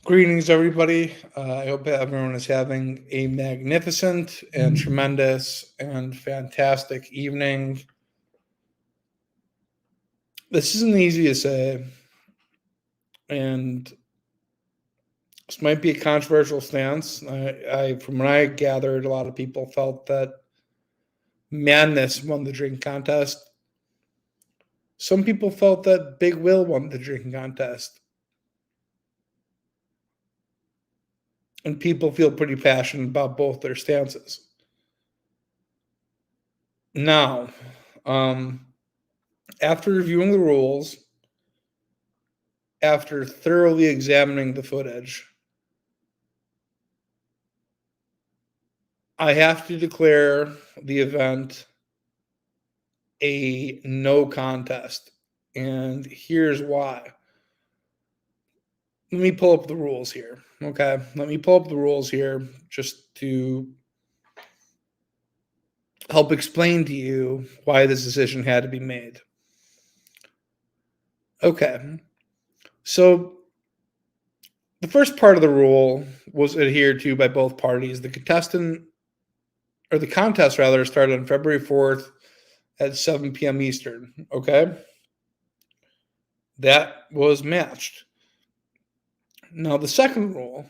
Greetings, everybody. I hope everyone is having a magnificent and tremendous and fantastic evening. This isn't easy to say, and this might be a controversial stance. From what I gathered, a lot of people felt that Madness won the drinking contest. Some people felt that Big Will won the drinking contest. And people feel pretty passionate about both their stances. Now, after reviewing the rules, after thoroughly examining the footage, I have to declare the event a no contest. And here's why. Let me pull up the rules here. Okay. Let me pull up the rules here just to help explain to you why this decision had to be made. Okay. So the first part of the rule was adhered to by both parties. The contest rather started on February 4th at 7 p.m. Eastern. Okay. That was matched. Now, the second rule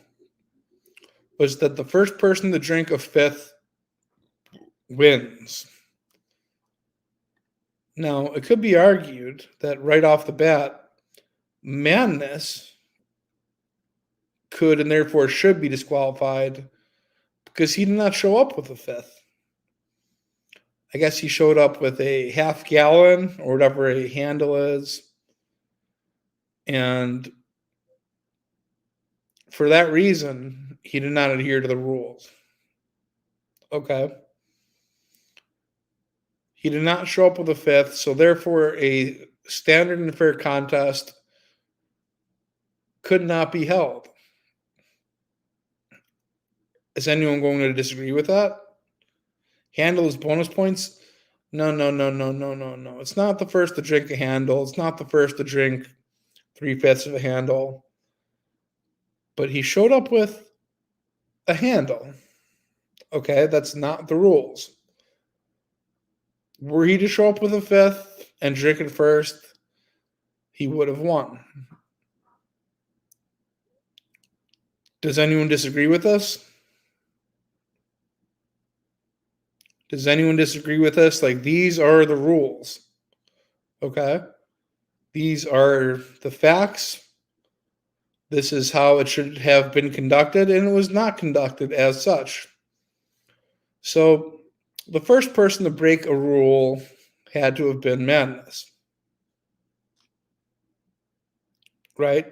was that the first person to drink a fifth wins. Now, it could be argued that right off the bat, Madness could and therefore should be disqualified because he did not show up with a fifth. I guess he showed up with a half gallon or whatever a handle is. And for that reason, he did not adhere to the rules. Okay. He did not show up with a fifth, so therefore a standard and fair contest could not be held. Is anyone going to disagree with that? Handle is bonus points? No. It's not the first to drink a handle. It's not the first to drink 3/5 of a handle. But he showed up with a handle. Okay, that's not the rules. Were he to show up with a fifth and drink it first, he would have won. Does anyone disagree with us? Does anyone disagree with us? Like, these are the rules. Okay? These are the facts. This is how it should have been conducted, and it was not conducted as such. So, the first person to break a rule had to have been Madness. Right?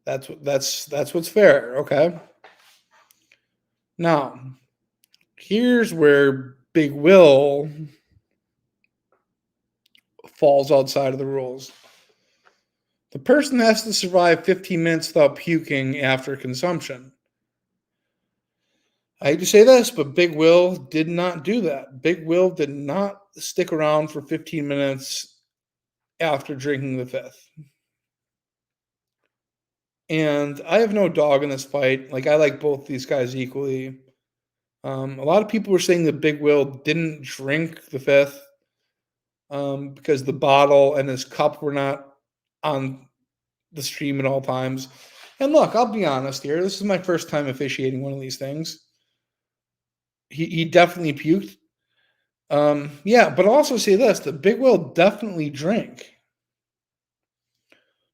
That's what's fair, okay? Now, here's where Big Will falls outside of the rules. The person has to survive 15 minutes without puking after consumption. I hate to say this, but Big Will did not do that. Big Will did not stick around for 15 minutes after drinking the fifth. And I have no dog in this fight. Like, I like both these guys equally. A lot of people were saying that Big Will didn't drink the fifth because the bottle and his cup were not on the stream at all times. And look, I'll be honest here. This is my first time officiating one of these things. He definitely puked. Yeah, but I'll also say this: that Big Will definitely drank.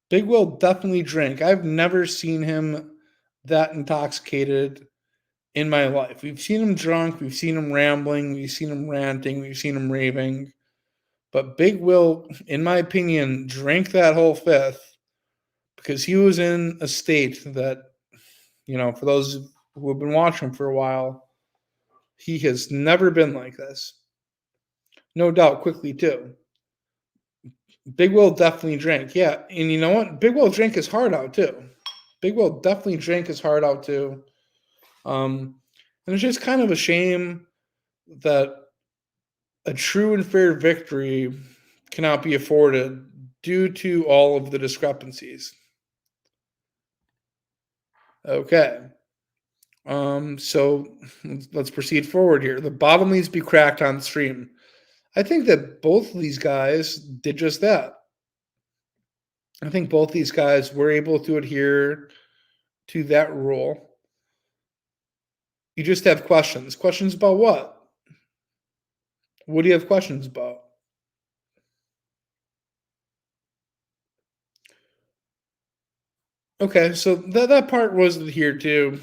Big Will definitely drank. I've never seen him that intoxicated in my life. We've seen him drunk, we've seen him rambling, we've seen him ranting, we've seen him raving. But Big Will, in my opinion, drank that whole fifth because he was in a state that, for those who have been watching for a while, he has never been like this. No doubt, quickly too. Big Will definitely drank, yeah. And you know what? Big Will drank his heart out too. Big Will definitely drank his heart out too. And it's just kind of a shame that a true and fair victory cannot be afforded due to all of the discrepancies. Okay. So let's proceed forward here. The bottle needs to be cracked on stream. I think that both of these guys did just that. I think both these guys were able to adhere to that rule. You just have questions. Questions about what? What do you have questions about? Okay, so that part was adhered to.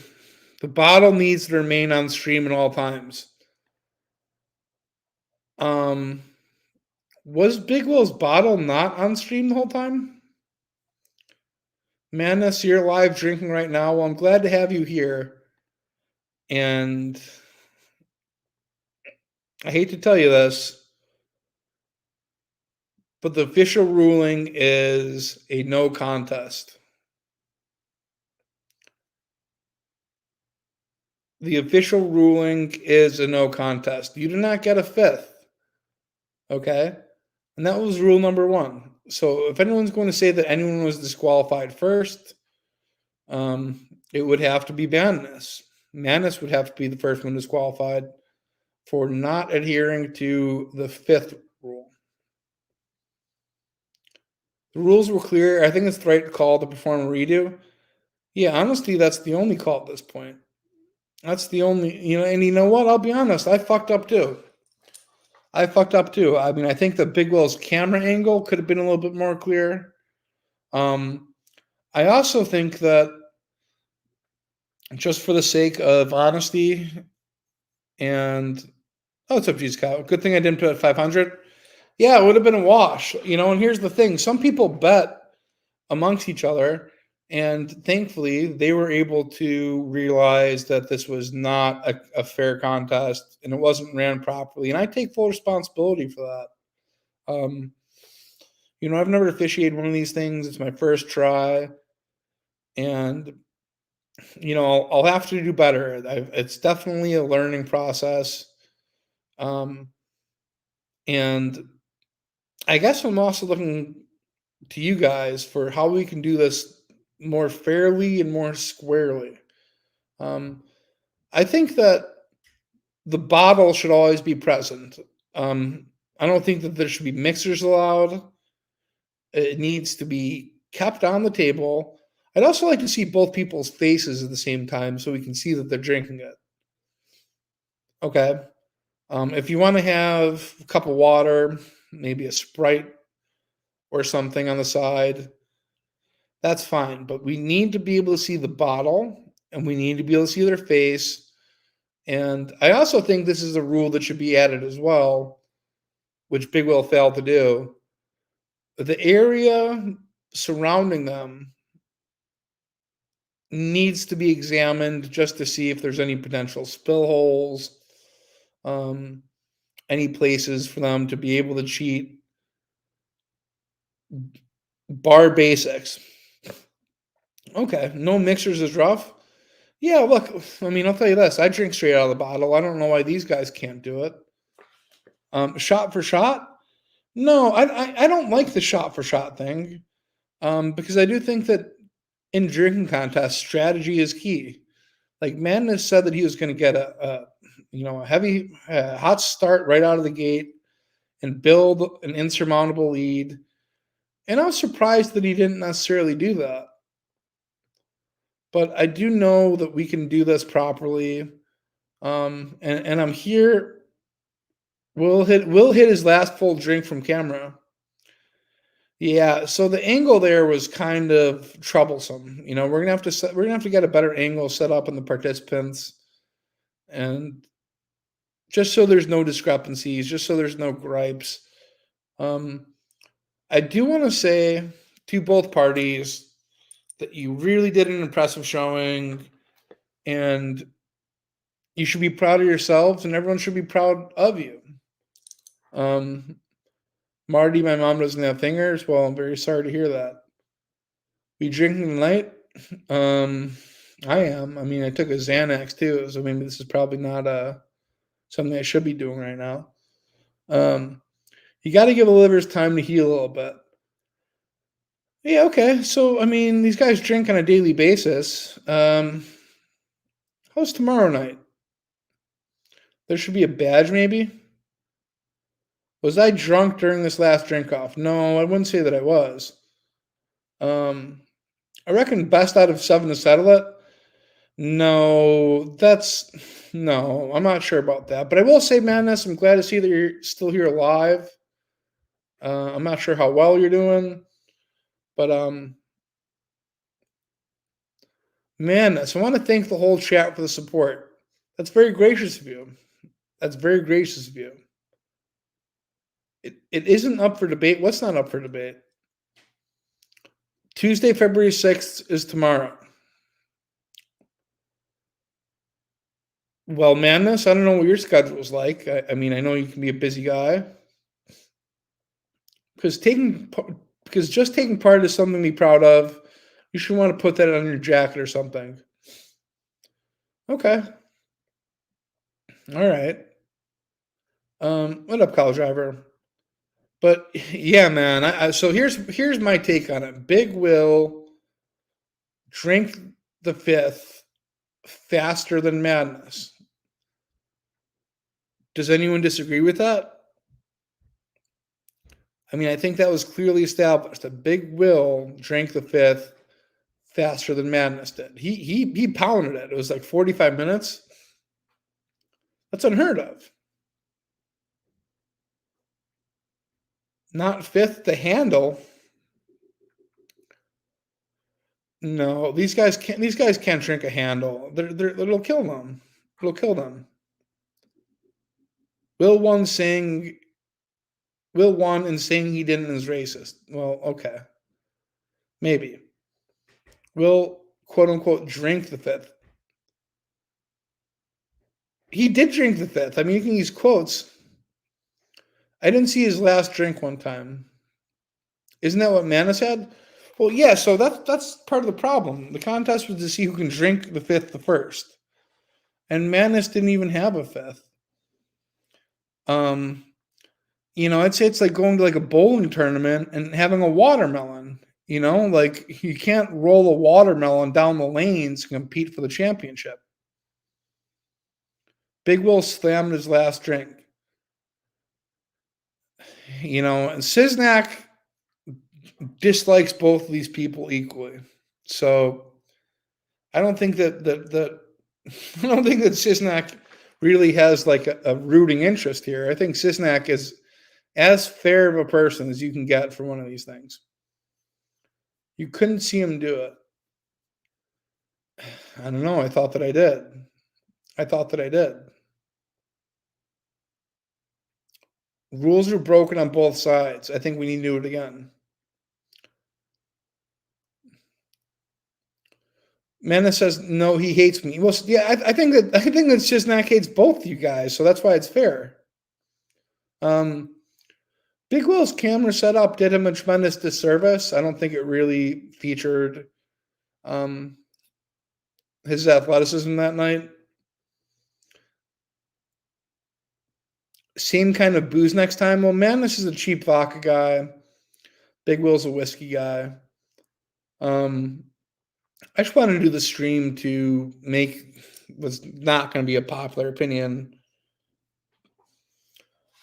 The bottle needs to remain on stream at all times. Um, was Big Will's bottle not on stream the whole time? Madness, you're live drinking right now. Well, I'm glad to have you here. And I hate to tell you this, but the official ruling is a no contest. The official ruling is a no contest. You do not get a fifth. Okay? And that was rule number one. So if anyone's going to say that anyone was disqualified first, it would have to be Madness. Madness would have to be the first one disqualified for not adhering to the fifth rule. The rules were clear. I think it's the right call to perform a redo. Yeah, honestly, that's the only call at this point. That's the only, and you know what? I'll be honest. I fucked up too. I mean, I think the Big Will's camera angle could have been a little bit more clear. Um, I also think that just for the sake of honesty and it's up to you, Scott. Good thing I didn't put it at 500. Yeah, it would have been a wash. And here's the thing: some people bet amongst each other, and thankfully, they were able to realize that this was not a fair contest and it wasn't ran properly. And I take full responsibility for that. I've never officiated one of these things. It's my first try, and I'll have to do better. It's definitely a learning process, um, and I guess I'm also looking to you guys for how we can do this more fairly and more squarely. Um, I think that the bottle should always be present. Um, I don't think that there should be mixers allowed. It needs to be kept on the table. I'd also like to see both people's faces at the same time so we can see that they're drinking it. Okay. If you want to have a cup of water, maybe a Sprite or something on the side, that's fine. But we need to be able to see the bottle and we need to be able to see their face. And I also think this is a rule that should be added as well, which Big Will failed to do. The area surrounding them needs to be examined just to see if there's any potential spill holes, um, any places for them to be able to cheat. Bar basics. Okay, no mixers is rough. Yeah, look, I mean, I'll tell you this: I drink straight out of the bottle. I don't know why these guys can't do it. Shot for shot? No, I don't like the shot for shot thing. Because I do think that in drinking contests, strategy is key. Like Madness said that he was going to get a heavy, hot start right out of the gate and build an insurmountable lead. And I was surprised that he didn't necessarily do that. But I do know that we can do this properly. And I'm here. Will hit his last full drink from camera. Yeah, so the angle there was kind of troublesome. We're gonna have to get a better angle set up in the participants, and just so there's no discrepancies, just so there's no gripes. Um, I do want to say to both parties that you really did an impressive showing, and you should be proud of yourselves, and everyone should be proud of you. Um, Marty, my mom doesn't have fingers. Well, I'm very sorry to hear that. We drinking tonight? Um, I am. I mean, I took a Xanax too, so maybe this is probably not something I should be doing right now. Um, you got to give the livers time to heal a little bit. Yeah, okay. So, I mean, these guys drink on a daily basis. How's tomorrow night? There should be a badge, maybe? Was I drunk during this last drink off? No, I wouldn't say that I was. Um, I reckon best out of seven to settle it. No, that's no, I'm not sure about that. But I will say, Madness, I'm glad to see that you're still here alive. I'm not sure how well you're doing, but Madness, I want to thank the whole chat for the support. That's very gracious of you. That's very gracious of you. It isn't up for debate. What's not up for debate? Tuesday, February 6th is tomorrow. Well, Madness, I don't know what your schedule's like. I mean, I know you can be a busy guy. Because because just taking part is something to be proud of. You should want to put that on your jacket or something. Okay. All right. What up, college driver? But yeah, man. So here's my take on it. Big Will drink the fifth faster than Madness. Does anyone disagree with that? I mean, I think that was clearly established that Big Will drank the fifth faster than Madness did. He pounded it. It was like 45 minutes. That's unheard of. Not fifth to handle. No, these guys can't. These guys can't drink a handle. It'll kill them. It'll kill them. Will one saying Will won and saying he didn't is racist. Well, okay, maybe. Will quote unquote drink the fifth. He did drink the fifth. I mean, you can use quotes. I didn't see his last drink one time. Isn't that what Mana said? Well, yeah. So that's part of the problem. The contest was to see who can drink the fifth the first, and Manus didn't even have a fifth. Um, I'd say it's like going to like a bowling tournament and having a watermelon. Like you can't roll a watermelon down the lanes to compete for the championship. Big Will slammed his last drink. And Siznak dislikes both of these people equally. So I don't think that I don't think that Siznak really has like a rooting interest here. I think Siznak is as fair of a person as you can get for one of these things. You couldn't see him do it. I don't know. I thought that I did. I thought that I did. Rules are broken on both sides. I think we need to do it again. Mana says no, he hates me. Well, yeah, I think that Siznak hates both you guys, so that's why it's fair. Big Will's camera setup did him a tremendous disservice. I don't think it really featured um, his athleticism that night. Same kind of booze next time. Well, man, this is a cheap vodka guy. Big Will's a whiskey guy. Um, I just wanted to do the stream to make what's not going to be a popular opinion,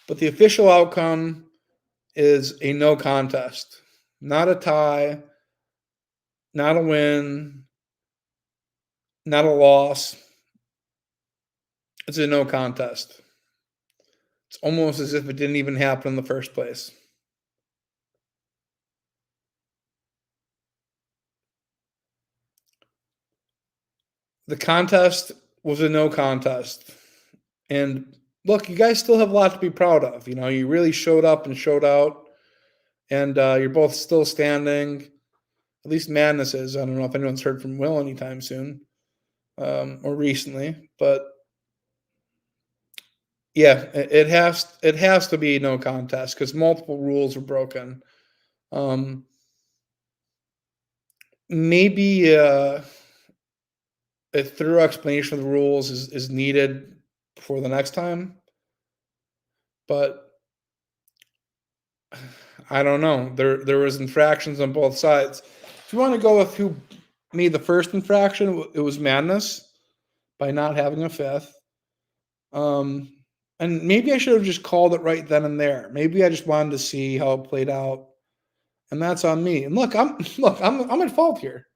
but the official outcome is a no contest, not a tie, not a win, not a loss. It's a no contest. It's almost as if it didn't even happen in the first place. The contest was a no contest. And look, you guys still have a lot to be proud of. You really showed up and showed out, and you're both still standing. At least Madness is. I don't know if anyone's heard from Will anytime soon or recently, but yeah, it has to be no contest because multiple rules were broken. Um, maybe a thorough explanation of the rules is needed for the next time, but I don't know. There was infractions on both sides. If you want to go with who made the first infraction, it was Madness by not having a fifth. Um, and maybe I should have just called it right then and there. Maybe I just wanted to see how it played out, and that's on me. And look, I'm at fault here.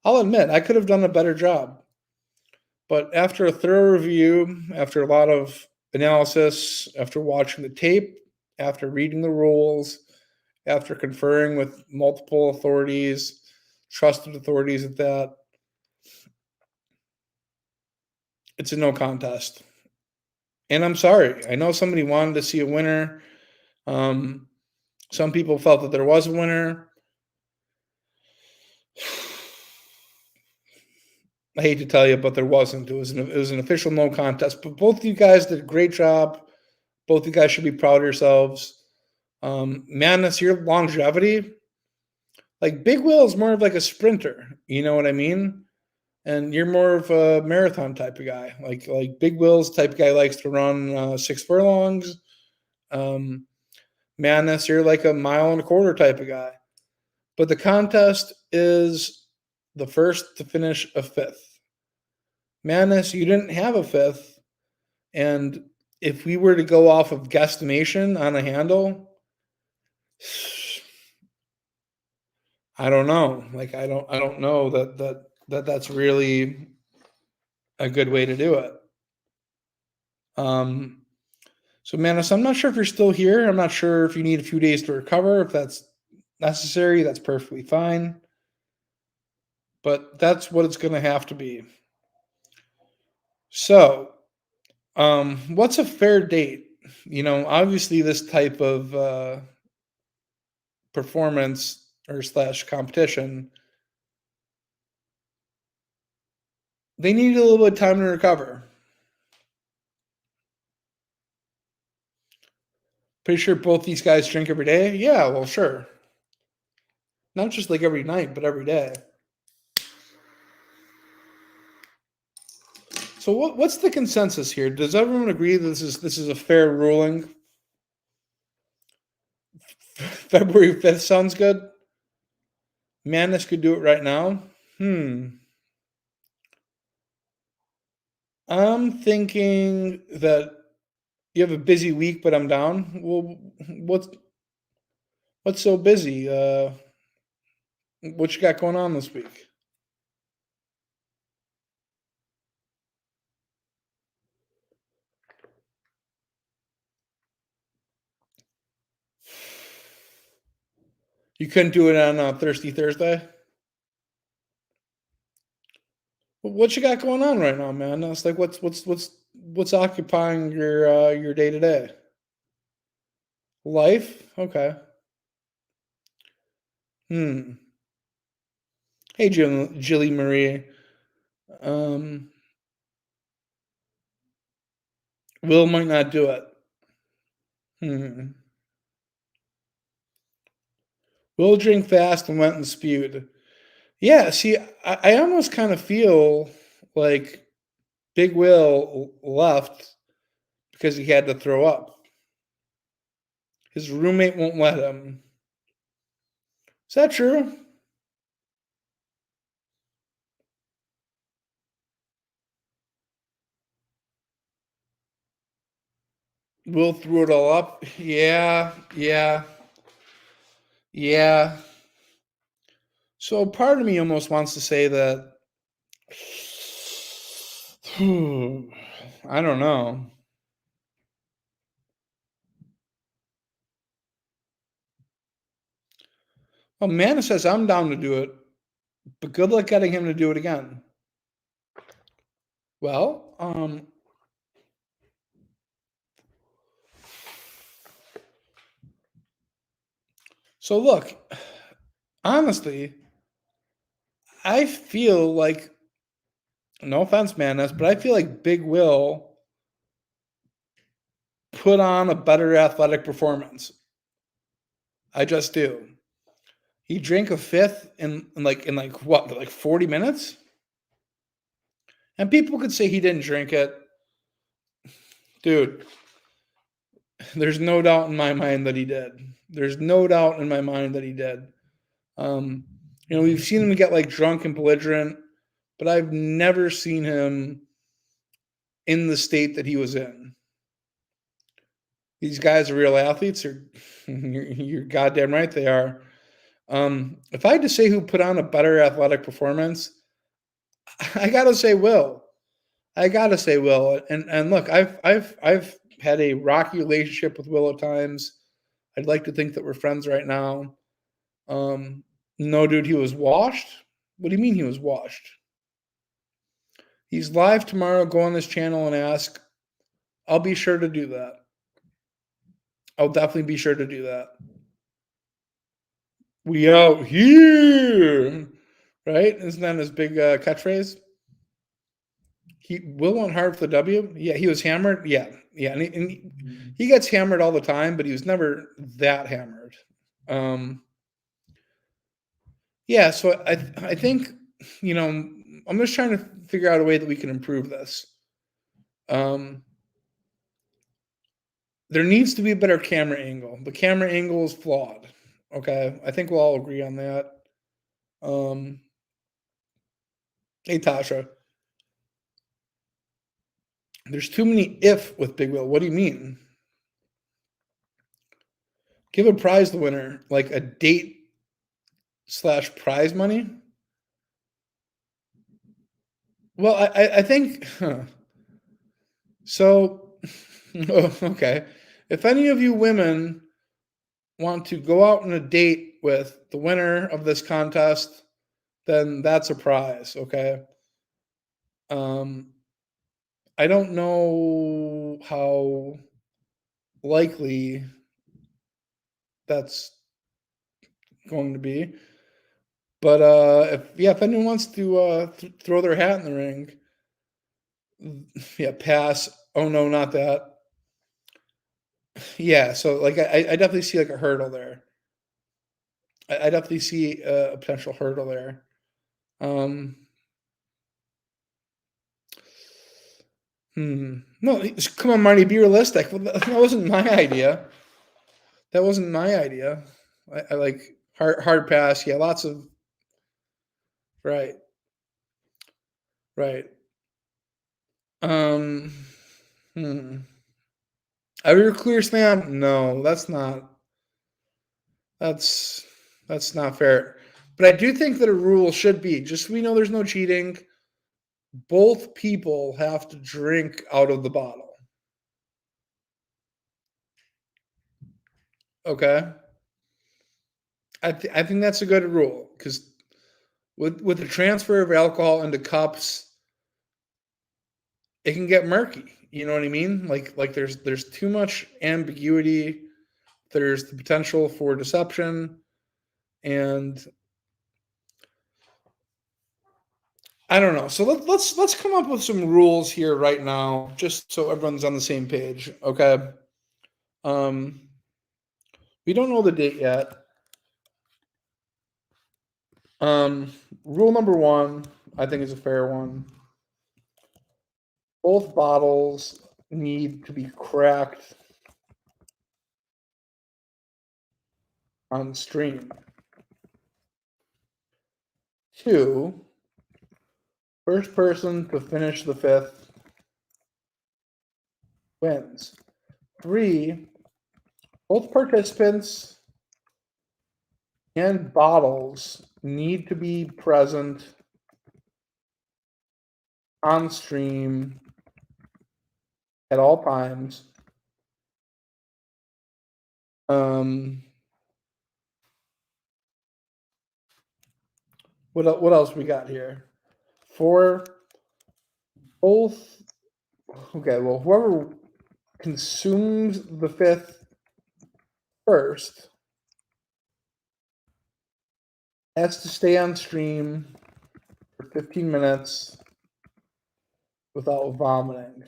I'll admit I could have done a better job. But after a thorough review, after a lot of analysis, after watching the tape, after reading the rules, after conferring with multiple authorities, trusted authorities at that, it's a no contest. And I'm sorry. I know somebody wanted to see a winner. Um, some people felt that there was a winner. I hate to tell you, but there wasn't. It was an official no contest. But both of you guys did a great job. Both of you guys should be proud of yourselves. Madness, your longevity, like Big Will is more of like a sprinter. You know what I mean? And you're more of a marathon type of guy. Like Big Will's type of guy likes to run 6 furlongs. Um, Madness, you're like a mile and a quarter type of guy. But the contest is the first to finish a fifth. Madness, you didn't have a fifth. And if we were to go off of guesstimation on a handle, I don't know. Like I don't know that's really a good way to do it. Um so Manus, I'm not sure if you're still here. I'm not sure if you need a few days to recover. If that's necessary, that's perfectly fine. But that's what it's gonna have to be. So, what's a fair date? Obviously this type of performance or slash competition, they need a little bit of time to recover. Pretty sure both these guys drink every day. Yeah, well, sure. Not just like every night, but every day. So what's the consensus here? Does everyone agree that this is a fair ruling? February 5th sounds good. Madness could do it right now. I'm thinking that you have a busy week, but I'm down. Well, what's so busy? What you got going on this week? You couldn't do it on Thirsty Thursday. What you got going on right now, man? It's like what's occupying your day to day life? Okay. Hmm. Hey, Jilly Marie. Um, Will might not do it. Hmm. Will drink fast and went and spewed. Yeah. See, I almost kind of feel like Big Will left because he had to throw up. His roommate won't let him. Is that true? Will threw it all up. Yeah, yeah, yeah. So part of me almost wants to say that I don't know. Well, Mana says I'm down to do it, but good luck getting him to do it again. Well, so look, honestly, I feel like no offense, Manas, but I feel like Big Will put on a better athletic performance. I just do. He drank a fifth in like what, like 40 minutes? And people could say he didn't drink it. Dude, There's no doubt in my mind that he did. There's no doubt in my mind that he did. Um, we've seen him get like drunk and belligerent, but I've never seen him in the state that he was in. These guys are real athletes, or you're goddamn right they are. If I had to say who put on a better athletic performance, I gotta say Will. I gotta say Will. And look, I've had a rocky relationship with Will at times. I'd like to think that we're friends right now. Um, no, dude, he was washed. What do you mean he was washed? He's live tomorrow. Go on this channel and ask. I'll be sure to do that. I'll definitely be sure to do that. We out here, right? Isn't that his big catchphrase? He Will went hard for the W. Yeah, he was hammered. Yeah, yeah, and he gets hammered all the time, but he was never that hammered. Yeah, so I think I'm just trying to figure out a way that we can improve this. There needs to be a better camera angle. The camera angle is flawed. Okay, I think we'll all agree on that. Um, hey Tasha, there's too many if with Big Will. What do you mean? Give a prize the winner, like a date slash prize money. Well, I think so. Okay, if any of you women want to go out on a date with the winner of this contest, then that's a prize. Okay. Um, I don't know how likely that's going to be, but if anyone wants to throw their hat in the ring, yeah, pass. Oh no, not that. Yeah, so like I definitely see like a hurdle there. I definitely see a potential hurdle there. Um, No, come on, Marty, be realistic. Well, that wasn't my idea. That wasn't my idea. I like hard pass. Yeah, lots of right, right. Um, hmm. Ever clear slam? No, that's that's not fair. But I do think that a rule should be just so we know there's no cheating. Both people have to drink out of the bottle. Okay, I think that's a good rule because with the transfer of alcohol into cups, it can get murky. You know what I mean? Like there's too much ambiguity. There's the potential for deception, and I don't know. So let's come up with some rules here right now, just so everyone's on the same page. Okay. Um, we don't know the date yet. Um, Rule number one, I think, is a fair one. Both bottles need to be cracked on stream. Two, first person to finish the fifth wins. Three, both participants and bottles need to be present on stream at all times. What else we got here? For both, okay, well, whoever consumes the fifth first has to stay on stream for 15 minutes without vomiting.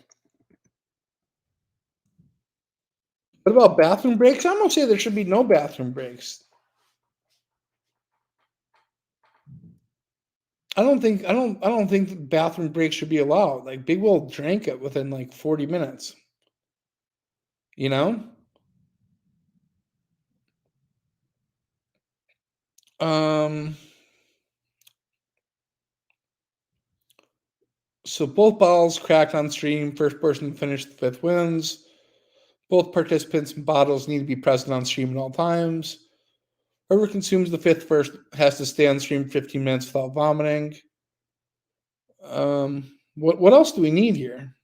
What about bathroom breaks? I'm gonna say there should be no bathroom breaks. I don't think bathroom breaks should be allowed. Like Big Will drank it within like 40 minutes. You know? Um, so both bottles cracked on stream. First person to finish the fifth wins. Both participants and bottles need to be present on stream at all times. Whoever consumes the fifth first has to stay on stream 15 minutes without vomiting. What else do we need here?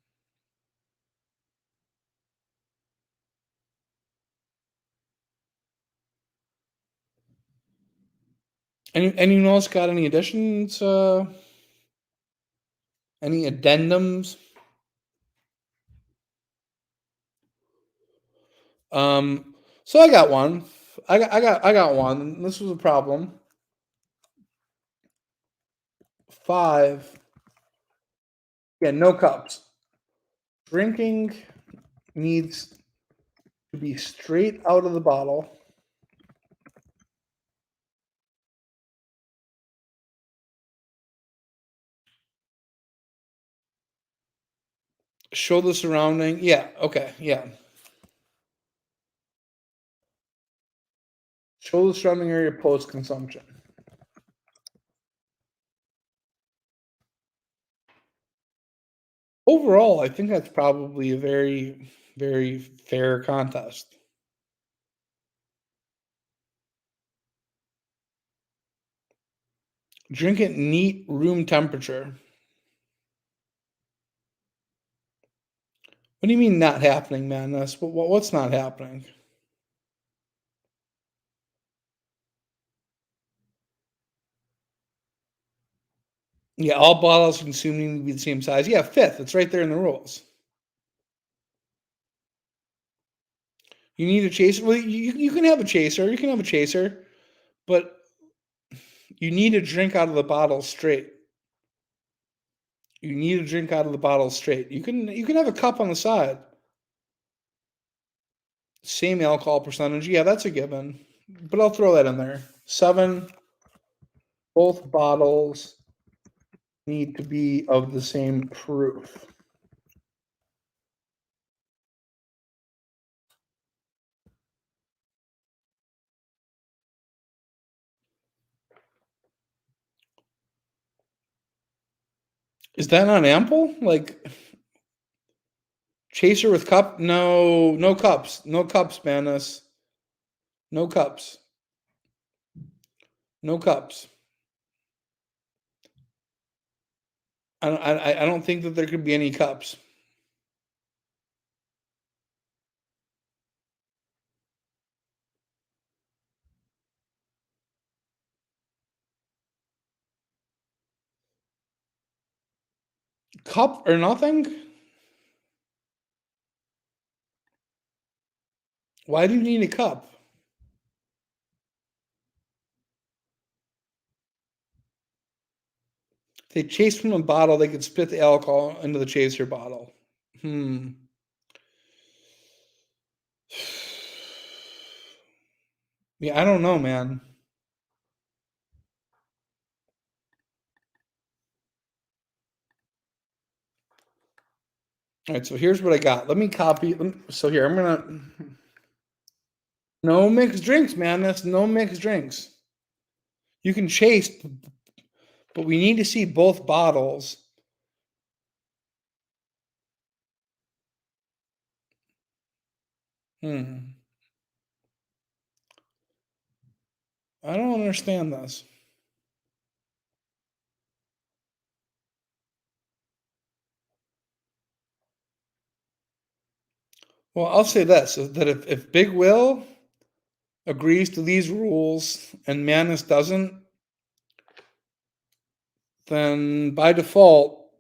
Anyone else got any additions? Any addendums? So I got one. I got one. This was a problem. 5. Yeah, no cups. Drinking needs to be straight out of the bottle. Show the surrounding. Yeah. Okay. Yeah. Show the surrounding area post consumption. Overall, I think that's probably a very, very fair contest. Drink it neat room temperature. What do you mean not happening, Madness? What's not happening? Yeah, all bottles consumed need to be the same size. Yeah, fifth. It's right there in the rules. You need a chaser. Well, you can have a chaser. You can have a chaser, but you need to drink out of the bottle straight. You need to drink out of the bottle straight. You can have a cup on the side. Same alcohol percentage. Yeah, that's a given. But I'll throw that in there. 7. Both bottles need to be of the same proof. Is that not ample? Like chaser with cup? No, no cups. No cups, Manus. No cups. No cups. I don't think that there could be any cups. Cup or nothing? Why do you need a cup? If they chase from a bottle, they could spit the alcohol into the chaser bottle. Hmm. Yeah, I don't know, man. All right, so here's what I got. Let me copy. So here, I'm gonna. No mixed drinks, man. That's no mixed drinks. You can chase, but we need to see both bottles. Hmm. I don't understand this. Well, I'll say this: that if Big Will agrees to these rules and Manus doesn't, then by default,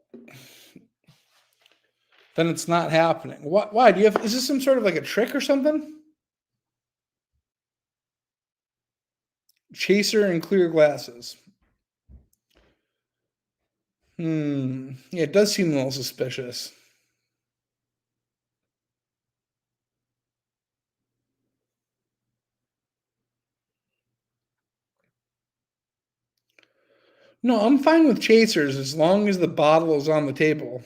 then it's not happening. Why? Do you have? Is this some sort of like a trick or something? Chaser and clear glasses. Yeah, it does seem a little suspicious. No, I'm fine with chasers as long as the bottle is on the table.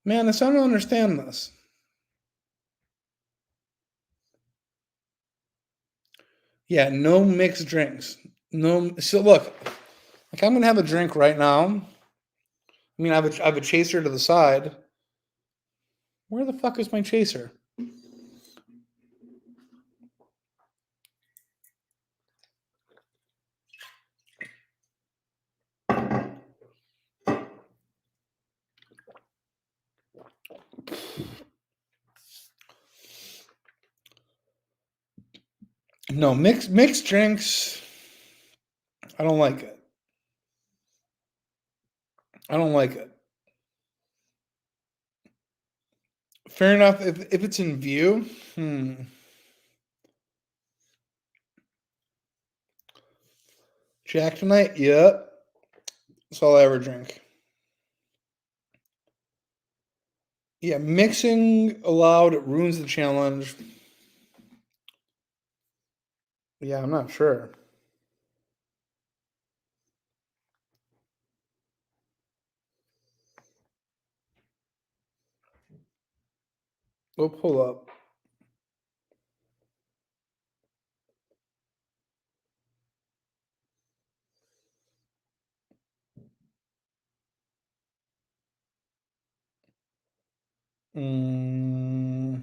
Man, I don't understand this. Yeah, no mixed drinks. No. So look, like I'm gonna have a drink right now. I mean, I have a chaser to the side. Where the fuck is my chaser? No, mixed drinks. I don't like it. I don't like it. Fair enough. If it's in view, Jack tonight. Yep, that's all I ever drink. Yeah, mixing allowed ruins the challenge. Yeah, I'm not sure. We'll pull up. Mm,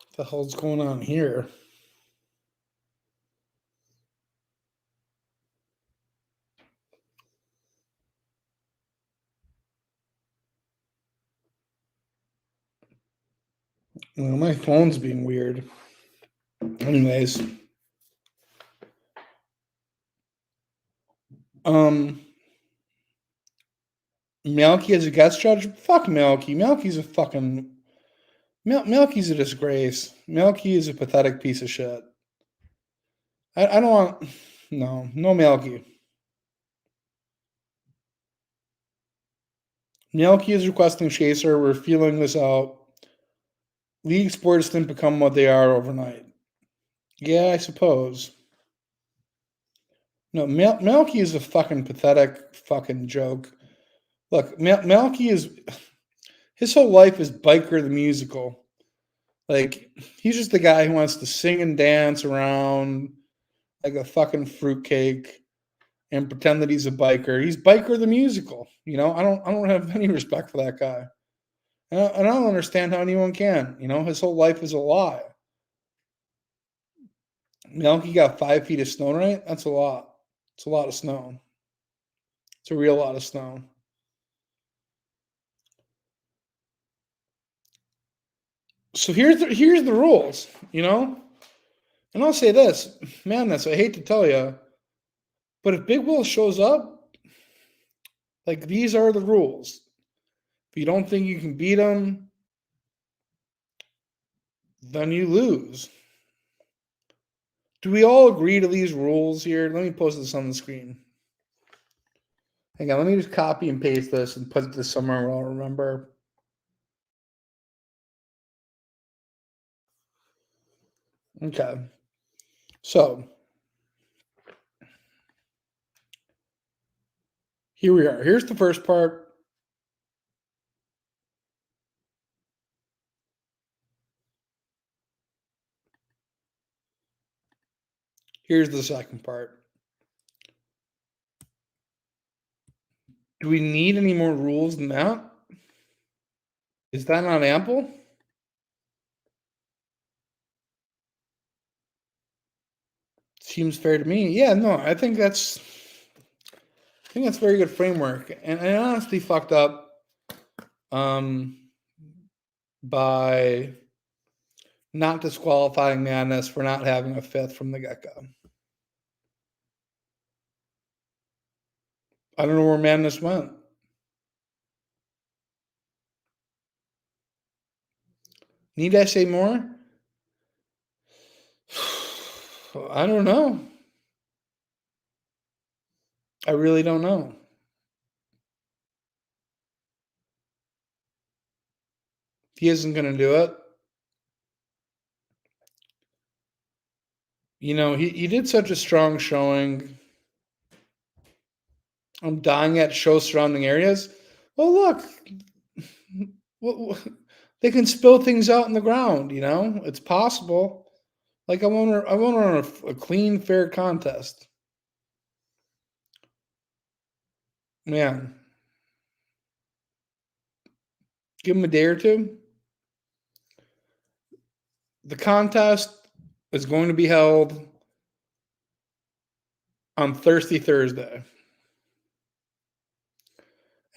what the hell's going on here? Well, my phone's being weird. Anyways, um, Melky as a guest judge. Fuck Melky. Melky's a fucking Melky's a disgrace. Melky is a pathetic piece of shit. I don't want no Melky. Melky is requesting Chaser. We're feeling this out. League sports didn't become what they are overnight. Yeah, I suppose. No, Melky is a fucking pathetic fucking joke. Look, Melky is his whole life is Biker the musical. Like he's just the guy who wants to sing and dance around like a fucking fruitcake and pretend that he's a biker. He's Biker the musical. You know, I don't have any respect for that guy. And I don't understand how anyone can. You know, his whole life is a lie. Melky got 5 feet of snow tonight. That's a lot. It's a lot of snow. It's a real lot of snow. So here's the rules. You know, and I'll say this, Madness. I hate to tell you, but if Big Will shows up, like these are the rules. If you don't think you can beat him, then you lose. Do we all agree to these rules here? Let me post this on the screen. Hang on, let me just copy and paste this and put this somewhere where I'll remember. Okay. So here we are. Here's the first part. Here's the second part. Do we need any more rules than that? Is that not ample? Seems fair to me. Yeah, no, I think that's very good framework. And I honestly fucked up um by not disqualifying Madness for not having a fifth from the get-go. I don't know where Madness went. Need I say more? I don't know. I really don't know. He isn't going to do it. You know, he did such a strong showing. I'm dying at show surrounding areas. Well, look, they can spill things out in the ground. You know, it's possible. Like I want to run a clean, fair contest. Man, give him a day or two. The contest is going to be held on Thursday.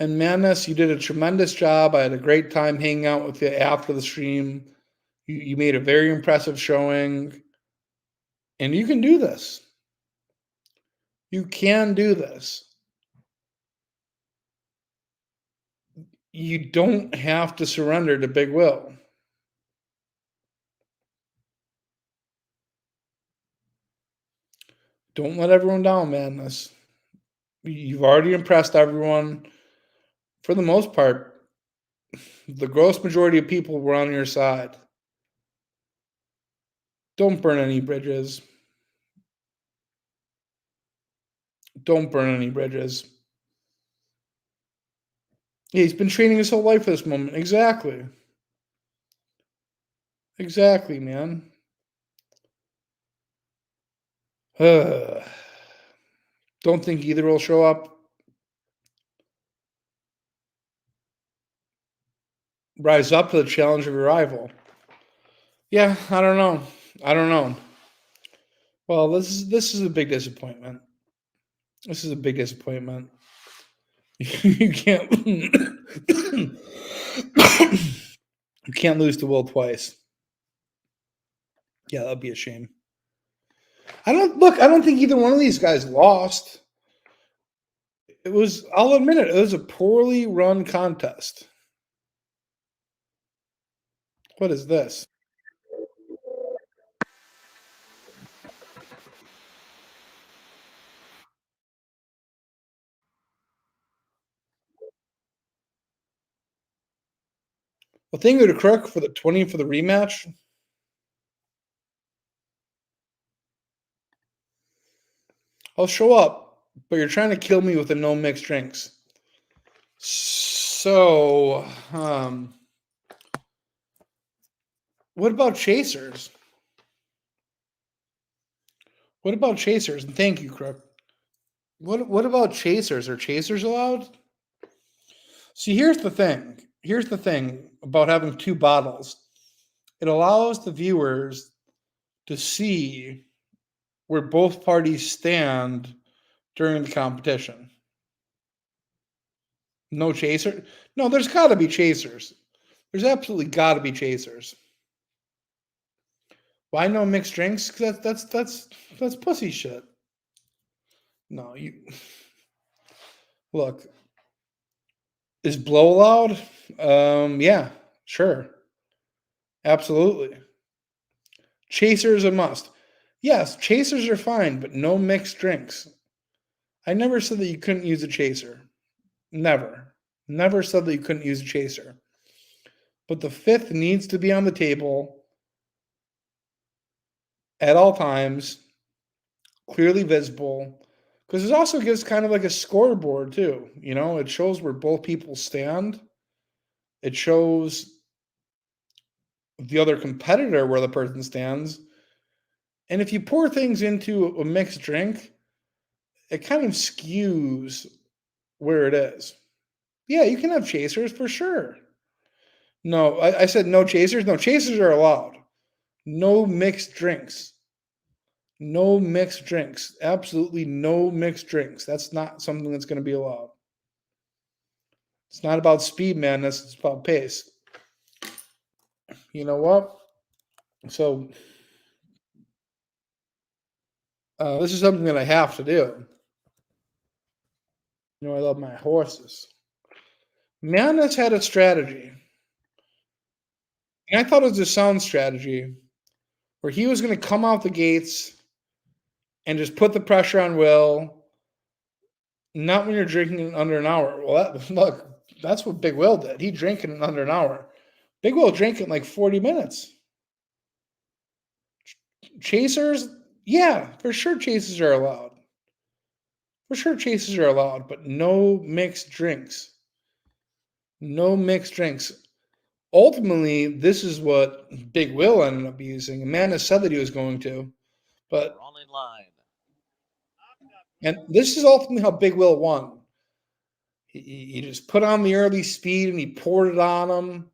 And Madness, you did a tremendous job. I had a great time hanging out with you after the stream. You made a very impressive showing, and you can do this. You can do this. You don't have to surrender to Big Will. Don't let everyone down, Madness. You've already impressed everyone. For the most part, the gross majority of people were on your side. Don't burn any bridges. Don't burn any bridges. Yeah, he's been training his whole life for this moment. Exactly. Exactly, man. Don't think either will show up. Rise up to the challenge of your rival. Yeah, I don't know. I don't know. Well, this is a big disappointment. This is a big disappointment. You can't you can't lose to Will twice. Yeah, that'd be a shame. I don't think either one of these guys lost. I'll admit it was a poorly run contest. What is this? Well, thank you to Crook for the 20 for the rematch. I'll show up, but you're trying to kill me with the no mixed drinks. So, what about chasers? What about chasers? And thank you, Crook. What about chasers? Are chasers allowed? See, here's the thing. Here's the thing about having two bottles. It allows the viewers to see where both parties stand during the competition. No chaser? No, there's got to be chasers. There's absolutely got to be chasers. Why no mixed drinks? That's pussy shit. No, you look. Is blow allowed? Yeah, sure, absolutely. Chasers a must. Yes, chasers are fine, but no mixed drinks. I never said that you couldn't use a chaser. Never. Never said that you couldn't use a chaser. But the fifth needs to be on the table at all times, clearly visible. Because it also gives kind of like a scoreboard, too. You know, it shows where both people stand. It shows the other competitor where the person stands. And if you pour things into a mixed drink, it kind of skews where it is. Yeah, you can have chasers for sure. No, I said no chasers. No, chasers are allowed. No mixed drinks. No mixed drinks. Absolutely no mixed drinks. That's not something that's going to be allowed. It's not about speed madness. It's about pace. You know what? So this is something that I have to do. You know, I love my horses. Madness had a strategy. And I thought it was a sound strategy where he was going to come out the gates and just put the pressure on Will. Not when you're drinking in under an hour. Well, look, that's what Big Will did. He drank it in under an hour. Big Will drank it in like 40 minutes. Chasers, yeah, for sure chasers are allowed. For sure chasers are allowed, but no mixed drinks. No mixed drinks. ultimately, this is what Big Will ended up using. Amanda said that he was going to, but We're all in line. and this is ultimately how Big Will won. He just put on the early speed and he poured it on him,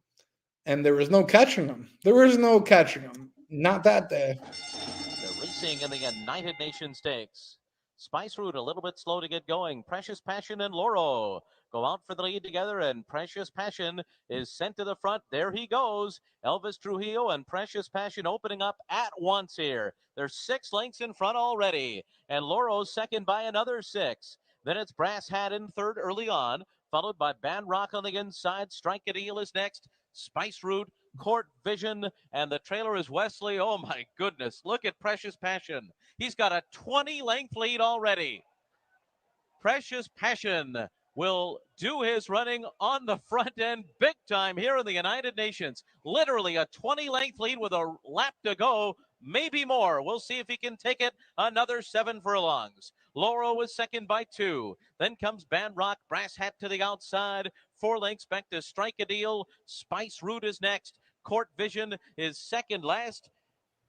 and there was no catching him. There was no catching him. Not that day. They're racing in the United Nations Stakes. Spice Route a little bit slow to get going. Precious Passion and Loro go out for the lead together, and Precious Passion is sent to the front. There he goes. Elvis Trujillo and Precious Passion opening up at once here. They're 6 lengths in front already, and Loro's second by another 6. Then it's Brass Hat in third early on, followed by Band Rock on the inside. Strike a Deal is next. Spice Route, Court Vision, and the trailer is Wesley. Oh my goodness, look at Precious Passion. He's got a 20-length lead already. Precious Passion will do his running on the front end big time here in the United Nations. Literally a 20-length lead with a lap to go, maybe more. We'll see if he can take it another 7 furlongs. Laurel was second by 2. Then comes Band Rock, Brass Hat to the outside. 4 lengths back to Strike a Deal. Spice Route is next. Court Vision is second last.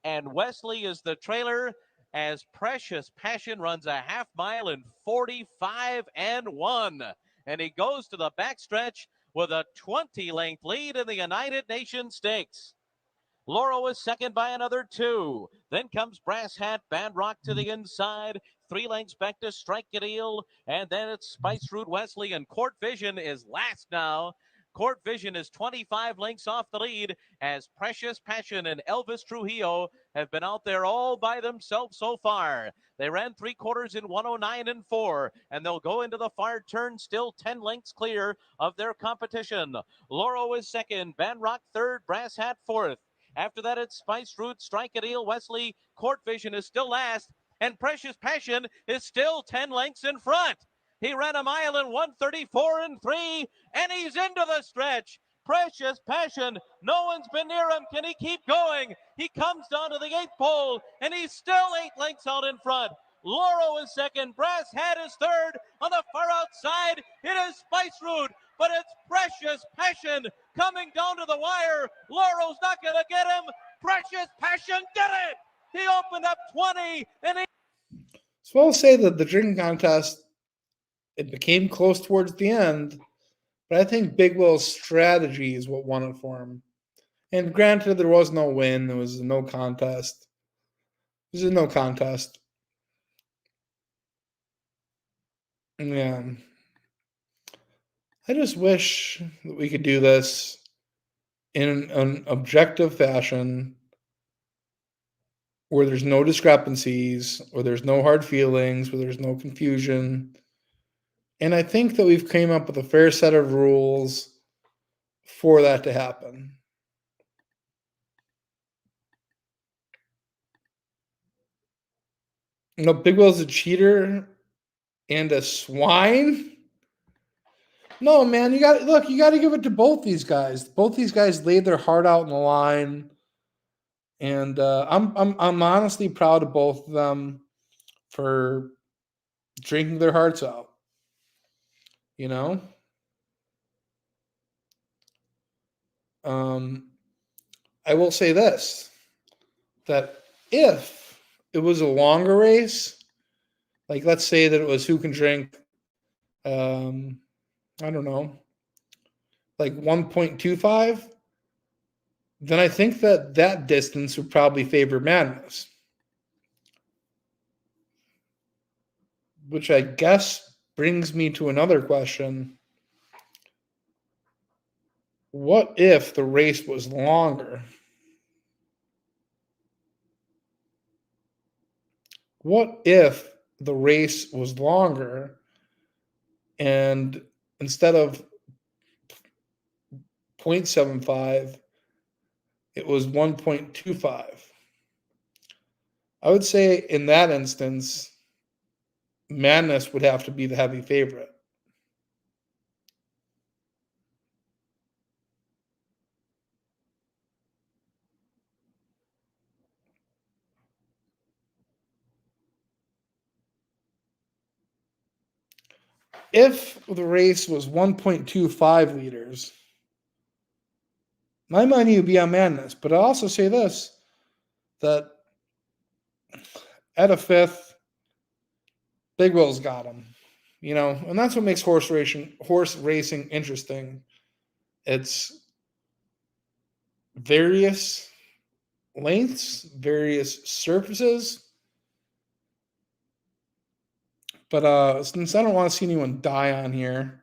And Wesley is the trailer as Precious Passion runs a half mile in 45 and 1. And he goes to the backstretch with a 20-length lead in the United Nations Stakes. Laurel is second by another 2. Then comes Brass Hat, Band Rock to the inside. 3 lengths back to Strike a Deal. And then it's Spice Route Wesley, and Court Vision is last now. Court Vision is 25 lengths off the lead as Precious Passion and Elvis Trujillo have been out there all by themselves so far. They ran 3/4 in 109 and 4, and they'll go into the far turn still 10 lengths clear of their competition. Laurel is second, Band Rock third, Brass Hat fourth. After that, it's Spice Route, Strike a Deal, Wesley. Court Vision is still last, and Precious Passion is still 10 lengths in front. He ran a mile in 134 and 3, and he's into the stretch. Precious Passion, no one's been near him. Can he keep going? He comes down to the 8th pole, and he's still 8 lengths out in front. Laurel is second. Brass Hat is third. On the far outside, it is Spice Route, but it's Precious Passion coming down to the wire. Laurel's not going to get him. Precious Passion did it. He opened up 20, and he. So I'll say that the drinking contest, it became close towards the end, but I think Big Will's strategy is what won it for him. And granted, there was no win. There was no contest. This is no contest. Yeah. I just wish that we could do this in an objective fashion where there's no discrepancies, where there's no hard feelings, where there's no confusion. And I think that we've came up with a fair set of rules for that to happen. Big Will's a cheater and a swine. No, man, you got to give it to both these guys. Both these guys laid their heart out in the line, and I'm honestly proud of both of them for drinking their hearts out. You know, um, I will say this: that if it was a longer race, like let's say that it was who can drink, um, I don't know, like 1.25, then I think that that distance would probably favor Madness, which I guess brings me to another question. What if the race was longer? What if the race was longer and instead of 0.75, it was 1.25? I would say in that instance, Madness would have to be the heavy favorite. If the race was 1.25 liters, My money would be on Madness, but I'll also say this, that at a fifth, Big Will's got him. And that's what makes horse racing interesting. It's various lengths, various surfaces. But since I don't want to see anyone die on here,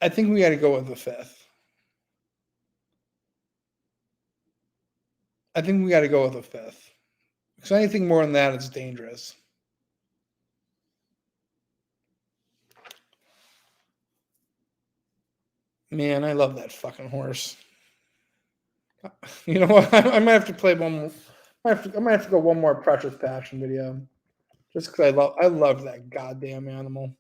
I think we got to go with the fifth. Because anything more than that, it's dangerous. Man, I love that fucking horse. You know what? I might have to play one more. I might have to go one more Precious Passion video, just because I love that goddamn animal.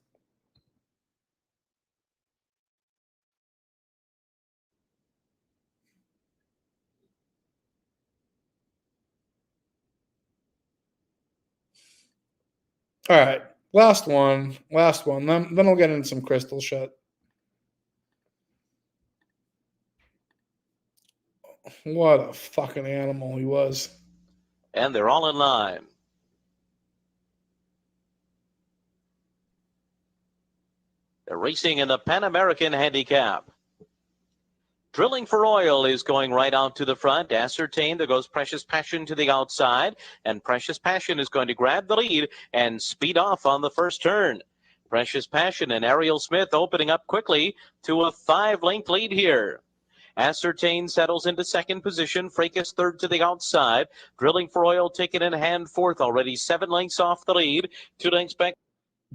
All right, last one. Then I'll get into some crystal shit. What a fucking animal he was. And they're all in line. They're racing in the Pan American Handicap. Drilling for Oil is going right out to the front. Ascertain, there goes Precious Passion to the outside, and Precious Passion is going to grab the lead and speed off on the first turn. Precious Passion and Ariel Smith opening up quickly to a 5-length lead here. Ascertain settles into second position. Fracas third to the outside. Drilling for Oil taken in hand fourth, already 7 lengths off the lead. 2 lengths back.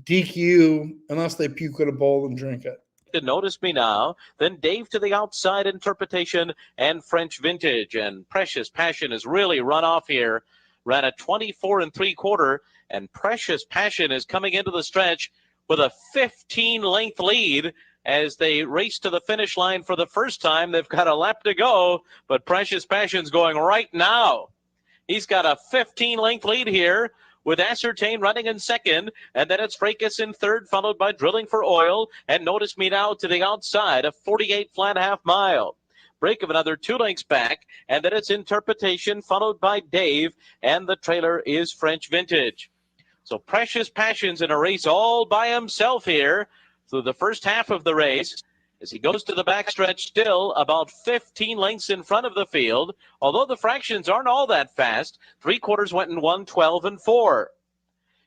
DQ, unless they puke at a bowl and drink it. To Notice Me Now, then Dave to the outside, Interpretation, and French Vintage. And Precious Passion has really run off here. Ran a 24 3/4, and Precious Passion is coming into the stretch with a 15-length lead as they race to the finish line for the first time. They've got a lap to go, but Precious Passion's going right now. He's got a 15-length lead here, with Ascertain running in second, and then it's Fracas in third, followed by Drilling for Oil, and Notice Me Now to the outside, a 48 flat half mile. Break of another 2 lengths back, and then it's Interpretation, followed by Dave, and the trailer is French Vintage. So Precious Passion's in a race all by himself here through the first half of the race, as he goes to the backstretch, still about 15 lengths in front of the field. Although the fractions aren't all that fast, 3/4 went in 1:12 and 4.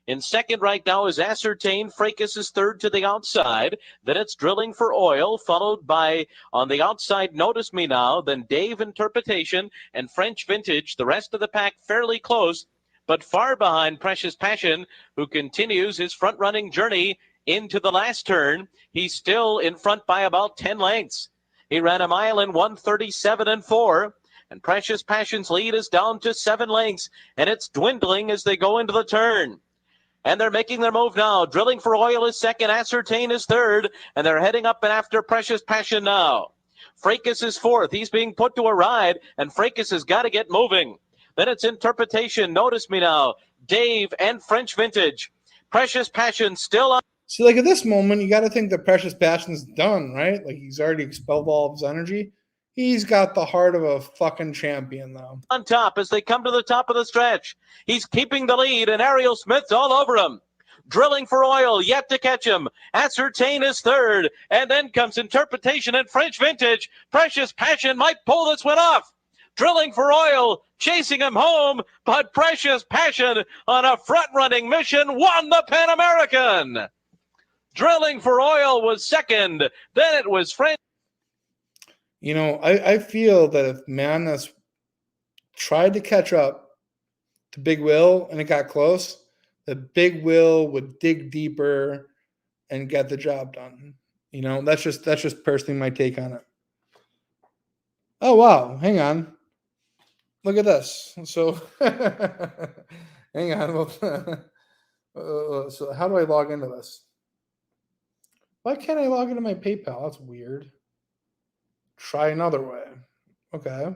In second right now is Ascertain. Fracas is third to the outside. Then it's Drilling for Oil, followed by, on the outside, Notice Me Now, then Dave, Interpretation, and French Vintage. The rest of the pack fairly close, but far behind Precious Passion, who continues his front-running journey into the last turn. He's still in front by about 10 lengths. He ran a mile in 1:37 and 4. And Precious Passion's lead is down to 7 lengths, and it's dwindling as they go into the turn. And they're making their move now. Drilling for Oil is second. Ascertain is third. And they're heading up and after Precious Passion now. Fracas is fourth. He's being put to a ride, and Fracas has got to get moving. Then it's Interpretation. Notice Me Now. Dave and French Vintage. Precious Passion still on. See, like at this moment, you got to think that Precious Passion's done, right? Like he's already expelled all of his energy. He's got the heart of a fucking champion, though. On top as they come to the top of the stretch. He's keeping the lead, and Ariel Smith's all over him. Drilling for Oil, yet to catch him. Ascertain is third, and then comes Interpretation and French Vintage. Precious Passion might pull this one off. Drilling for Oil, chasing him home, but Precious Passion on a front-running mission won the Pan American. Drilling for Oil was second, then it was French. You know, I feel that if Madness tried to catch up to Big Will and it got close, that Big Will would dig deeper and get the job done. You know, that's just personally my take on it. Oh wow, hang on. Look at this. So hang on. So how do I log into this? Why can't I log into my PayPal? That's weird. Try another way. Okay.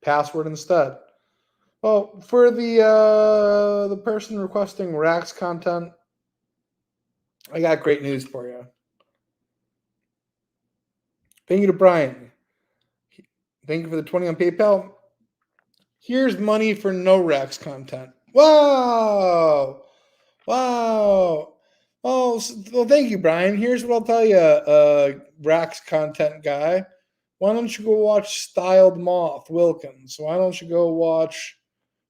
Password instead. Well, for the person requesting Rax content, I got great news for you. Thank you to Brian. Thank you for the 20 on PayPal. Here's money for no Rex content. Wow. Wow. Oh, well, thank you, Brian. Here's what I'll tell you, Rax content guy. Why don't you go watch Styled Moth Wilkins? Why don't you go watch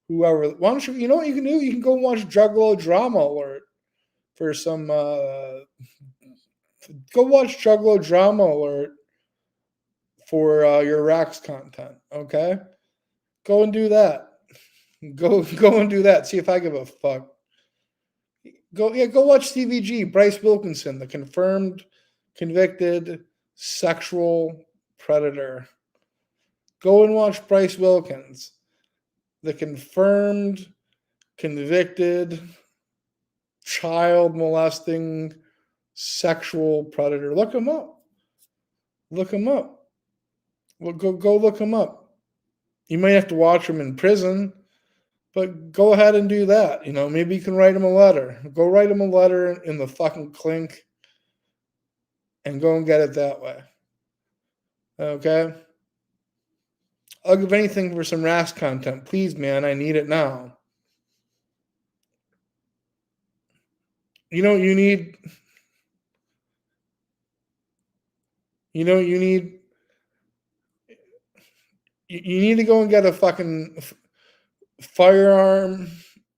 whoever? Why don't you? You know what you can do? You can go watch Juggalo Drama Alert for some. Go watch Juggalo Drama Alert for your Rax content. Okay, go and do that. Go and do that. See if I give a fuck. Go watch CVG. Bryce Wilkinson, the confirmed convicted sexual predator. Go and watch Bryce Wilkins, the confirmed convicted child molesting sexual predator. Look him up. Look him up. Well, go look him up. You might have to watch him in prison, but go ahead and do that. You know, maybe you can write him a letter. Go write him a letter in the fucking clink and go and get it that way. Okay? I'll give anything for some RAS content. Please, man, I need it now. You know what you need? You know what you need? You need to go and get a fucking firearm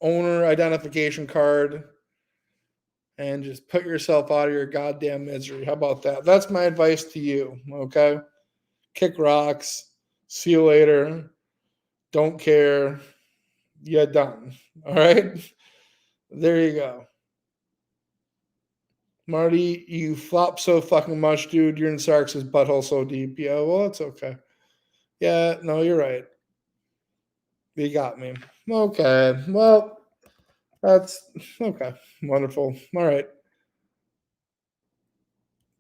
owner identification card and just put yourself out of your goddamn misery. How about that? That's my advice to you, okay? Kick rocks. See you later. Don't care. You're done. All right? There you go. Marty, you flop so fucking much, dude. You're in Sark's butthole so deep. Yeah, well, that's okay. Yeah, no, you're right. You got me. Okay. Well, that's okay. Wonderful. All right.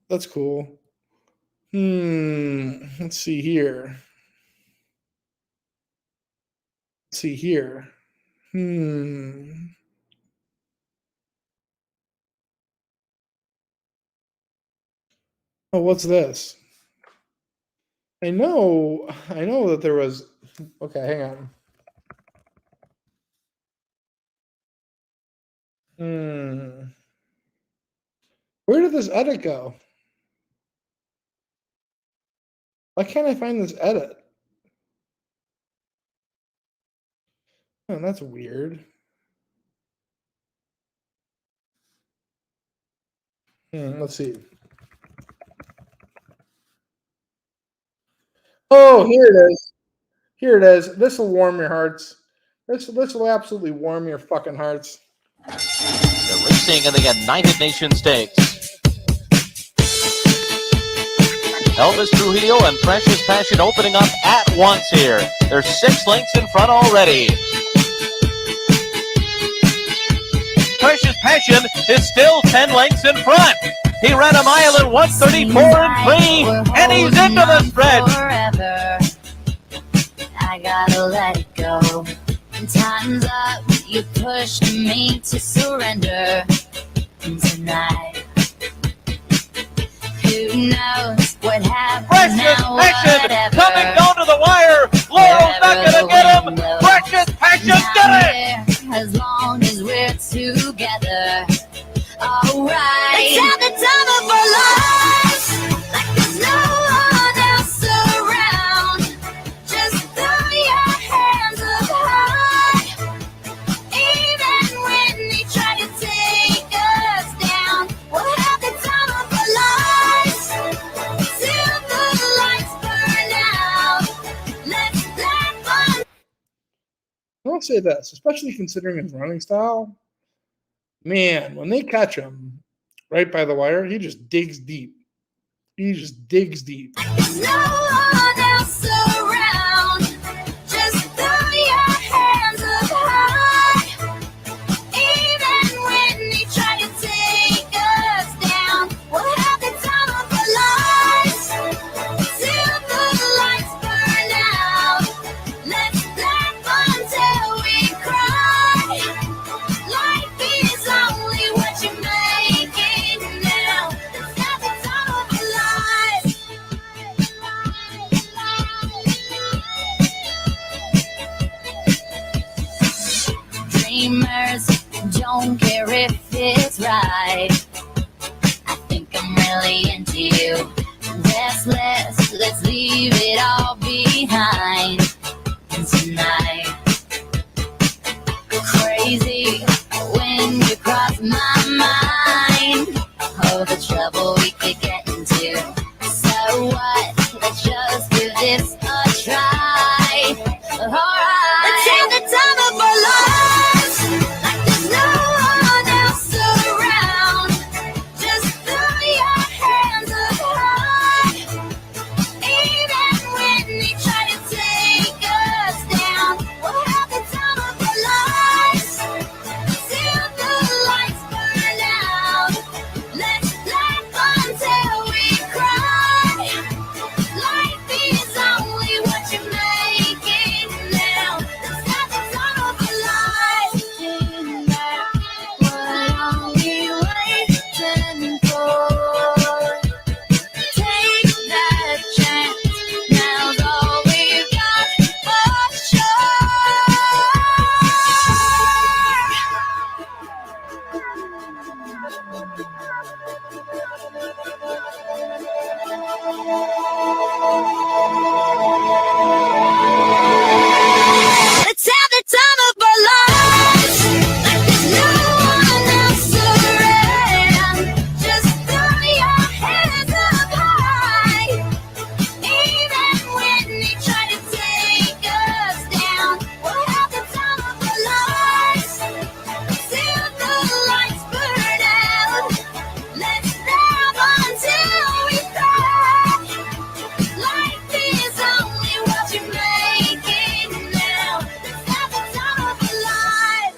That's cool. Let's see here. Let's see here. Oh, what's this? I know that there was. Okay, hang on. Where did this edit go? Why can't I find this edit? Oh, that's weird. Let's see. Oh, here it is. Here it is. This will warm your hearts. This will absolutely warm your fucking hearts. The racing in the United Nations Stakes. Elvis Trujillo and Precious Passion opening up at once here. There's 6 lengths in front already. Precious Passion is still 10 lengths in front. He ran a mile in 1:34 and 3, and he's into the stretch. Forever. I gotta let it go. Time's up, you pushed me to surrender. And tonight, who knows what happened? Precious Passion coming down to the wire. Laurel's not gonna get him. Precious Passion did it. As long as we're together, all right. Let's have the time of our lives, like there's no one else around. Just throw your hands up high, even when they try to take us down. We'll have the time of our lives till the lights burn out. Let's have fun. I'll say this, especially considering his running style. Man, when they catch him right by the wire, he just digs deep. He just digs deep. There's no one else around. Just throw your hands up high, even when they try to take us down. We'll have the time of our lives till the lights burn out. Let's laugh until we cry. Life is only what you make it now. Let's have the time of our lives. don't care if it's right. I think I'm really into you. Restless, let's leave it all behind tonight. Crazy when you cross my mind. Oh, the trouble we could get into. So what? Let's just give this a try. Alright. Let's have the time of our lives, like there's no one else around. Just throw your hands up high. Even when they try to take us down, we'll have the time of our lives till the lights burn out. Let's laugh until we cry. Life is only what you make it now. Let's have the time of our lives. Thinking back, what are we waiting for? Take that chance. Now's all we've got for sure. Let's have the time of our lives, like there's no one else around. Just throw your hands up high. Even when they try to take us down, we'll have the time of our lives till the lights burn out. Let's laugh until we cry. Life is only what you make it now. Let's have the time of our lives.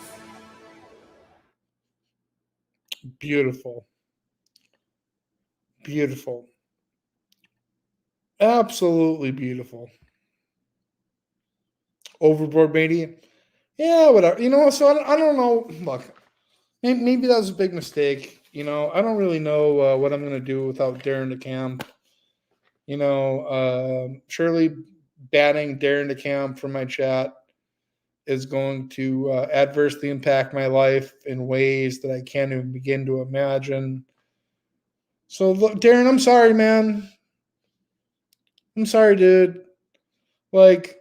Beautiful. Beautiful. Absolutely beautiful. Overboard Mania. Yeah, whatever. So I don't know. Look, maybe that was a big mistake. I don't really know what I'm going to do without Darren DeCamp. Surely banning Darren DeCamp from my chat is going to adversely impact my life in ways that I can't even begin to imagine. So, look, Darren, I'm sorry, man. I'm sorry, dude. Like,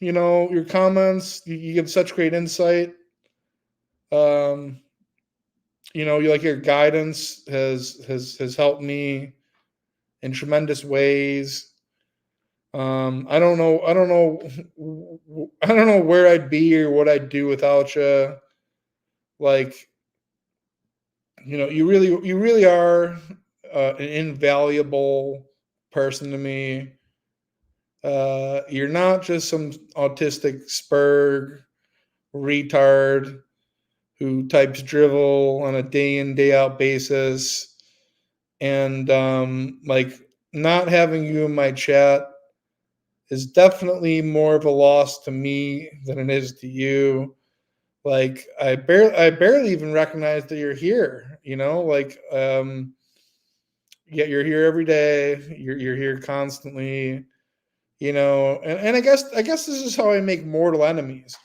your comments, you give such great insight. Your guidance has helped me in tremendous ways. I don't know where I'd be or what I'd do without you. Like, you really are an invaluable person to me. You're not just some autistic spurg retard who types drivel on a day in day out basis, and not having you in my chat is definitely more of a loss to me than it is to you. Like, I barely even recognize that you're here. Yet you're here every day. You're here constantly. And I guess this is how I make mortal enemies.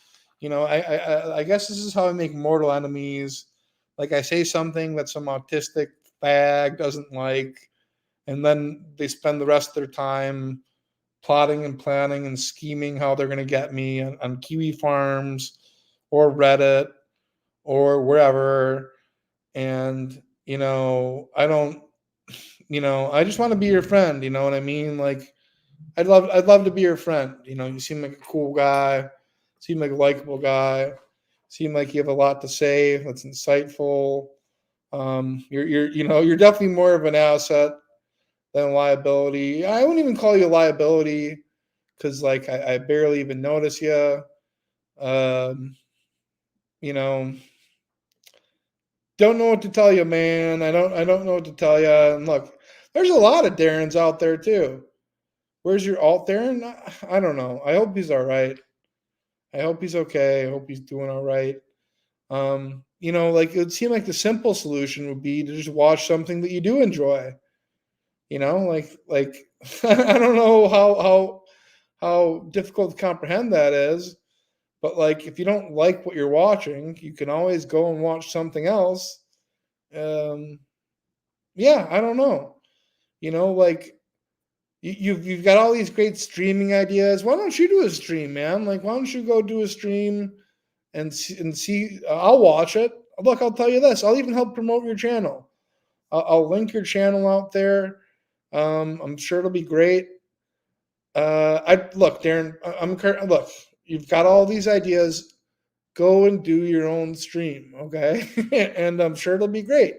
I guess this is how I make mortal enemies. Like, I say something that some autistic fag doesn't like, and then they spend the rest of their time plotting and planning and scheming how they're going to get me on Kiwi Farms or Reddit or wherever. And, I don't, I just want to be your friend. You know what I mean? Like, I'd love to be your friend. You seem like a cool guy, seem like a likable guy, seem like you have a lot to say that's insightful. You're definitely more of an asset than a liability. I wouldn't even call you a liability because, like, I barely even notice you. You know, don't know what to tell you, man. I don't know what to tell you. And look, there's a lot of Darrens out there too. Where's your alt Darren? I don't know. I hope he's all right. I hope he's okay. I hope he's doing all right. Like, it would seem like the simple solution would be to just watch something that you do enjoy. Like I don't know how difficult to comprehend that is, But like, if you don't like what you're watching, you can always go and watch something else. Yeah, I don't know. Like you've got all these great streaming ideas. Why don't you do a stream, man? Like, why don't you go do a stream and see? I'll watch it. Look, I'll tell you this. I'll even help promote your channel. I'll link your channel out there. I'm sure it'll be great. I look, Darren. Look. You've got all these ideas. Go and do your own stream, okay? And I'm sure it'll be great.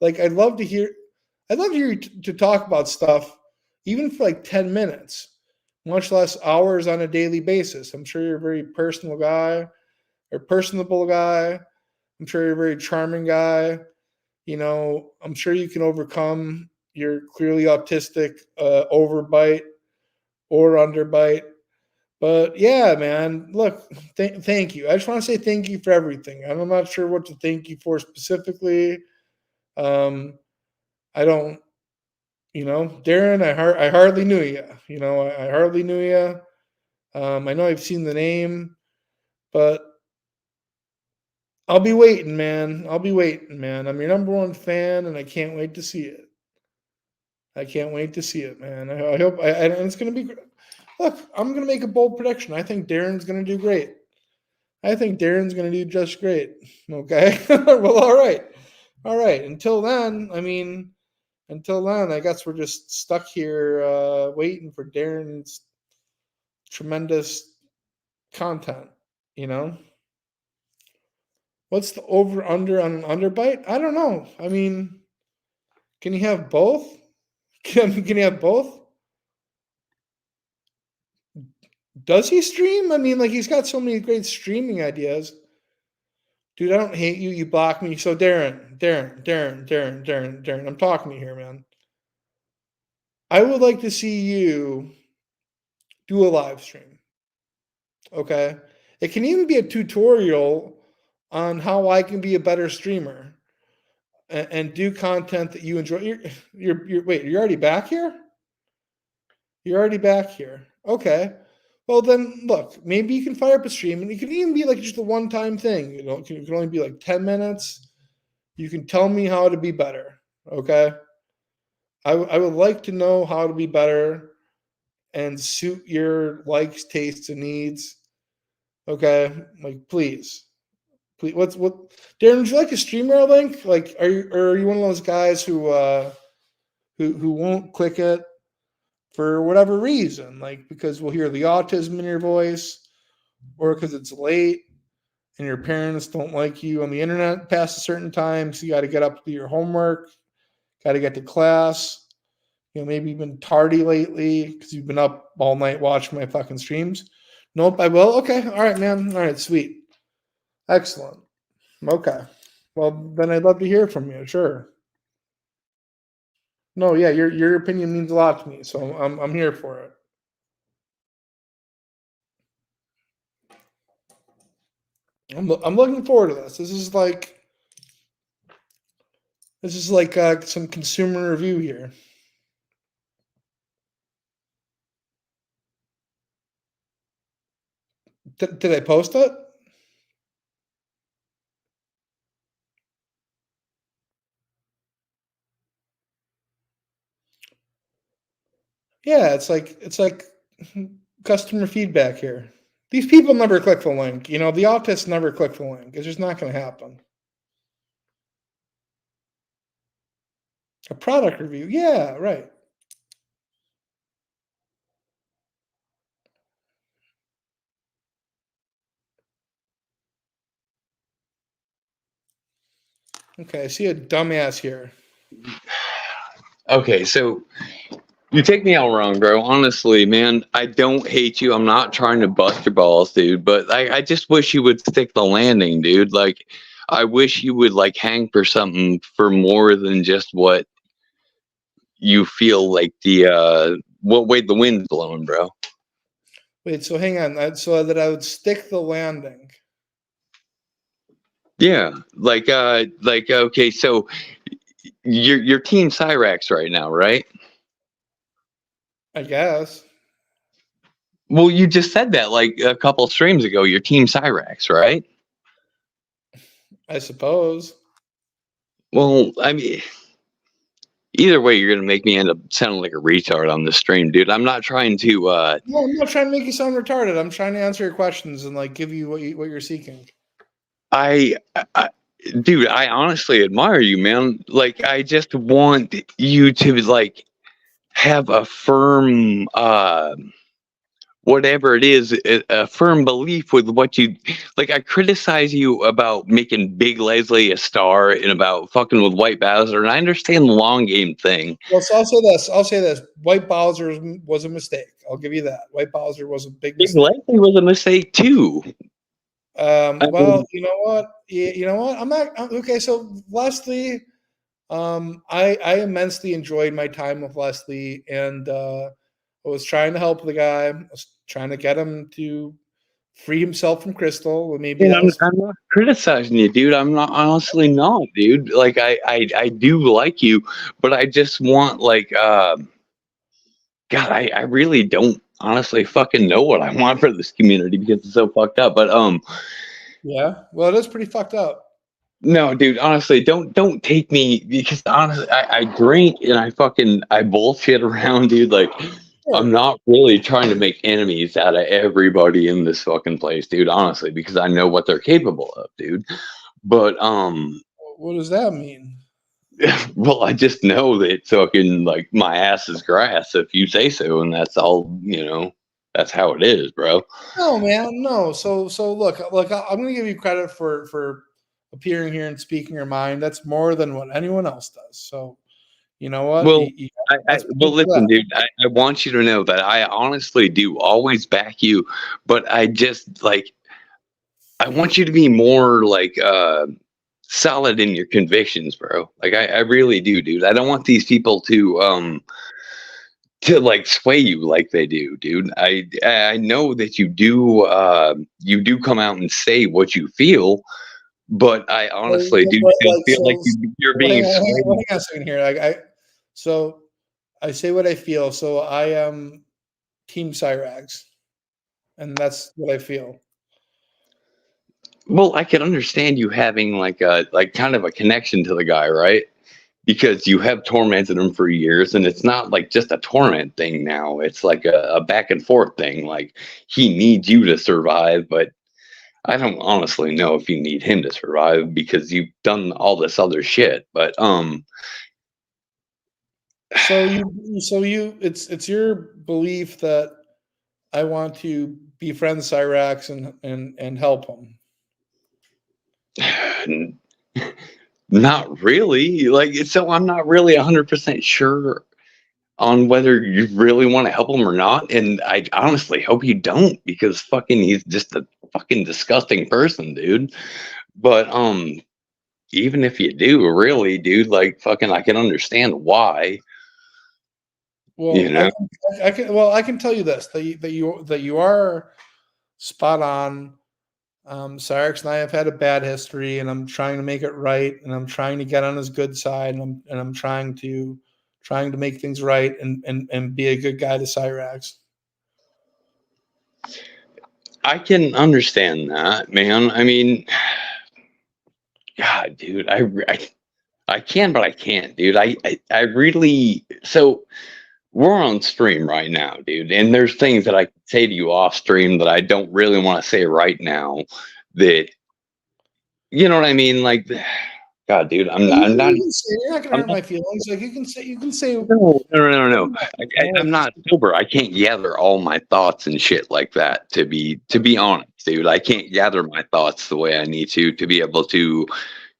Like, I'd love to hear you to talk about stuff, even for like 10 minutes, much less hours on a daily basis. I'm sure you're a very personal guy or personable guy. I'm sure you're a very charming guy. I'm sure you can overcome your clearly autistic overbite or underbite. But yeah, man, look, thank you. I just want to say thank you for everything. I'm not sure what to thank you for specifically. I don't, Darren, I hardly knew you. I hardly knew you. I know I've seen the name, but I'll be waiting, man. I'll be waiting, man. I'm your number one fan, and I can't wait to see it. I can't wait to see it, man. I hope, and it's going to be. Look, I'm going to make a bold prediction. I think Darren's going to do great. I think Darren's going to do just great. Okay. Well, all right. All right. Until then, I guess we're just stuck here waiting for Darren's tremendous content. What's the over under on an underbite? I don't know. Can you have both? Can you have both? Does he stream? Like, he's got so many great streaming ideas. Dude, I don't hate you. You block me. So Darren, I'm talking to you here, man. I would like to see you do a live stream. Okay? It can even be a tutorial on how I can be a better streamer and do content that you enjoy. Wait, you're already back here? You're already back here. Okay. Well, then, look, maybe you can fire up a stream, and it can even be like just a one-time thing. It can only be like 10 minutes. You can tell me how to be better, okay? I would like to know how to be better and suit your likes, tastes, and needs, okay? Like, please. What? Darren, would you like a streamer link? Like, are you one of those guys who won't click it for whatever reason, like because we'll hear the autism in your voice, or because it's late and your parents don't like you on the internet past a certain time, so you got to get up to do your homework, got to get to class. Maybe you've been tardy lately because you've been up all night watching my fucking streams. Nope, I will. Okay, all right, man. All right, sweet, excellent. Okay, well then I'd love to hear from you. Sure. No, yeah, your opinion means a lot to me, so I'm here for it. I'm looking forward to this. This is like some consumer review here. Did I post it? Yeah, it's like customer feedback here. These people never click the link. The autists never click the link. It's just not going to happen. A product review. Yeah, right. Okay, I see a dumbass here. Okay, so you take me out wrong, bro. Honestly, man, I don't hate you. I'm not trying to bust your balls, dude. But I just wish you would stick the landing, dude. Like, I wish you would like hang for something for more than just what you feel like what way the wind's blowing, bro. Wait, so hang on. So that I would stick the landing. Yeah, like okay, so you're Team Cyrax right now, right? I guess. Well, you just said that like a couple streams ago. You're Team Cyrax, right? I suppose. Well, I mean, either way, you're gonna make me end up sounding like a retard on the stream, dude. I'm not trying to. No, I'm not trying to make you sound retarded. I'm trying to answer your questions and like give you what you're seeking. I, dude, I honestly admire you, man. Like, I just want you to like have a firm, whatever it is, a firm belief with what you like. I criticize you about making Big Leslie a star and about fucking with White Bowser, and I understand the long game thing. Well, so I'll say this. I'll say this. White Bowser was a mistake. I'll give you that. White Bowser was a big Big mistake. Leslie was a mistake too. Well, you know what? You know what? I'm not okay. So Leslie, I immensely enjoyed my time with Leslie, and I was trying to help the guy. I was trying to get him to free himself from Crystal. Well, maybe And that was. I'm not criticizing you, dude. I'm not honestly not, dude. Like I do like you, but I just want like God, I really don't honestly fucking know what I want for this community because it's so fucked up. But Yeah. Well, it is pretty fucked up. no, dude, honestly, don't take me because honestly I drink and I bullshit around, dude. Like I'm not really trying to make enemies out of everybody in this fucking place, dude, honestly, because I know what they're capable of, dude. But What does that mean? well, I just know that fucking like my ass is grass if you say so, and that's all, that's how it is, bro. No, man, no. So look, I'm going to give you credit for appearing here and speaking your mind. That's more than what anyone else does. So, you know what? Well, That's well, listen, dude. I want you to know that I honestly do always back you, but I just like I want you to be more like solid in your convictions, bro. Like I really do, dude. I don't want these people to like sway you like they do, dude. I know that you do come out and say what you feel, but I honestly do still feel like you're being swayed. Hang on a second here. So I say what I feel. So I am Team Cyrax, and that's what I feel. Well, I can understand you having like kind of a connection to the guy, right? Because you have tormented him for years, and it's not like just a torment thing now. It's like a back and forth thing. Like he needs you to survive, but I don't honestly know if you need him to survive because you've done all this other shit. But it's your belief that I want to befriend Cyrax and help him. Not really. Like, so I'm not really 100% sure on whether you really want to help him or not. And I honestly hope you don't because fucking he's just a fucking disgusting person, dude. But even if you do, really, dude, like fucking I can understand why. Well, You know? I can tell you this that you are spot on. Cyrax and I have had a bad history, and I'm trying to make it right, and I'm trying to get on his good side, and I'm trying to make things right and be a good guy to Cyrax. I can understand that, man. I mean, God, dude, I can, but I can't, dude. I really so we're on stream right now, dude, and there's things that I can say to you off stream that I don't really want to say right now. That you know what I mean? Like, God, dude, I'm not. You're not gonna hurt my feelings. Like you can say. No. I'm not sober. I can't gather all my thoughts and shit like that. To be honest, dude, I can't gather my thoughts the way I need to be able to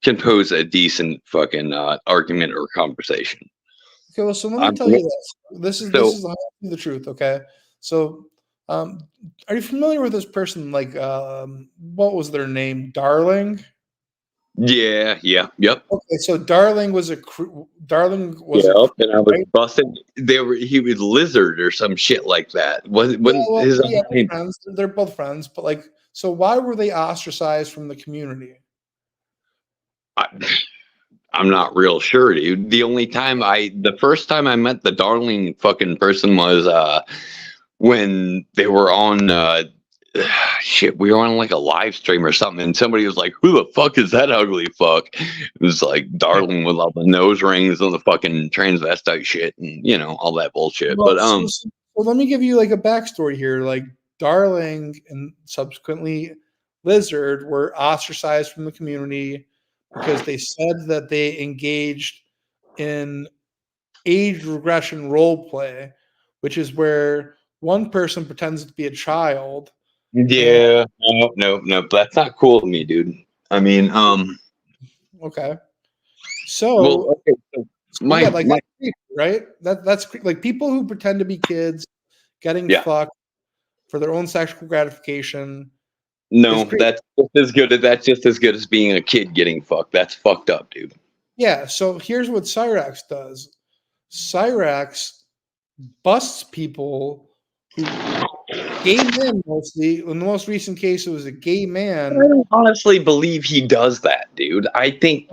compose a decent fucking argument or conversation. Okay, well, so let me tell you this. This is the truth. Okay, so are you familiar with this person? Like, what was their name? Darling. Yeah. Yep. Okay, so Darling was and I was busted. He was Lizard or some shit like that. They're friends. They're both friends, but like, so why were they ostracized from the community? I'm not real sure, dude. The first time I met the Darling fucking person was when they were on shit, we were on like a live stream or something, and somebody was like, "Who the fuck is that ugly fuck?" It was like Darling with all the nose rings and the fucking transvestite shit, and you know all that bullshit. Well, But so let me give you like a backstory here. Like Darling and subsequently Lizard were ostracized from the community because they said that they engaged in age regression role play, which is where one person pretends to be a child. yeah, no, that's not cool to me, dude. I mean, Okay. So, well, okay, so my, yeah, like my that's creepy, right? That's like people who pretend to be kids getting yeah, fucked for their own sexual gratification is no, creepy. that's just as good as being a kid getting fucked. That's fucked up, dude. Yeah. So here's what Cyrax does. Cyrax busts people who gay men mostly. In the most recent case, it was a gay I man. don't honestly believe he does that, dude. I think.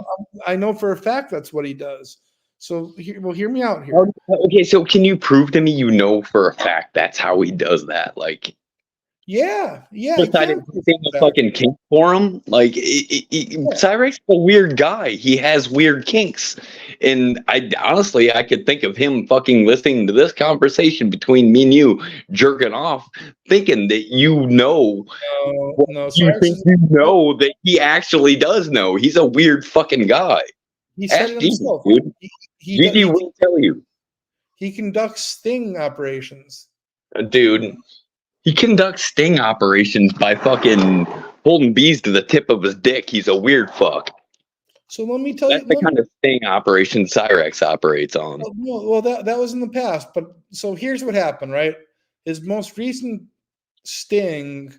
I know for a fact that's what he does. So, hear me out here. Okay, so can you prove to me you know for a fact that's how he does that? Like, Yeah, I decided can to prove sing a that. fucking kink for him. Like, Cyrex is a weird guy. He has weird kinks, and I honestly I could think of him fucking listening to this conversation between me and you, jerking off, thinking that you know. No. You Cyrax think is. you know that he actually does know. He's a weird fucking guy. He said Ask it Gigi, himself. dude. He Gigi will tell you. he conducts sting operations. Dude, he conducts sting operations by fucking holding bees to the tip of his dick. He's a weird fuck. So let me tell That's you. the kind of sting operation Cyrex operates on. Well, that was in the past. But so here's what happened, right? His most recent sting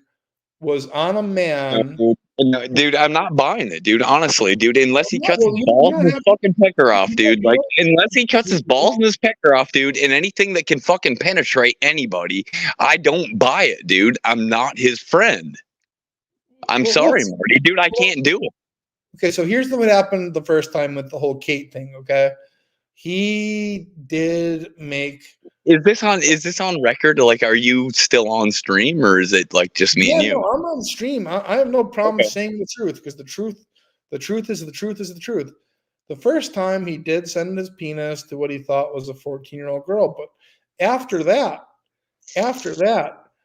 was on a man. No, dude, I'm not buying it, dude. Honestly, dude, unless he cuts Well, his you balls don't and his have fucking pecker off, you dude. don't- Like, unless he cuts his balls you and his pecker off, dude, and anything that can fucking penetrate anybody, I don't buy it, dude. I'm not his friend. I'm well, sorry, Marty, dude. I can't do it. okay, so here's what happened the first time with the whole Kate thing. Okay, he did make. Is this on record? Like, are you still on stream, or is it like just me Yeah, and no, you? I'm on stream. I have no problem Okay. saying the truth because the truth is the truth is the truth. The first time he did send his penis to what he thought was a 14-year-old girl, but after that,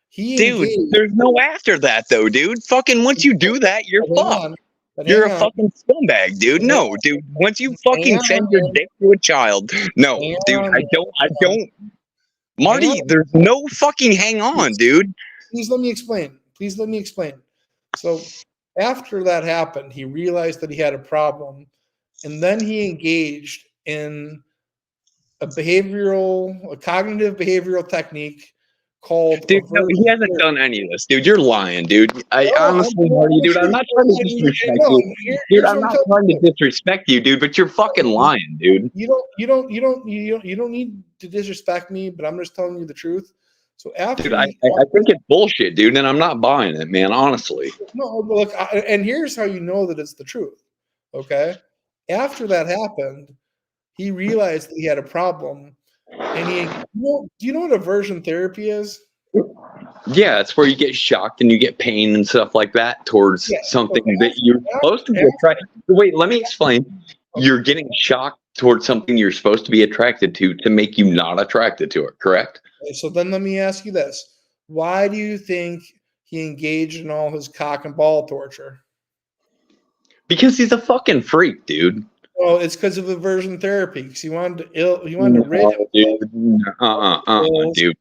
he Dude, engaged. there's no after that though, dude. Fucking once you do that, you're But hang fucked. on, but You're a hang on, fucking scumbag, dude. hang No, dude. Once you fucking on, send your dick to a child, no, hang dude. on, I don't. hang Marty, on. there's no fucking hang on, dude. Please let me explain. So after that happened, he realized that he had a problem, and then he engaged in a cognitive behavioral technique called Dude, no, he aversion hasn't therapy. done any of this, dude. You're lying, dude. I No, honestly, Marty, dude, I'm not trying to disrespect you. Dude, Here's I'm what not I'm trying telling to disrespect you, dude, but you're fucking lying, dude. you don't need to disrespect me, but I'm just telling you the truth. So after Dude, I think it's bullshit, dude, and I'm not buying it, man, honestly. no, look, and here's how you know that it's the truth. Okay, after that happened, he realized that he had a problem, and do you know what aversion therapy is? Yeah, it's where you get shocked and you get pain and stuff like that towards Yeah, something so that you're supposed to be attracted to. Wait, let me explain. You're getting shocked towards something you're supposed to be attracted to make you not attracted to it, correct? So then let me ask you this. Why do you think he engaged in all his cock and ball torture? Because he's a fucking freak, dude. Well, it's because of aversion therapy. Because he wanted to rid him. Dude.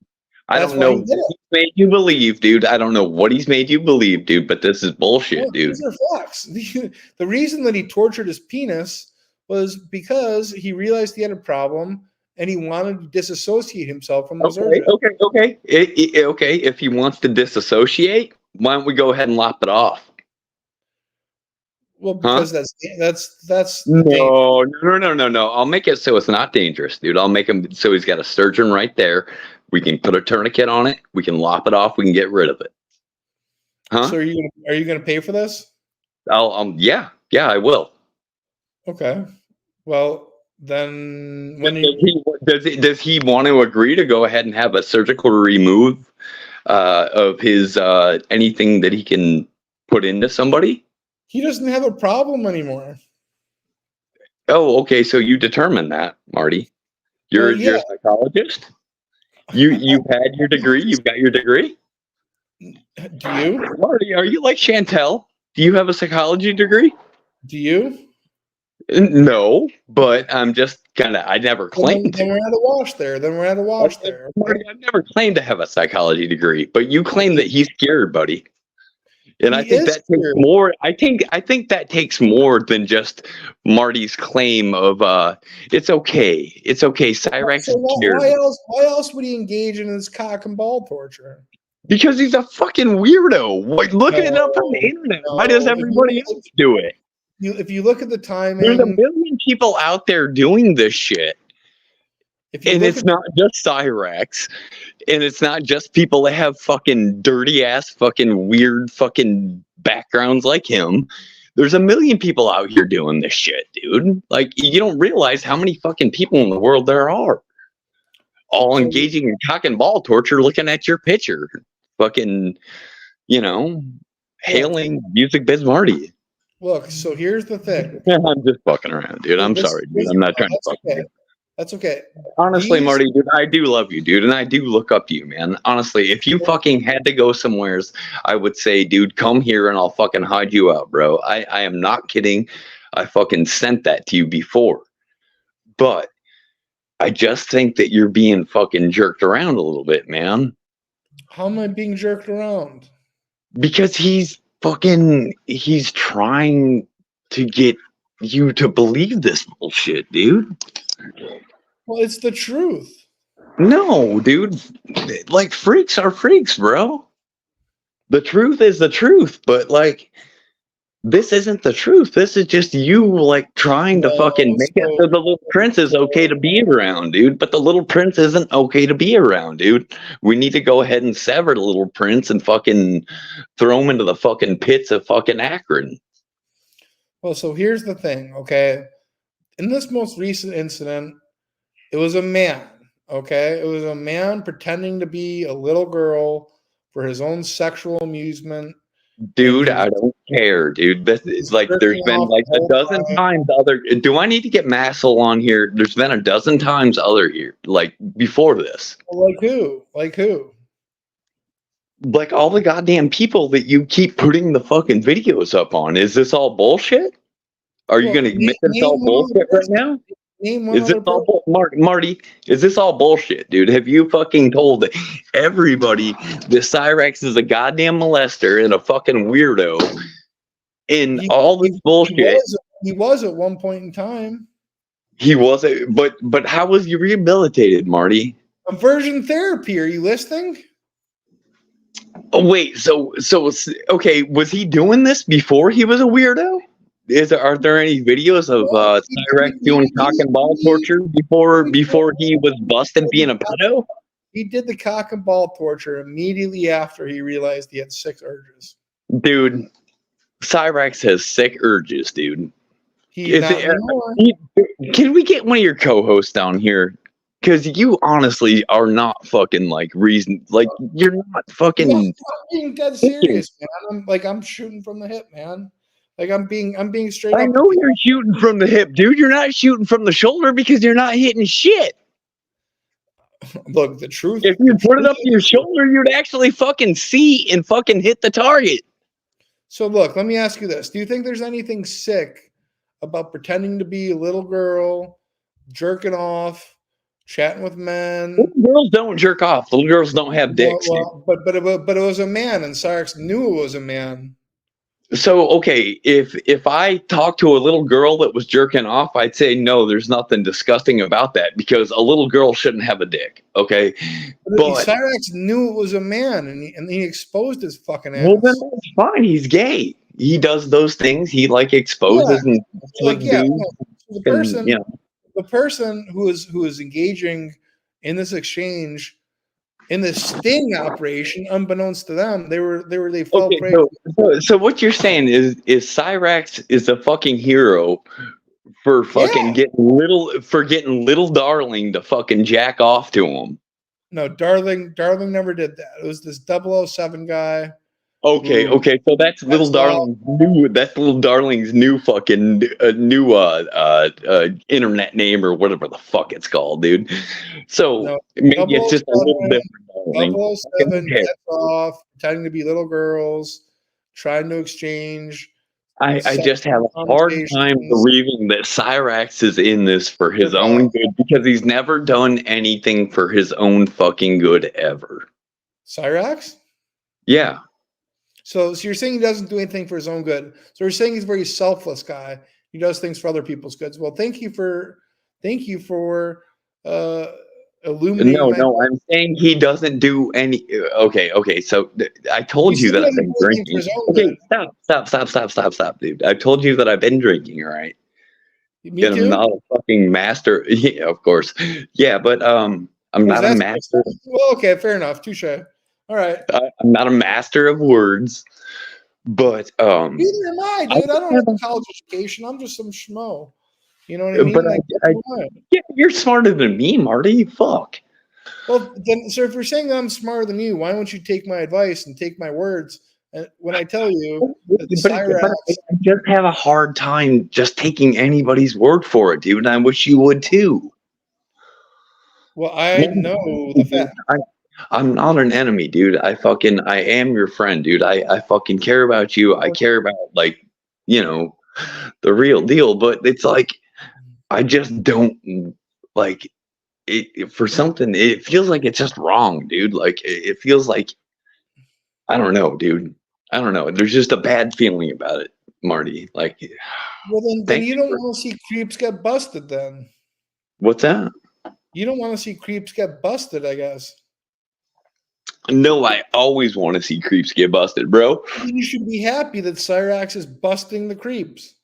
I That's don't why know he did what he's made you believe, dude. I don't know what he's made you believe, dude, but this is bullshit, No, dude. these are facts. The reason that he tortured his penis was because he realized he had a problem and he wanted to disassociate himself from the surgery. Okay. Okay, if he wants to disassociate, why don't we go ahead and lop it off? Well, because that's No. I'll make it so it's not dangerous, dude. I'll make him so he's got a surgeon right there. We can put a tourniquet on it. We can lop it off. We can get rid of it. Huh? So are you gonna pay for this? Yeah, I will. Okay. Well, then does he want to agree to go ahead and have a surgical remove of his anything that he can put into somebody? He doesn't have a problem anymore. Oh, okay. So you determine that, Marty. You're a psychologist. You've had your degree. You've got your degree. Do you, Marty? Are you like Chantel? Do you have a psychology degree? Do you? No, but I'm just I never claimed Then to. we're at a wash there. Marty, I've never claimed to have a psychology degree, but you claim that he's scared, buddy. And I think that takes more. I think that takes more than just Marty's claim of it's okay. It's okay. Cyrax is scared. Why else would he engage in this cock and ball torture? Because he's a fucking weirdo. Like, look it up on the internet. Why does everybody else do it? If you look at the timing, there's a million people out there doing this shit. And it's not just Cyrax. And it's not just people that have fucking dirty ass, fucking weird fucking backgrounds like him. There's a million people out here doing this shit, dude. Like, you don't realize how many fucking people in the world there are. All engaging in cock and ball torture, looking at your picture. Fucking, hailing Music Biz Marty. Look, so here's the thing. I'm just fucking around, dude. I'm sorry, dude. I'm not trying to fuck you. That's okay. Honestly, Marty, dude, I do love you, dude, and I do look up to you, man. Honestly, if you fucking had to go somewheres, I would say, dude, come here and I'll fucking hide you out, bro. I am not kidding. I fucking sent that to you before. But I just think that you're being fucking jerked around a little bit, man. How am I being jerked around? Because he's trying to get you to believe this bullshit, dude. Well, it's the truth. No, dude. Like, freaks are freaks, bro. The truth is the truth, but like, this isn't the truth. This is just you, like, trying to fucking make it so the little prince is okay to be around, dude. But the little prince isn't okay to be around, dude. We need to go ahead and sever the little prince and fucking throw him into the fucking pits of fucking Akron. Well, so here's the thing, okay? In this most recent incident, it was a man, okay? It was a man pretending to be a little girl for his own sexual amusement. Dude, I don't care, dude. This is like, there's been like a dozen times other. Do I need to get Massel on here? There's been a dozen times other here, like before this. Like who? Like all the goddamn people that you keep putting the fucking videos up on. Is this all bullshit? Are you going to admit it's all bullshit right now? Is this all Marty? Is this all bullshit, dude? Have you fucking told everybody that Cyrax is a goddamn molester and a fucking weirdo and all this bullshit? He was at one point in time. He wasn't, but how was he rehabilitated, Marty? Aversion therapy. Are you listening? Oh wait, so okay, was he doing this before he was a weirdo? Are there any videos of Cyrax doing cock and ball torture before he was busted being a pedo? He did the cock and ball torture immediately after he realized he had sick urges. Dude, Cyrax has sick urges, dude. Can we get one of your co-hosts down here? Because you honestly are not fucking like reason. Like, you're not fucking. I'm being dead serious, man. I'm shooting from the hip, man. Like, I'm being straight up. I know you're shooting from the hip, dude. You're not shooting from the shoulder because you're not hitting shit. Look, the truth. If you put it up to your shoulder, you'd actually fucking see and fucking hit the target. So look, let me ask you this. Do you think there's anything sick about pretending to be a little girl, jerking off, chatting with men? Little girls don't jerk off. Little girls don't have dicks. But it was a man, and Cyrax knew it was a man. So, okay, if I talked to a little girl that was jerking off, I'd say, no, there's nothing disgusting about that because a little girl shouldn't have a dick, okay? But Cyrax knew it was a man, and he exposed his fucking ass. Well, then that's fine. He's gay. He does those things. He, like, exposes and... The person who is engaging in this exchange, in this sting operation, unbeknownst to them, they fell prey. So what you're saying is Cyrax is a fucking hero for fucking Yeah. getting little darling to fucking jack off to him. No, Darling never did that. It was this 007 guy. Okay, who so that's little saw- darling's new fucking internet name or whatever the fuck it's called, dude. So No, maybe it's just a little 007 different, darling. 007 Okay. gets off, pretending to be little girls, trying to exchange. I just have a hard time conversations. believing that Cyrax is in this for his own good because he's never done anything for his own fucking good ever. Cyrax? Yeah. So you're saying he doesn't do anything for his own good. So you're saying he's a very selfless guy. He does things for other people's goods. Well, thank you for illuminating. No, I'm saying he doesn't do any. Okay. So I told He you said that he I've been doesn't do anything drinking. for his own Okay, stop, dude. I told you that I've been drinking, all right? Me And too. I'm not a fucking master. Yeah, of course. Yeah, but I'm not a master. Well, okay, fair enough. Touche. All right. I'm not a master of words, but Neither am I, dude. I don't have a college education. I'm just some schmo. You know what I mean? But Like, yeah, you're smarter than me, Marty. Fuck. well, then, so if you're saying I'm smarter than you, why don't you take my advice and take my words? And when I tell you that But Cyrax, I just have a hard time just taking anybody's word for it, dude. And I wish you would too. well, I know the fact. I'm not an enemy, dude. I am your friend, dude. I fucking care about you. I care about, like, the real deal. But it's like, I just don't like it for something. It feels like it's just wrong, dude. Like, it feels like, I don't know, dude. I don't know. There's just a bad feeling about it, Marty. Like, Well, then you don't want to see creeps get busted. Then what's that? you don't want to see creeps get busted, I guess. No, I always want to see creeps get busted, bro. You should be happy that Cyrax is busting the creeps.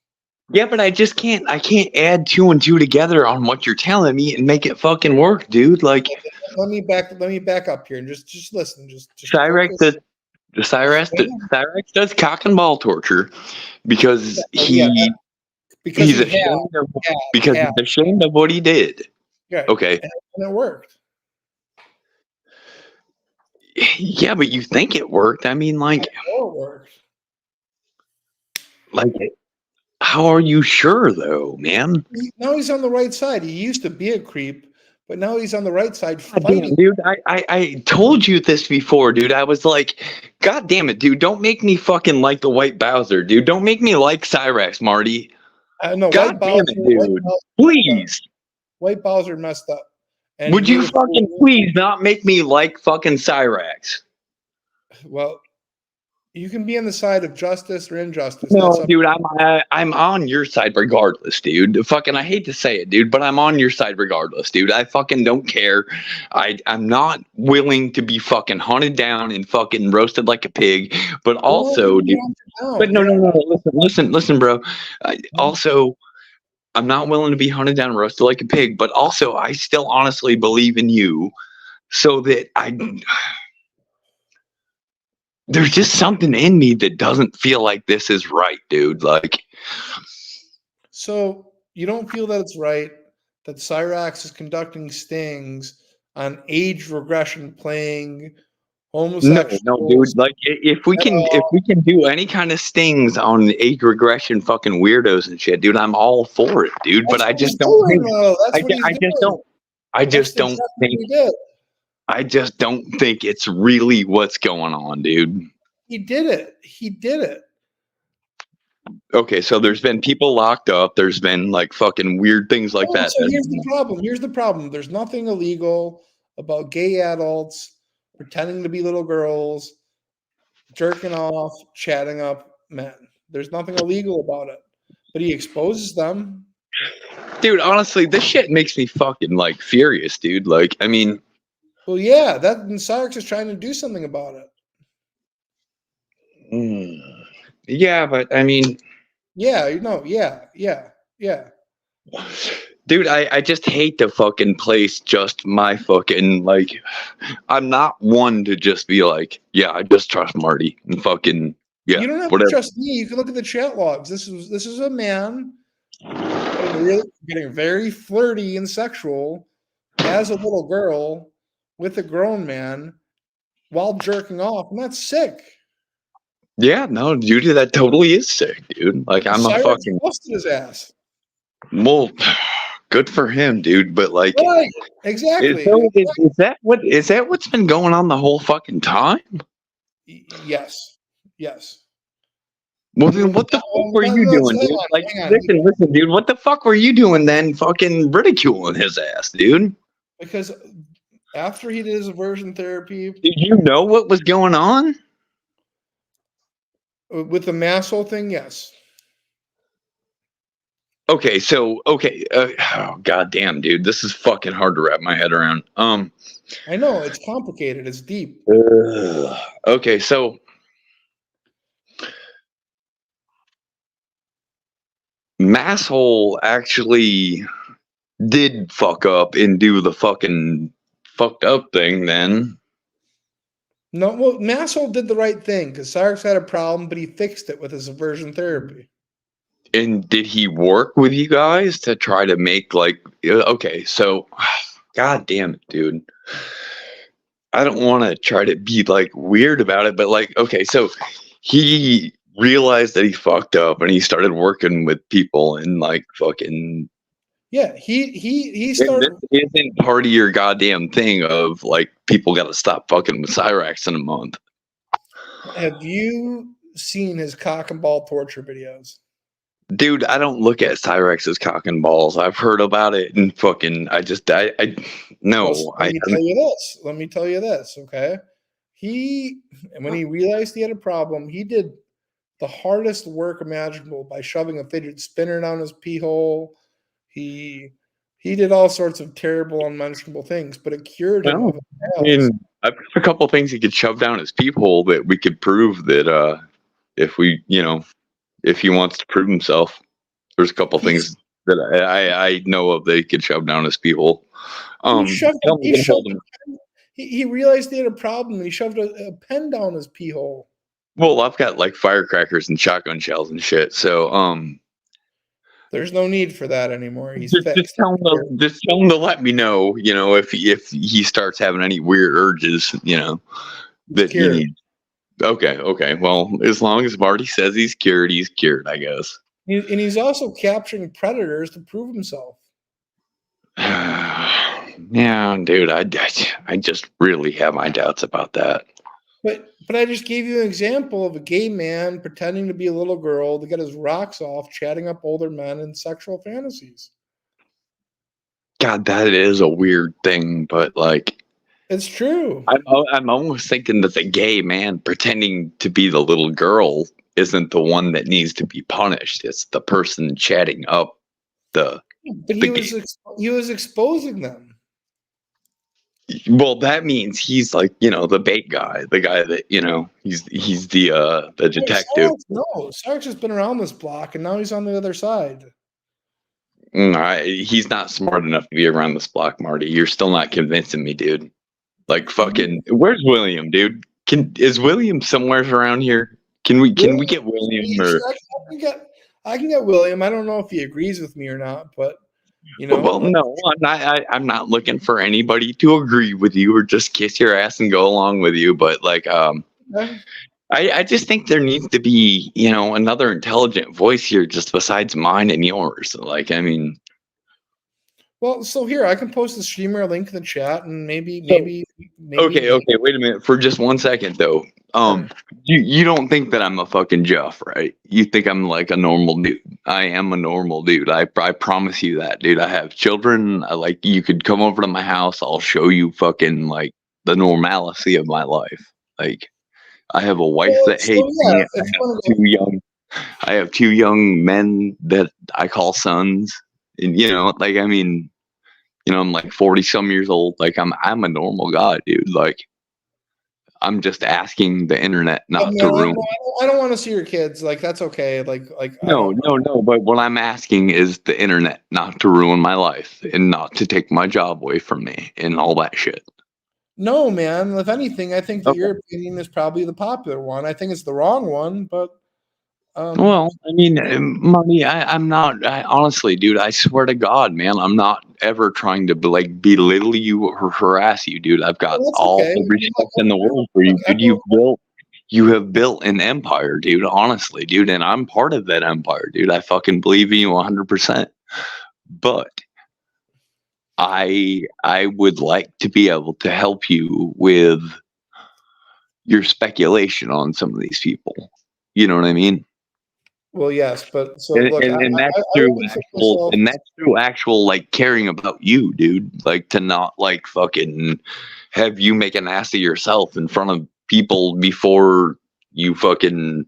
Yeah, but I can't add 2 and 2 together on what you're telling me and make it fucking work, dude. Like, Let me back up here and just listen. Just Cyrax does cock and ball torture because he's ashamed of what he did. Yeah. Okay. And it worked. Yeah, but you think it worked. I mean, like, Oh, it worked. Like, how are you sure, though, man? Now he's on the right side. He used to be a creep, but now he's on the right side God fighting. damn, dude, I told you this before, dude. I was like, God damn it, dude. Don't make me fucking like the White Bowser, dude. Don't make me like Cyrax, Marty. I know. God damn it, dude. Please. White Bowser messed up. And Would you fucking please not make me like fucking Cyrax? Well, you can be on the side of justice or injustice. No, dude, I'm on your side regardless, dude. Fucking, I hate to say it, dude, but I'm on your side regardless, dude. I fucking don't care. I'm not willing to be fucking hunted down and fucking roasted like a pig. But also, dude. But no. Listen, bro. Also, I'm not willing to be hunted down and roasted like a pig. But also, I still honestly believe in you, so that there's just something in me that doesn't feel like this is right, dude. Like, so you don't feel that it's right that Cyrax is conducting stings on age regression playing homosexuals? No, dude. Like, if we can do any kind of stings on age regression, fucking weirdos and shit, dude, I'm all for it, dude. But I just don't think. I just don't think it's really what's going on, dude. He did it. Okay, so there's been people locked up. There's been like fucking weird things like that. So here's the problem. There's nothing illegal about gay adults pretending to be little girls, jerking off, chatting up men. There's nothing illegal about it. But he exposes them. Dude, honestly, this shit makes me fucking like furious, dude. Like, I mean, well, yeah, Cyrax is trying to do something about it. Yeah, but I mean, yeah. Dude, I just hate to fucking place just my fucking, like, I'm not one to just be like, yeah, I just trust Marty and fucking, yeah, you don't have whatever. to trust me. You can look at the chat logs. This is a man getting very flirty and sexual as a little girl with a grown man while jerking off, and that's sick. Yeah, no, Judy, that totally is sick, dude. Like, I'm a Cyrus fucking busted his ass. well, good for him, dude. But like, Right, exactly. is that what's been going on the whole fucking time? Yes. Well, then what the fuck were you doing, dude? Like, listen, dude, what the fuck were you doing then? Fucking ridiculing his ass, dude. Because after he did his aversion therapy, did you know what was going on with the masshole thing? Yes. Okay, so oh goddamn, dude, this is fucking hard to wrap my head around. I know it's complicated. It's deep. Okay, so Masshole actually did fuck up and do the fucking fucked up thing then. No, well, Masshole did the right thing because Cyrus had a problem, but he fixed it with his aversion therapy. And did he work with you guys to try to make like okay, so god damn it, dude. I don't want to try to be like weird about it, but like okay, so he realized that he fucked up and he started working with people and like fucking yeah, he started. This isn't part of your goddamn thing of like people got to stop fucking with Cyrax in a month. Have you seen his cock and ball torture videos? Dude, I don't look at Cyrax's cock and balls. I've heard about it and fucking I no. Well, let me tell you this, okay? When he realized he had a problem, he did the hardest work imaginable by shoving a fidget spinner down his pee hole. He did all sorts of terrible, unmentionable things, but it cured him. I mean, I've got a couple things he could shove down his peephole that we could prove that if we, if he wants to prove himself, there's a couple things that I know of that he could shove down his peephole. He realized he had a problem and he shoved a pen down his pee hole. Well, I've got like firecrackers and shotgun shells and shit, so there's no need for that anymore. He's just tell him to let me know, if he starts having any weird urges, that he needs. Okay. Well, as long as Marty says he's cured, I guess. And he's also capturing predators to prove himself. Yeah, dude, I just really have my doubts about that. But I just gave you an example of a gay man pretending to be a little girl to get his rocks off, chatting up older men in sexual fantasies. God, that is a weird thing, but like, it's true. I'm almost thinking that the gay man pretending to be the little girl isn't the one that needs to be punished. It's the person chatting up the. But he was exposing them. Well, that means he's like, the bait guy, the guy that, he's the detective. Sark's has been around this block and now he's on the other side. He's not smart enough to be around this block, Marty. You're still not convincing me, dude. Like fucking, where's William, dude? Is William somewhere around here? Can we get William? Or I can get William. I don't know if he agrees with me or not, but Well, no, I'm not looking for anybody to agree with you or just kiss your ass and go along with you. But like, I just think there needs to be, another intelligent voice here, just besides mine and yours. Like, I mean. Well, so here I can post the streamer link in the chat, and maybe. Okay. Wait a minute for just 1 second though. You don't think that I'm a fucking Jeff, right? You think I'm like a normal dude. I am a normal dude. I promise you that, dude. I have children. You could come over to my house. I'll show you fucking like the normalcy of my life. Like, I have a wife that hates me. I have two young men that I call sons, and I mean. I'm like 40 some years old. Like I'm a normal guy, dude. Like I'm just asking the internet not to ruin. I don't want to see your kids. Like that's okay. Like no. But what I'm asking is the internet not to ruin my life and not to take my job away from me and all that shit. No, man. If anything, I think that your opinion is probably the popular one. I think it's the wrong one, but Well, I mean, Marty, I'm not. Honestly, dude, I swear to God, man, I'm not ever trying to like belittle you or harass you, dude. I've got well, that's all okay. the respect in the world for you, Look, dude. You have built an empire, dude. Honestly, dude, and I'm part of that empire, dude. I fucking believe in you 100%. But I would like to be able to help you with your speculation on some of these people. You know what I mean? well, yes, but so And, look, and, and that's I would through consider actual, myself. and that's through actual like caring about you, dude. Like to not like fucking have you make an ass of yourself in front of people before you fucking,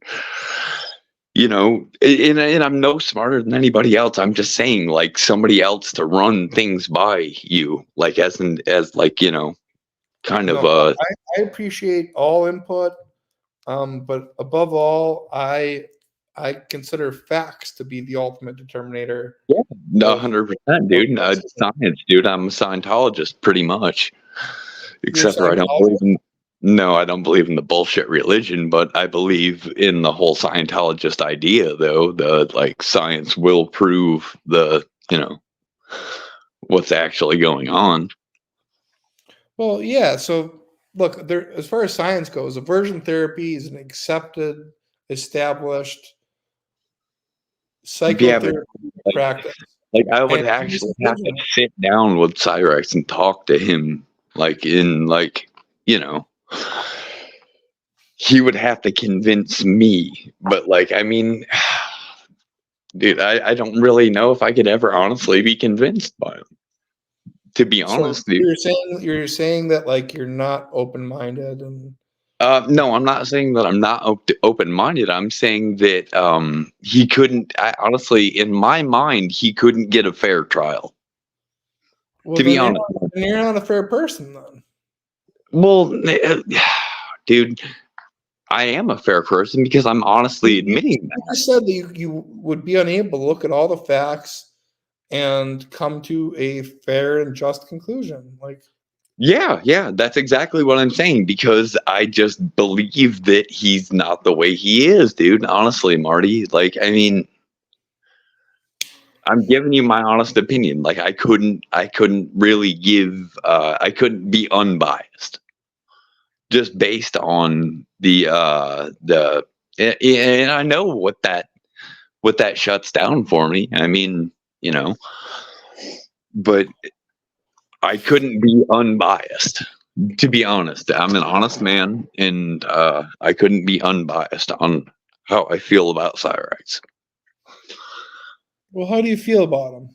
and I'm no smarter than anybody else. I'm just saying like somebody else to run things by you, like as like, kind of No, I appreciate all input, but above all, I consider facts to be the ultimate determinator yeah, of 100%, dude. decisions. Science, dude. I'm a Scientologist pretty much. You're a Except for Scientologist? I don't believe in the bullshit religion, but I believe in the whole Scientologist idea, though. The like science will prove what's actually going on. Well, yeah. So look, there as far as science goes, aversion therapy is an accepted, established Yeah, but psychotherapy like, practice. I would And actually have to sit down with Cyrex and talk to him, he would have to convince me. But like, I mean, dude, I don't really know if I could ever honestly be convinced by him. To be so honest, dude. you're saying that like you're not open minded and No, I'm not saying that I'm not open minded. I'm saying that he couldn't. Honestly, in my mind, he couldn't get a fair trial. well To be then honest, you're not a fair person then. well, dude, I am a fair person because I'm honestly admitting that. You just said that you would be unable to look at all the facts and come to a fair and just conclusion. Like, Yeah, that's exactly what I'm saying because I just believe that he's not the way he is, dude. Honestly, Marty, like, I mean, I'm giving you my honest opinion. Like, I couldn't really I couldn't be unbiased just based on and I know what that shuts down for me. I mean, but I couldn't be unbiased. To be honest, I'm an honest man, and I couldn't be unbiased on how I feel about Cyrex. well, how do you feel about him?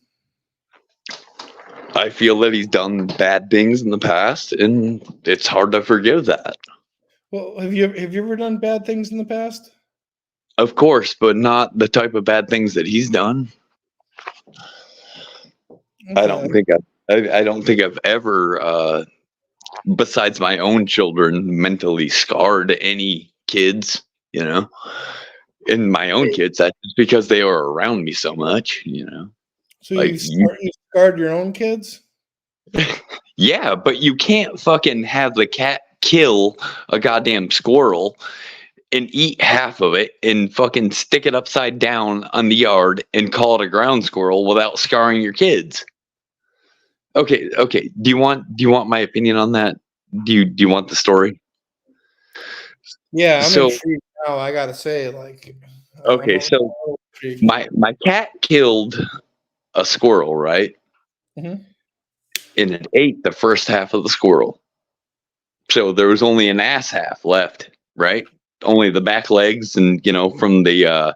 I feel that he's done bad things in the past, and it's hard to forgive that. Well, have you ever done bad things in the past? Of course, but not the type of bad things that he's done. I don't Okay. think I don't think I've ever, besides my own children, mentally scarred any kids. And my own kids. That's just because they were around me so much. So Like you scarred your own kids? yeah, but you can't fucking have the cat kill a goddamn squirrel and eat half of it and fucking stick it upside down on the yard and call it a ground squirrel without scarring your kids. Okay. Do you want my opinion on that? Do you want the story? Yeah, I'm So intrigued now. I gotta say, like, okay, so intrigued. my cat killed a squirrel, right? Mhm. And it ate the first half of the squirrel. So there was only an ass half left, right? Only the back legs and from the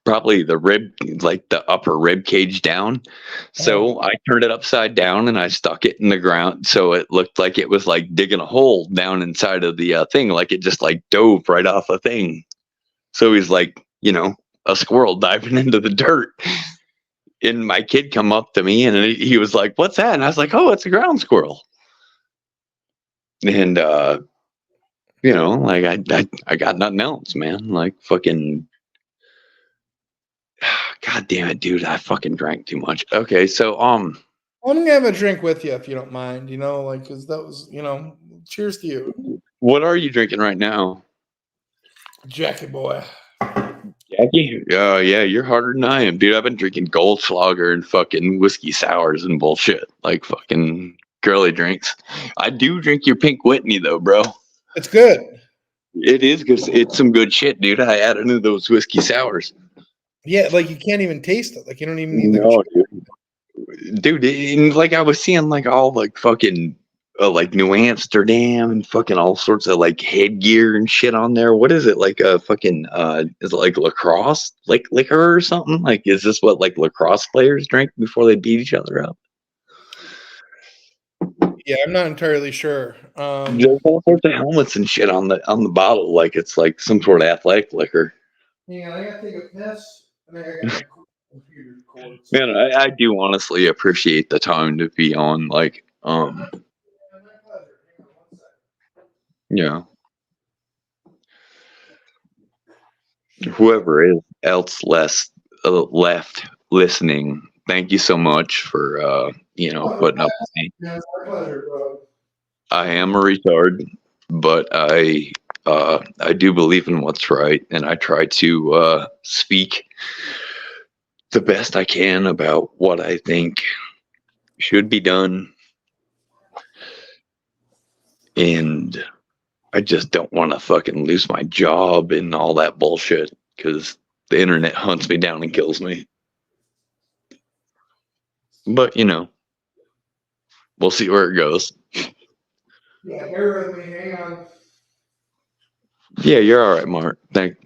probably the rib, like the upper rib cage down. So I turned it upside down and I stuck it in the ground so it looked like it was like digging a hole down inside of the thing, like it just like dove right off a thing. So he's like, a squirrel diving into the dirt. And my kid come up to me and he was like, "What's that?" And I was like, "Oh, it's a ground squirrel." And like I got nothing else, man. Like fucking God damn it, dude! I fucking drank too much. Okay, so I'm gonna have a drink with you if you don't mind. Like, because that was, cheers to you, what are you drinking right now? Jackie boy. Yeah, you're harder than I am, dude. I've been drinking Goldschlager and fucking whiskey sours and bullshit, like fucking girly drinks. I do drink your Pink Whitney though, bro. It's good. It is because it's some good shit, dude. I added into those whiskey sours. Yeah, like you can't even taste it. Like you don't even need No, dude. And like I was seeing like all like fucking like New Amsterdam and fucking all sorts of like headgear and shit on there. What is it like a fucking is it like lacrosse like liquor or something? Like is this what like lacrosse players drink before they beat each other up? Yeah, I'm not entirely sure. There's all sorts of helmets and shit on the bottle, like it's like some sort of athletic liquor. Hang on, I gotta take a piss. And I got my computer cord. Man, I do honestly appreciate the time to be on like yeah. Whoever is else left listening, thank you so much for putting up with me. Yeah, it's my pleasure, bro. I am a retard, but I do believe in what's right, and I try to speak the best I can about what I think should be done, and I just don't want to fucking lose my job and all that bullshit because the internet hunts me down and kills me. But we'll see where it goes. Yeah, bear with me. Hang on. Yeah, you're all right, Mark. Thank.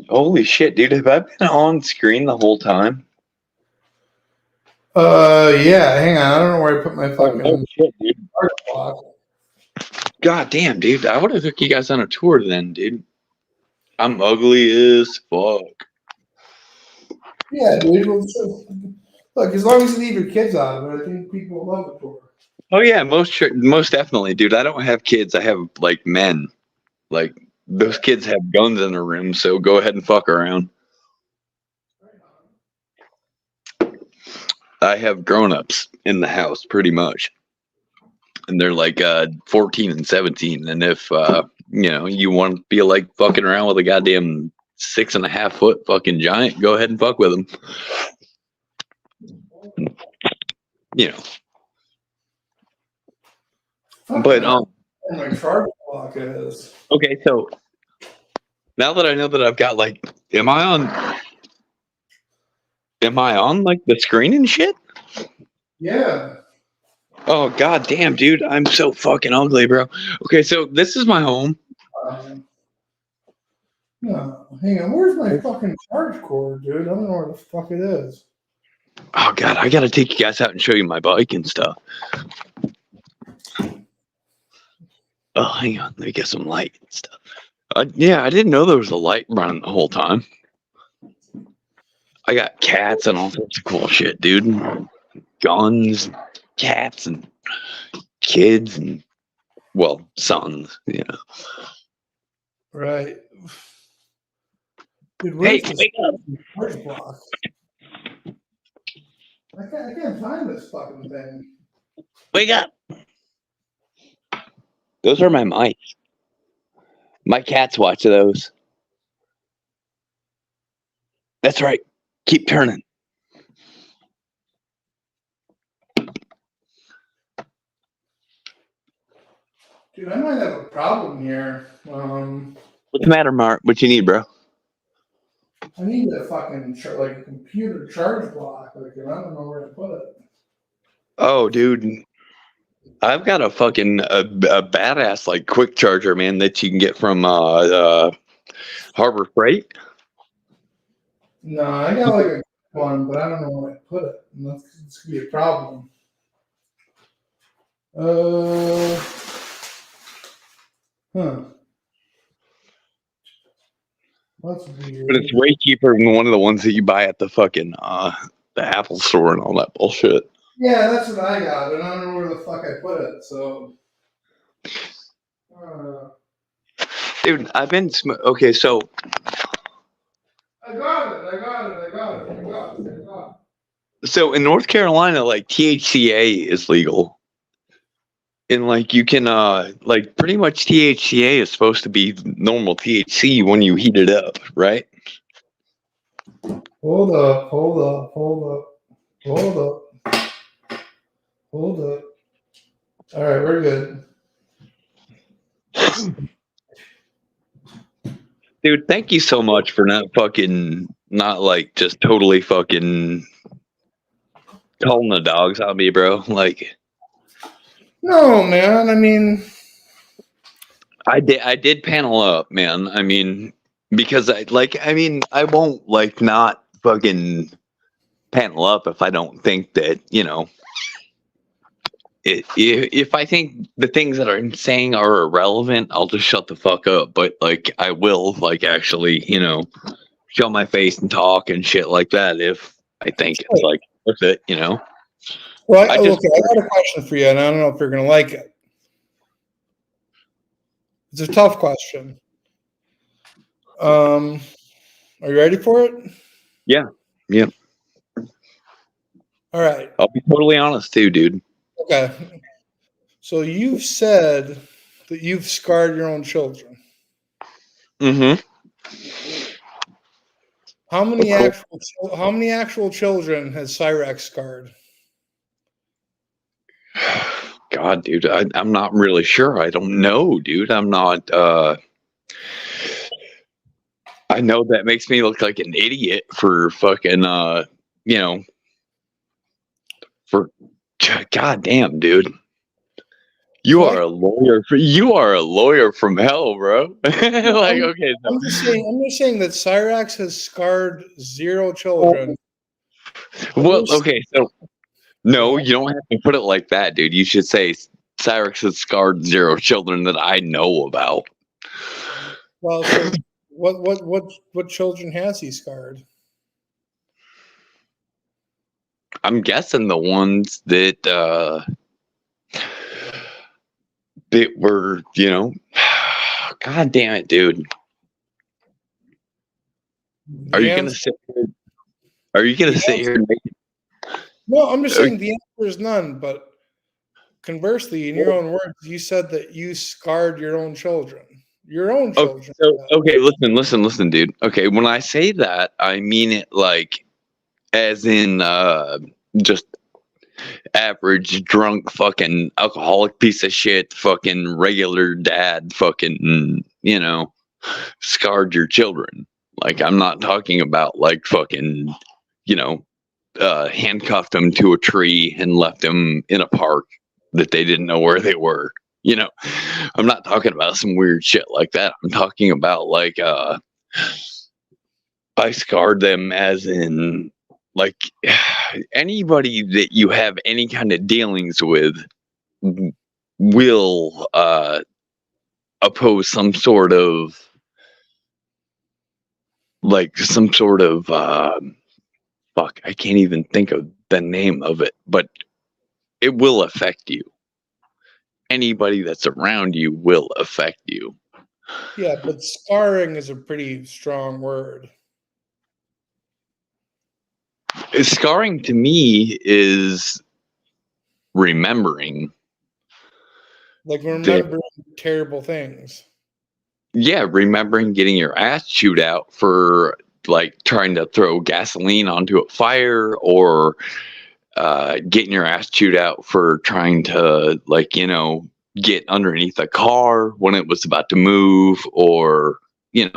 Holy shit, dude! Have I been on screen the whole time? Yeah, hang on. I don't know where I put my fucking Oh shit, dude! art block. God damn, dude! I would have took you guys on a tour then, dude. I'm ugly as fuck. Yeah, dude. Well, so, look, as long as you leave your kids out of it, I think people will love the tour. Oh yeah, most definitely, dude. I don't have kids. I have like men. Like those kids have guns in their room, so go ahead and fuck around. I have grown-ups in the house pretty much. And they're like 14 and 17. And if you want to be like fucking around with a goddamn 6.5 foot fucking giant, go ahead and fuck with them. But my charge block is. Okay, so now that I know that I've got like, am I on like the screen and shit? Yeah. Oh god damn, dude, I'm so fucking ugly, bro. Okay, so this is my home. No, hang on. Where's my fucking charge cord, dude? I don't know where the fuck it is. Oh god, I gotta take you guys out and show you my bike and stuff. Oh, hang on, let me get some light and stuff. Yeah, I didn't know there was a light running the whole time. I got cats and all sorts of cool shit, dude. Guns, cats, and kids, and sons. Right. Dude, Hey, wake up! Charge block? I can't find this fucking thing. Wake up! Those are my mice. My cats watch those. That's right. Keep turning. Dude, I might have a problem here. What's the matter, Mark? What you need, bro? I need a fucking a computer charge block. Like, I don't know where to put it. Oh, dude. I've got a fucking a badass like quick charger, man, that you can get from Harbor Freight. No, I got like a one, but I don't know where to put it. And that's gonna be a problem. That's weird. But it's way cheaper than one of the ones that you buy at the fucking the Apple store and all that bullshit. Yeah, that's what I got, and I don't know where the fuck I put it. So, dude, I've been okay. So I got it. So in North Carolina, like THCA is legal. And like you can like pretty much THCA is supposed to be normal THC when you heat it up, right? Hold up, hold up, hold up, hold up, hold up. All right, we're good. Dude, thank you so much for not like just totally fucking calling the dogs on me, bro. Like No, man. I mean, I did panel up, man. I mean, because I won't like not fucking panel up if I don't think that, if I think the things that I'm saying are irrelevant, I'll just shut the fuck up. But like I will like actually, show my face and talk and shit like that if I think it's like worth it, well, I just okay, I got a question for you, and I don't know if you're going to like it. It's a tough question. Are you ready for it? yeah. All right. I'll be totally honest too, dude. Okay. So you've said that you've scarred your own children. Mm-hmm. How many actual children has Cyrex scarred? God, dude, I'm not really sure. I don't know, dude. I'm not. I know that makes me look like an idiot for fucking, for goddamn, dude. You are a lawyer. You are a lawyer from hell, bro. Like, okay. So. I'm just saying that Cyrex has scarred 0 children. Well, okay, so no, you don't have to put it like that, dude. You should say Cyrex has scarred 0 children that I know about. Well, so what children has he scarred? I'm guessing the ones that were, God damn it, dude. Are you gonna sit here and make it? No, I'm just saying the answer is none, but conversely, in your own words, you said that you scarred your own children. Your own children. Okay, listen, dude. Okay, when I say that, I mean it like as in just average drunk fucking alcoholic piece of shit fucking regular dad fucking scarred your children. Like I'm not talking about like fucking handcuffed them to a tree and left them in a park that they didn't know where they were. I'm not talking about some weird shit like that. I'm talking about like I scarred them as in like anybody that you have any kind of dealings with will oppose some sort of fuck, I can't even think of the name of it, but it will affect you. Anybody that's around you will affect you. Yeah, but scarring is a pretty strong word. Scarring to me is remembering. Like remembering terrible things. Yeah, remembering getting your ass chewed out for like trying to throw gasoline onto a fire, or getting your ass chewed out for trying to get underneath a car when it was about to move, or I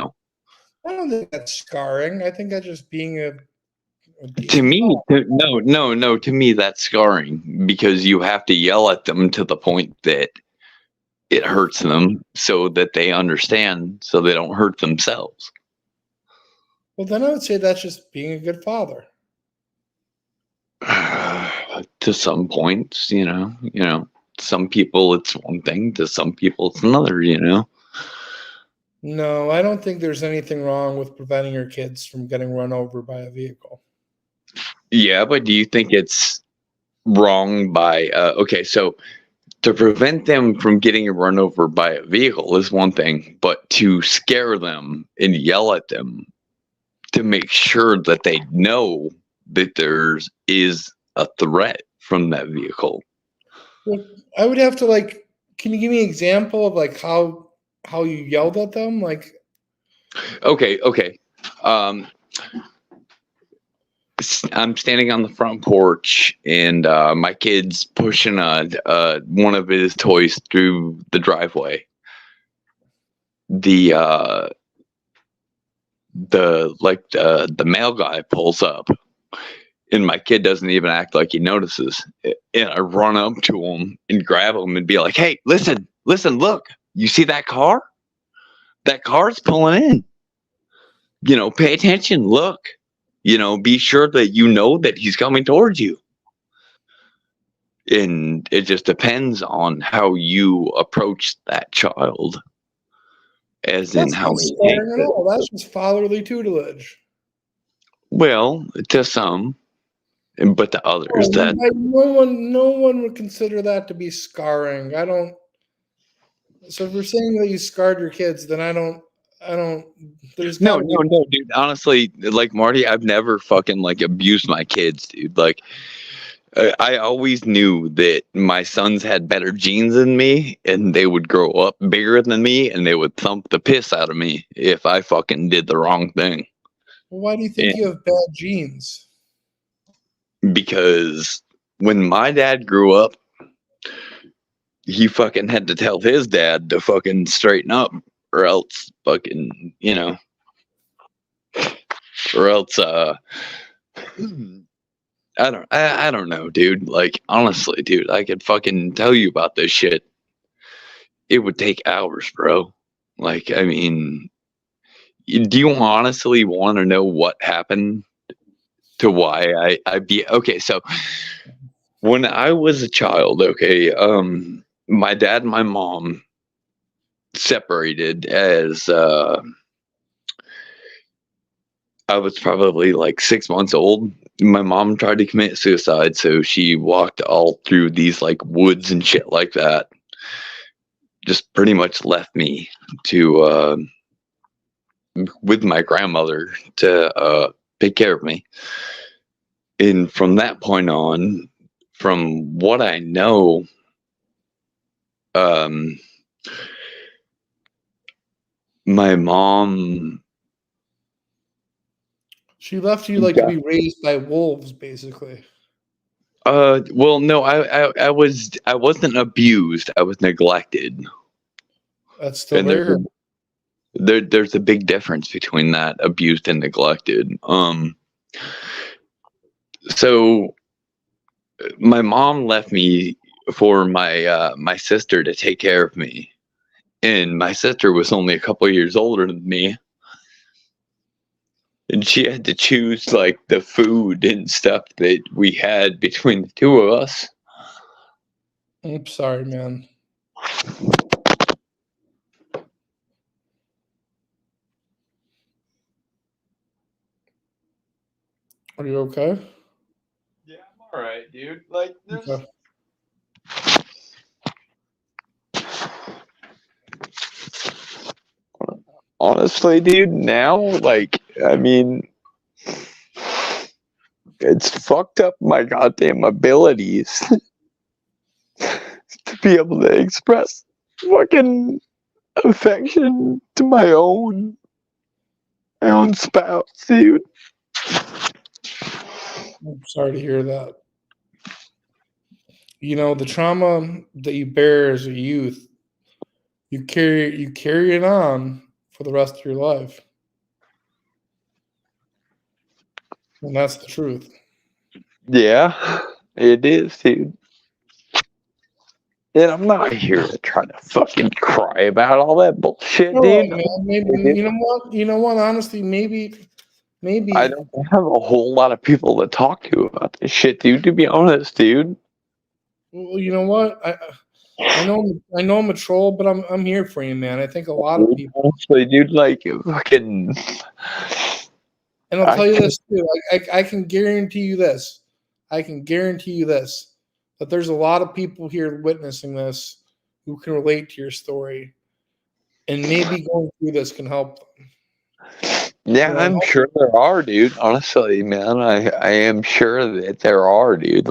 don't think that's scarring. I think that's just being a to me, no, to me that's scarring, because you have to yell at them to the point that it hurts them so that they understand, so they don't hurt themselves. Well, then I would say that's just being a good father. To some points, some people it's one thing, to some people it's another, No, I don't think there's anything wrong with preventing your kids from getting run over by a vehicle. Yeah, but do you think it's wrong by so to prevent them from getting run over by a vehicle is one thing, but to scare them and yell at them to make sure that they know that there is a threat from that vehicle. Well, I would have to like. Can you give me an example of like how you yelled at them? Like, Okay. Um, I'm standing on the front porch, and my kid's pushing one of his toys through the driveway. The the male guy pulls up, and my kid doesn't even act like he notices. And I run up to him and grab him and be like, "Hey, listen, look! You see that car? That car's pulling in. Pay attention. Look. Be sure that you know that he's coming towards you." And it just depends on how you approach that child, as in that's how not he scaring takes at it. all. That's just fatherly tutelage. Well, to some, but to others, that No one would consider that to be scarring. I don't. So if you're saying that you scarred your kids, then I don't. There's got no, to be. dude. Honestly, like Marty, I've never fucking like abused my kids, dude. Like, I always knew that my sons had better genes than me, and they would grow up bigger than me, and they would thump the piss out of me if I fucking did the wrong thing. Well, why do you think you have bad genes? Because when my dad grew up, he fucking had to tell his dad to fucking straighten up, or else fucking, or else I don't know, dude. Like, honestly, dude, I could fucking tell you about this shit. It would take hours, bro. Like, I mean, do you honestly want to know what happened to why I be okay? So when I was a child, okay, my dad and my mom separated as I was probably like 6 months old. My mom tried to commit suicide, so she walked all through these like woods and shit like that. Just pretty much left me to with my grandmother to take care of me. And from that point on, from what I know, um, my mom. She left you like to be raised by wolves, basically. Well, no, I wasn't abused. I was neglected. That's still And very hurt. there's a big difference between that, abused and neglected. So my mom left me for my sister to take care of me, and my sister was only a couple years older than me, and she had to choose like the food and stuff that we had between the two of us. I'm sorry, man. Are you okay? Yeah, I'm all right, dude. Like, there's Okay. honestly, dude, now, like, I mean, it's fucked up my goddamn abilities to be able to express fucking affection to my own spouse, dude. I'm sorry to hear that. The trauma that you bear as a youth, you carry it on for the rest of your life. And that's the truth. Yeah, it is, dude. And I'm not here to try to fucking cry about all that bullshit, No, dude. man, maybe you know what? Honestly, maybe I don't have a whole lot of people to talk to about this shit, dude. To be honest, dude. well, you know what? I know I'm a troll, but I'm here for you, man. I think a lot of people. Honestly, dude, like fucking. And I'll tell you this too. I can guarantee you this. I can guarantee you this. That there's a lot of people here witnessing this who can relate to your story. And maybe going through this can help them. Yeah, I'm sure there are, dude. Honestly, man, I am sure that there are, dude.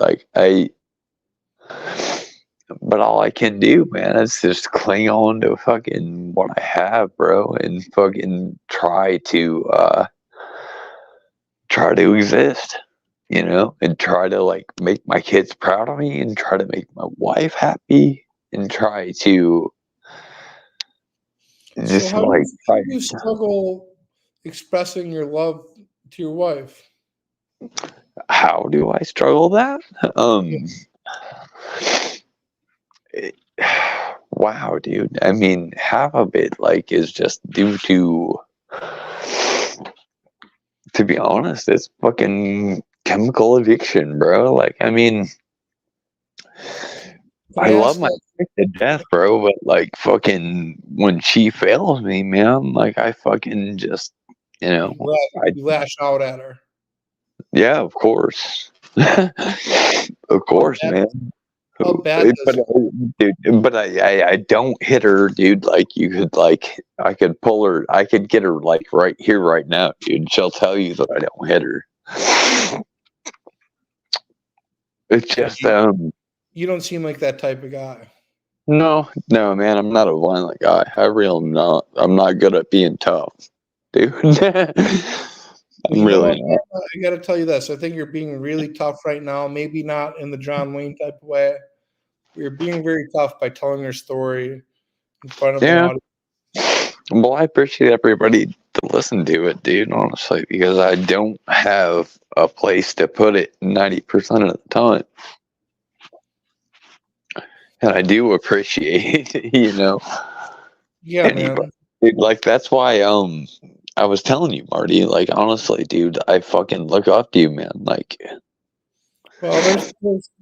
But all I can do, man, is just cling on to fucking what I have, bro, and fucking try to exist, and try to like make my kids proud of me, and try to make my wife happy, and try to So just how like do you struggle expressing your love to your wife? how do I struggle that? It- wow, dude. I mean, half of it like is just due to be honest, it's fucking chemical addiction, bro. Like, I mean, Can I I love ask my that? chick to death, bro, but like fucking when she fails me, man, like I fucking just, I You lash out at her. yeah, of course. Of How course, bad? man. How bad does But it? dude, but I don't hit her, dude. Like you could like I could pull her, I could get her like right here, right now, dude. She'll tell you that I don't hit her. It's Yeah, just you don't seem like that type of guy. no, man. I'm not a violent guy. I really am not. I'm not good at being tough, dude. Well, I'm you know really what, not. man? I got to tell you this. I think you're being really tough right now. Maybe not in the John Wayne type of way. You're being very tough by telling your story in front of an Yeah. audience. Well, I appreciate everybody to listen to it, dude. Honestly, because I don't have a place to put it 90% of the time. And I do appreciate, Yeah, anybody. man. Dude, like that's why I was telling you, Marty, like honestly, dude, I fucking look up to you, man. Like Well,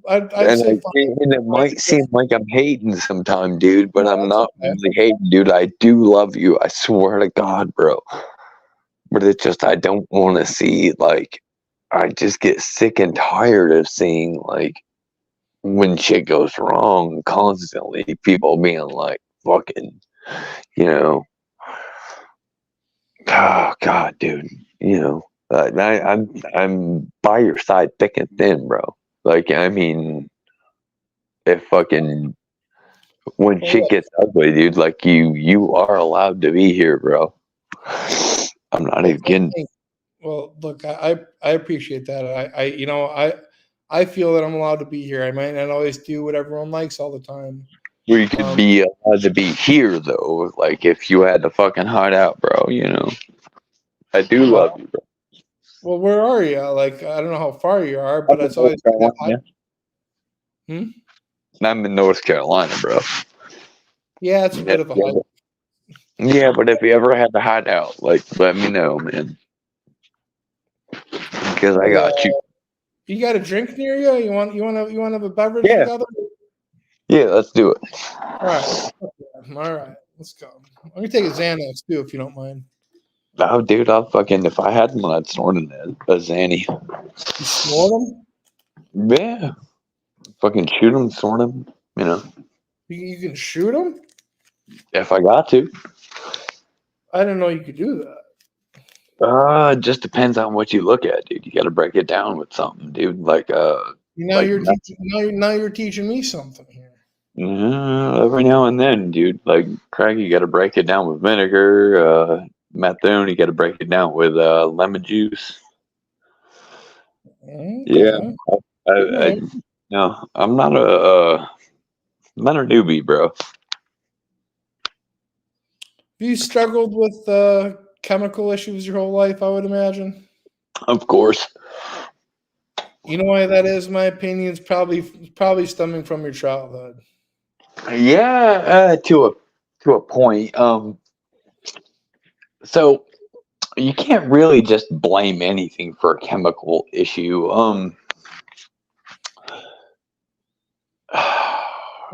I'd and say five, and it might seem like I'm hating sometime, dude, but no, I'm that's not okay. really hating, dude. I do love you. I swear to God, bro. But it's just I don't want to see like I just get sick and tired of seeing like when shit goes wrong constantly, people being like fucking, you know, oh God, dude, I'm by your side thick and thin, bro. Like I mean, if fucking when Well, shit look, gets ugly, dude, like you are allowed to be here, bro. I'm not well, even kidding. well, look, I appreciate that. I feel that I'm allowed to be here. I might not always do what everyone likes all the time. We could be allowed to be here though, like if you had to fucking hide out, bro. I do Well, love you, bro. well, where are you? Like, I don't know how far you are, I'm but in it's North always Carolina. Hmm? I'm in North Carolina, bro. Yeah, it's a bit of a hike. Yeah, but if you ever had to hide out, like let me know, man, because I got you. You got a drink near you? You want to have a beverage Yeah, together? yeah, let's do it. All right, all right, let's go. Let me take a Xanax too, if you don't mind. Oh, dude, I'll fucking if I had one, I'd snort a Zanny. You snort them? Yeah, fucking shoot him, snort him. You can shoot them? If I got to. I didn't know you could do that. It just depends on what you look at, dude. You got to break it down with something, dude. Like Now like you're teaching. Now you're teaching me something here. every now and then, dude. Like Craig, you got to break it down with vinegar. Methone, you got to break it down with lemon juice. Yeah, Okay. I no, I'm not a newbie, bro. Have you struggled with chemical issues your whole life? I would imagine. Of course. You know why that is? My opinion is probably stemming from your childhood. Yeah, to a point. So you can't really just blame anything for a chemical issue.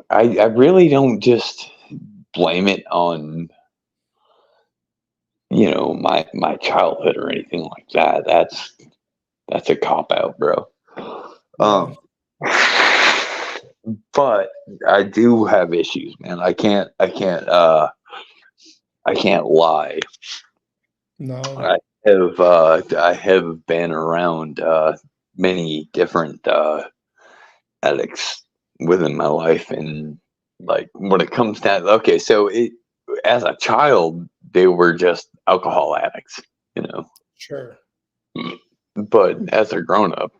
I really don't just blame it on my childhood or anything like that. That's a cop out, bro. Yeah. But I do have issues, man. I can't lie. No. I have been around many different addicts within my life, and like when it comes down, okay, so as a child they were just alcohol addicts, you know, Sure. but as a grown up,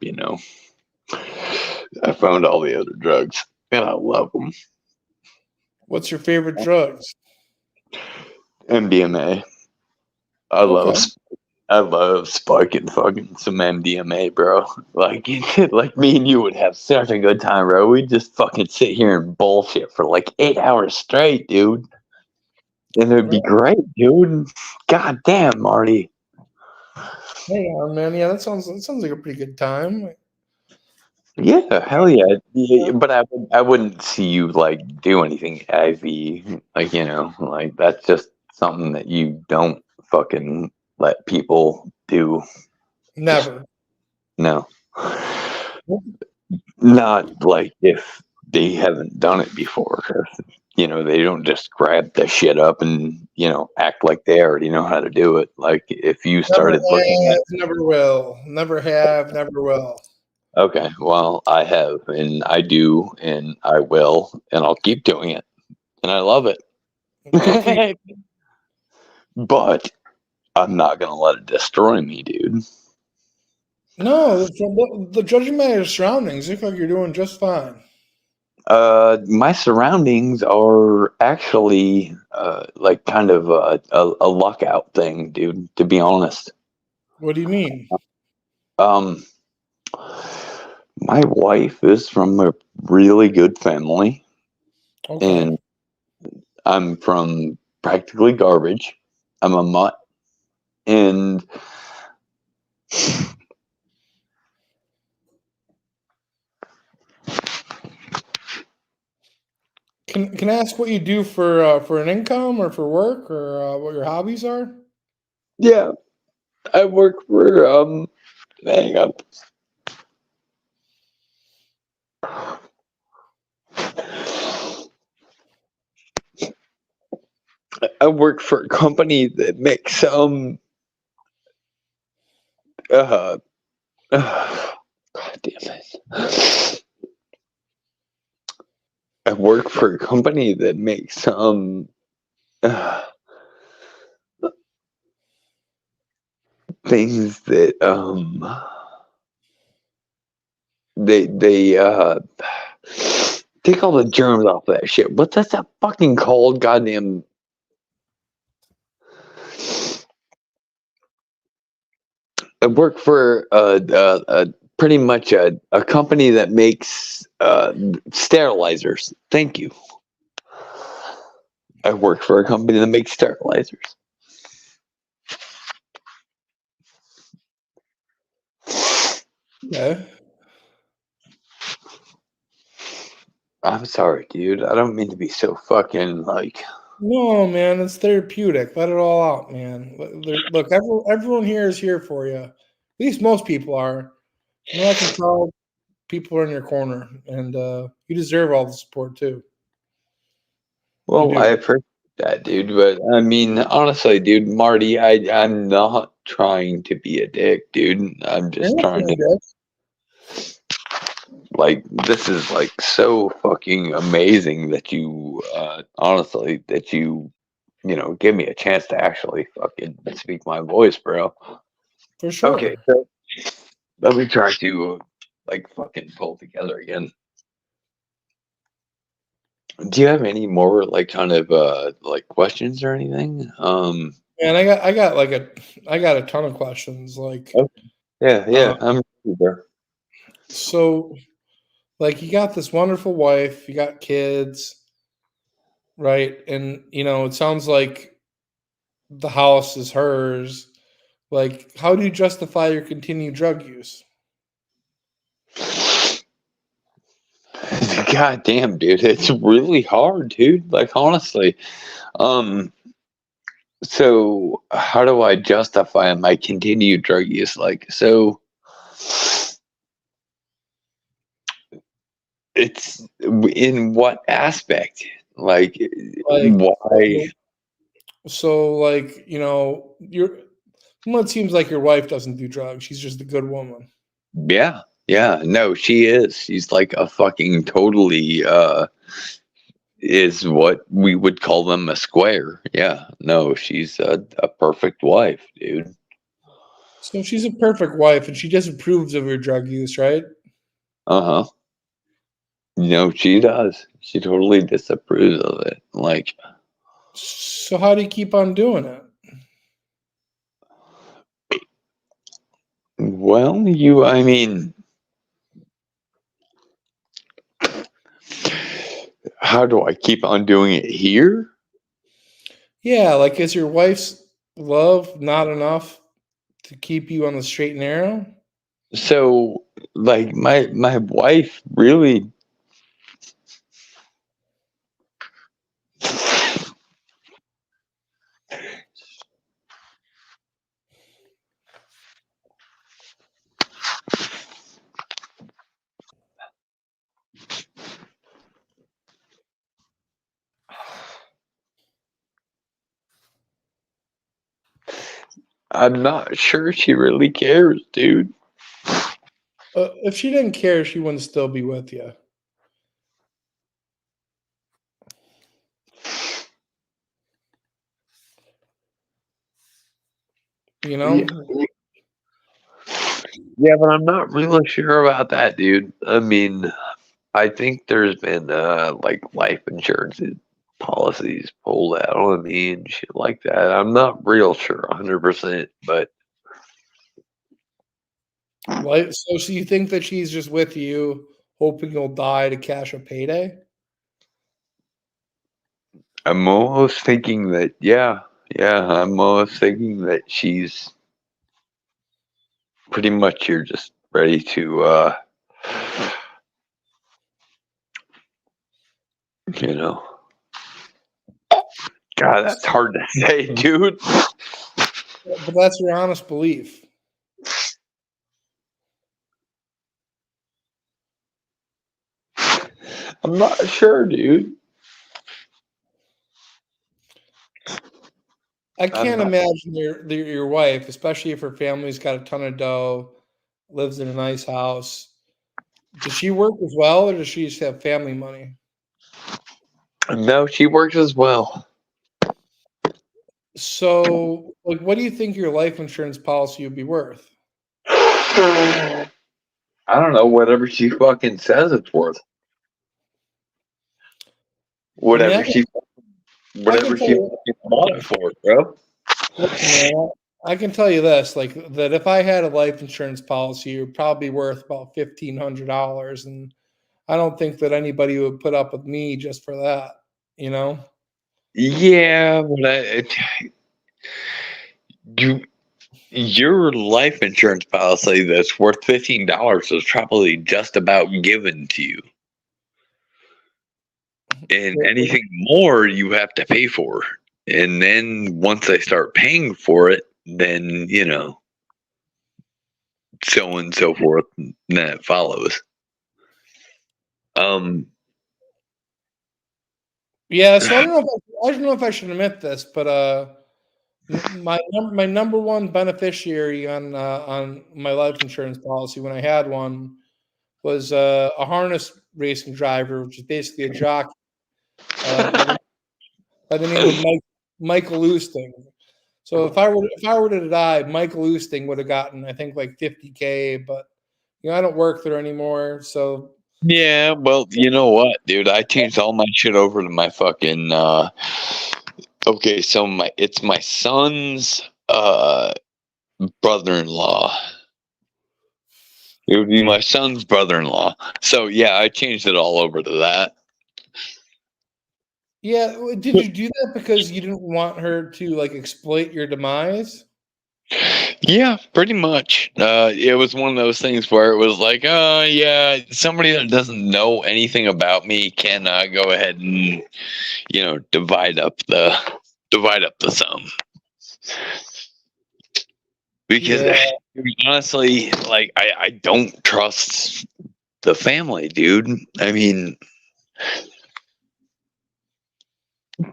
I found all the other drugs and I love them. What's your favorite drugs? MDMA. I Okay. love I love spiking fucking some MDMA, bro. Like, like me and you would have such a good time, bro. We'd just fucking sit here and bullshit for like 8 hours straight, dude. And it'd be Right. great, dude. God damn, Marty. Hang on, man. Yeah, that sounds like a pretty good time. Yeah, hell yeah. But I wouldn't see you like do anything heavy. Like, like that's just something that you don't fucking let people do. Never. No. Not like if they haven't done it before. They don't just grab the shit up and, act like they already know how to do it. Like if you Never started looking have, at, never will. Never have, never will. okay, well, I have and I do and I will and I'll keep doing it. And I love Good for you. it. But I'm not going to let it destroy me, dude. No, the judging by your surroundings, you look like you're doing just fine. My surroundings are actually like kind of a luck out thing, dude, to be honest. What do you mean? Um, my wife is from a really good family, Okay. and I'm from practically garbage. I'm a mutt, and Can I ask what you do for an income or for work or what your hobbies are? yeah, I work for hang up. I work for a company that makes uh, God damn it. I work for a company that makes uh, things that they take all the germs off of that shit. What's that fucking called? Goddamn. I work for pretty much a company that makes sterilizers. Thank you. I work for a company that makes sterilizers. Okay. I'm sorry, dude. I don't mean to be so fucking like. No, man, it's therapeutic. Let it all out, man. Look, everyone here is here for you. At least most people are. From what I can tell, people are in your corner, and you deserve all the support too. You Well, I do. appreciate that, dude. But I mean, honestly, dude, Marty, I'm not trying to be a dick, dude. I'm You're just not trying being a to dick. like. This is like so fucking amazing that you, honestly, that you give me a chance to actually fucking speak my voice, bro. For Okay, sure. so let me try to like fucking pull together again. Do you have any more like kind of like questions or anything? Man, I got a ton of questions. Okay. Yeah, Uh, I'm ready, bro. so like you got this wonderful wife, you got kids, right? And it sounds like the house is hers. Like, how do you justify your continued drug use? God damn, dude, it's really hard, dude. Like honestly, um, so how do I justify my continued drug use? Like, so it's in what aspect? Like, Like, why? so like, you're Well, it seems like your wife doesn't do drugs. She's just a good woman. Yeah. Yeah. No, she is. She's like a fucking totally is what we would call them a square. Yeah. No, she's a perfect wife, dude. So she's a perfect wife, and she disapproves of your drug use, right? Uh-huh. No, she does. She totally disapproves of it. Like, So how do you keep on doing it? well, I mean, how do I keep on doing it here? Yeah, like is your wife's love not enough to keep you on the straight and narrow? So, like, my wife really, I'm not sure she really cares, dude. If she didn't care, she wouldn't still be with you. You know? Yeah, yeah, but I'm not really sure about that, dude. I mean, I think there's been like life insurance policies pulled out on me and shit like that. I'm not real sure 100%, but Like, so you think that she's just with you, hoping you'll die to cash a payday? I'm almost thinking that, yeah, I'm almost thinking that she's pretty much here just ready to, you know, God, that's hard to say, dude. But that's your honest belief. I'm not sure, dude. I I'm can't not. imagine your wife, especially if her family's got a ton of dough, lives in a nice house. Does she work as well, or does she just have family money? No, she works as well. So, like, what do you think your life insurance policy would be worth? I don't know, whatever she fucking says it's worth. I mean, Whatever she I can whatever tell she you, fucking bought it for, bro. listen, man, I can tell you this, like that if I had a life insurance policy, it would probably be worth about $1,500, and I don't think that anybody would put up with me just for that. You know? Yeah, but you your life insurance policy that's worth $15 is probably just about given to you. And anything more you have to pay for. And then once I start paying for it, then, so on and so forth, and then it follows. Um, Yeah. So I don't know if I should admit this, but my number one beneficiary on my life insurance policy when I had one was a harness racing driver, which is basically a jock by the name of Michael Lusting. So if I were to die, Michael Lusting would have gotten I think like 50K, but I don't work there anymore, so yeah, well, you know what, dude? I changed all my shit over to my fucking okay, so it's my son's brother-in-law. It would be my son's brother-in-law. So yeah, I changed it all over to that. yeah. Did you do that because you didn't want her to like exploit your demise? Yeah, pretty much. It was one of those things where it was like, oh yeah, somebody that doesn't know anything about me can go ahead and divide up the sum. Because Yeah. honestly, like I don't trust the family, dude. I mean,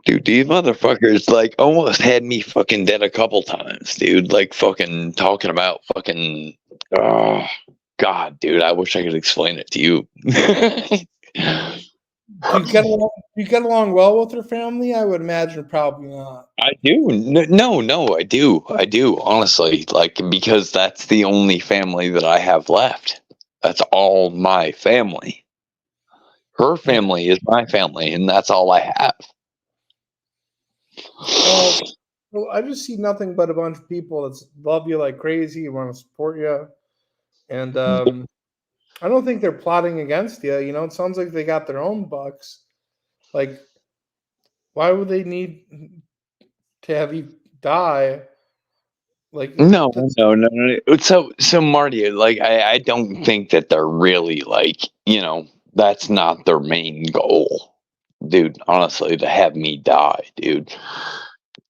Dude, these motherfuckers like almost had me fucking dead a couple times, dude. Like fucking talking about fucking oh God, dude, I wish I could explain it to you. Do you get along well with her family? I would imagine probably not. I do. No, I do. I do, honestly. Like, because that's the only family that I have left. That's all my family. Her family is my family, and that's all I have. Well, I just see nothing but a bunch of people that love you like crazy, want to support you, and I don't think they're plotting against you. You know, it sounds like they got their own bucks. Like, why would they need to have you die? Like, No, that's, no. So Marty, like, I don't think that they're really like, that's not their main goal, dude. Honestly, to have me die, dude.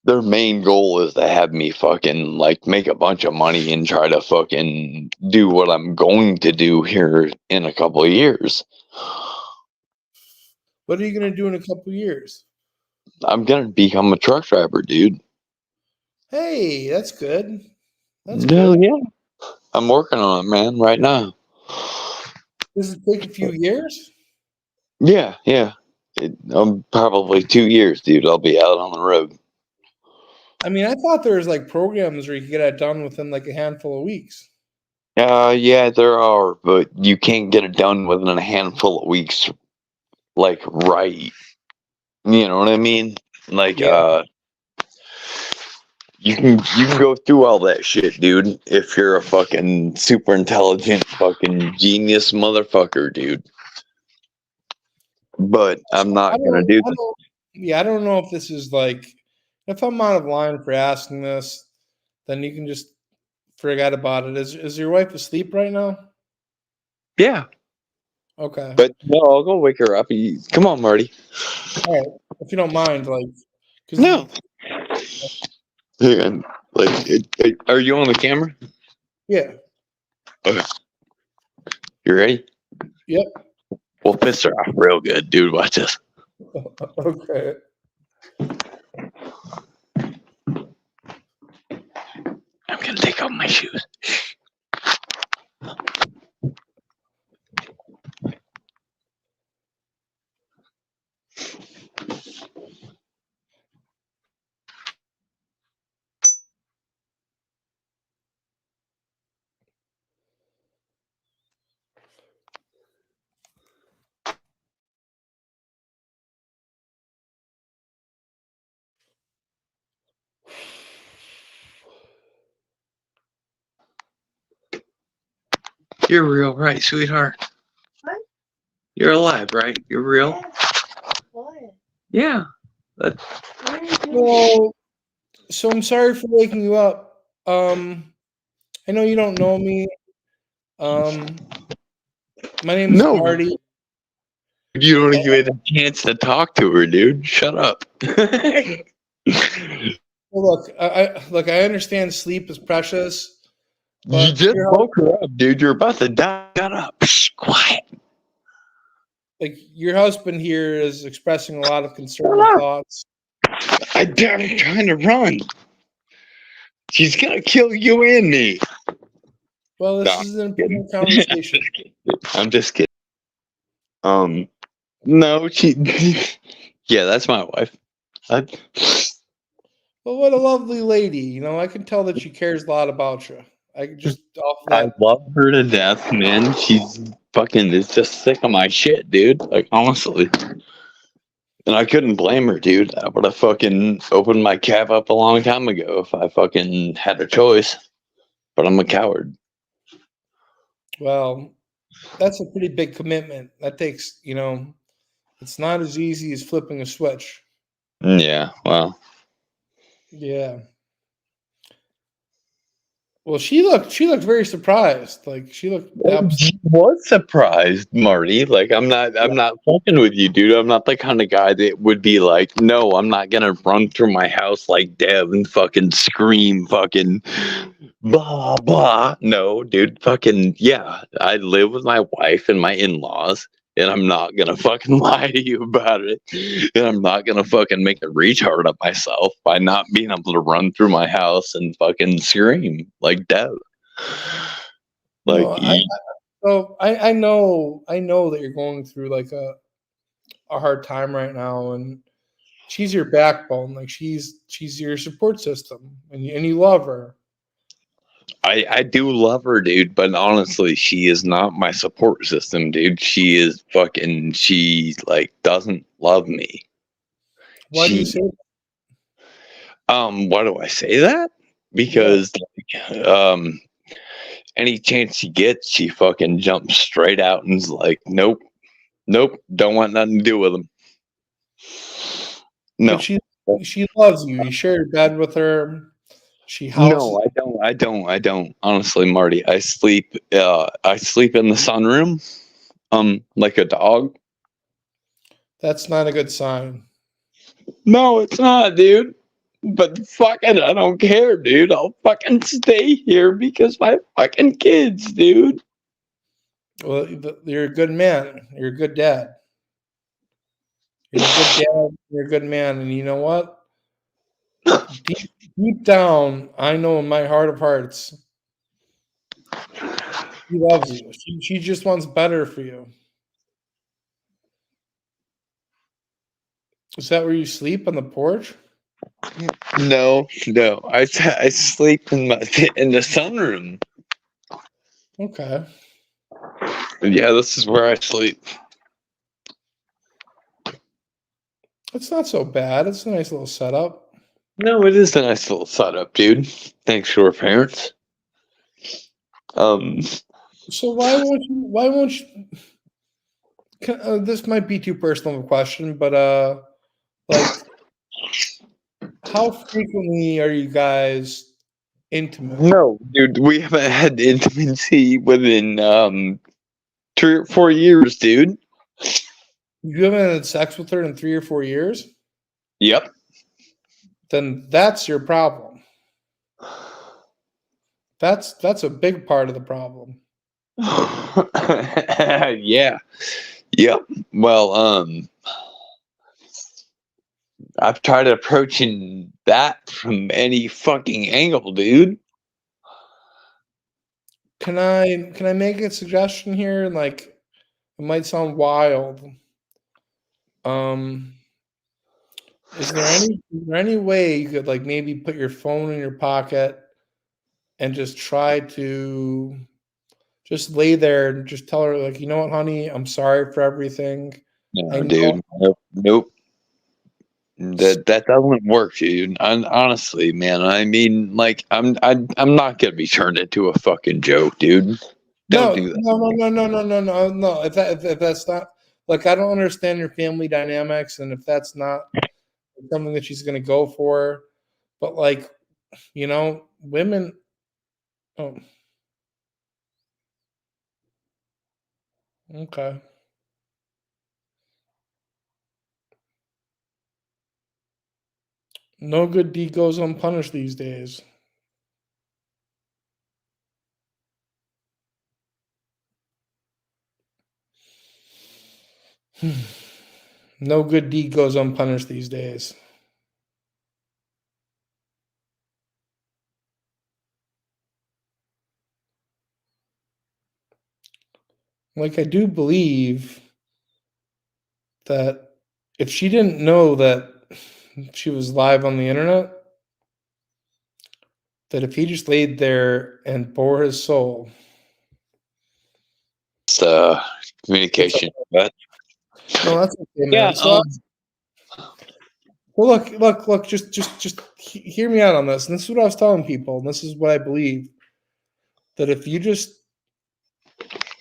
Their main goal is to have me fucking like make a bunch of money and try to fucking do what I'm going to do here in a couple of years. what are you gonna do in a couple years? I'm gonna become a truck driver, dude. Hey, that's good. That's No, good. yeah. I'm working on it, man, right now. Does it take a few years? Yeah. Probably 2 years, dude. I'll be out on the road. I mean, I thought there was like programs where you could get it done within like a handful of weeks. Yeah, there are, but you can't get it done within a handful of weeks, like right. You know what I mean? Like, Yeah. you can go through all that shit, dude, if you're a fucking super intelligent fucking genius motherfucker, dude. But I'm not gonna do that. Yeah, I don't know if this is like, if I'm out of line for asking this, then you can just forget about it. Is your wife asleep right now? Yeah, Okay. but no, I'll go wake her up. Come on, Marty. All right. If you don't mind, like, because No. Yeah, like, are you on the camera? yeah. Okay. You ready? Yep. We'll piss her off real good, dude. Watch this. Okay. I'm gonna take off my shoes. You're real, right, sweetheart? What? You're alive, right? You're real? What? Yeah. Well, so I'm sorry for waking you up. I know you don't know me. My name is No. Marty. You don't even get a chance to talk to her, dude. Shut up. Well, look, I understand sleep is precious, You but just woke her up, dude. You're about to die. Shut up. Shh, quiet. like your husband here is expressing a lot of concerning thoughts. I'm trying to run. She's gonna kill you and me. Well, this No, is an important conversation. I'm just kidding. No, yeah, that's my wife. Well, what a lovely lady. You know, I can tell that she cares a lot about you. I can just off I that. love her to death, man. She's fucking is just sick of my shit, dude. Like, honestly. And I couldn't blame her, dude. I would have fucking opened my cab up a long time ago if I fucking had a choice. But I'm a coward. Well, that's a pretty big commitment. That takes, it's not as easy as flipping a switch. Yeah, well. Yeah. Well, she looked very surprised. Like she looked She was surprised, Marty. Like I'm not fucking with you, dude. I'm not the kind of guy that would be like, no, I'm not gonna run through my house like Dev and fucking scream fucking blah blah. No, dude, fucking yeah. I live with my wife and my in-laws, and I'm not gonna fucking lie to you about it, and I'm not gonna fucking make a retard of myself by not being able to run through my house and fucking scream like Dev. Like, No, I know that you're going through like a hard time right now, and she's your backbone. Like she's your support system, and you love her. I do love her, dude, but honestly, she is not my support system, dude. She is fucking. She like doesn't love me. Why do you She say why do I say that? Because like, any chance she gets, she fucking jumps straight out and's like, nope, don't want nothing to do with him. No, But she loves you. You share your bed with her. She houses. no, I don't. Honestly, Marty, I sleep in the sunroom, like a dog. That's not a good sign. No, it's not, dude. But fucking, I don't care, dude. I'll fucking stay here because my fucking kids, dude. Well, you're a good man. You're a good dad. You're a good dad. You're a good man. And you know what? Deep down, I know in my heart of hearts, she loves you. She just wants better for you. Is that where you sleep on the porch? No. I sleep in the sunroom. Okay. Yeah, this is where I sleep. It's not so bad. It's a nice little setup. No, it is a nice little setup, dude. Thanks to our parents. So why won't you? This might be too personal of a question, but like, how frequently are you guys intimate? No, dude, we haven't had intimacy within 3 or 4 years, dude. You haven't had sex with her in 3 or 4 years? Yep. Then that's your problem. That's a big part of the problem. Yeah. Yep. Well, I've tried approaching that from any fucking angle, dude. Can I make a suggestion here? Like, it might sound wild. Um, is there any way you could like maybe put your phone in your pocket and just try to just lay there and just tell her like, you know what, honey, I'm sorry for everything. I No, know dude. Nope. That doesn't work, dude. Honestly, man. I mean, like, I'm not gonna be turned into a fucking joke, dude. Don't do that. No. If that's not like, I don't understand your family dynamics, and if that's not something that she's gonna go for, but like, women. Oh, okay. No good deed goes unpunished these days. No good deed goes unpunished these days. Like, I do believe that if she didn't know that she was live on the internet, that if he just laid there and bore his soul. It's communication. But No, that's okay, man. yeah, So, well, look. Just hear me out on this. And this is what I was telling people, and this is what I believe. That if you just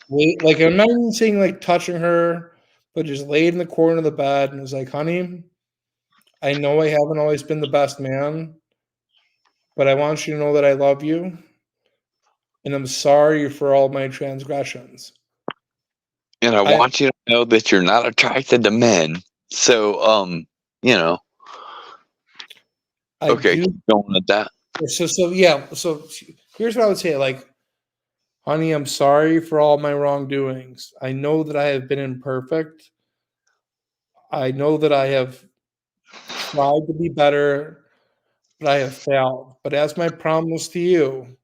wait, like, I'm not even saying like touching her, but just laid in the corner of the bed and was like, honey, I know I haven't always been the best man, but I want you to know that I love you, and I'm sorry for all my transgressions. and I want you to know that you're not attracted to men. So, okay, keep going with that. So yeah. So here's what I would say. Like, Honey, I'm sorry for all my wrongdoings. I know that I have been imperfect. I know that I have tried to be better, but I have failed. But as my promise to you,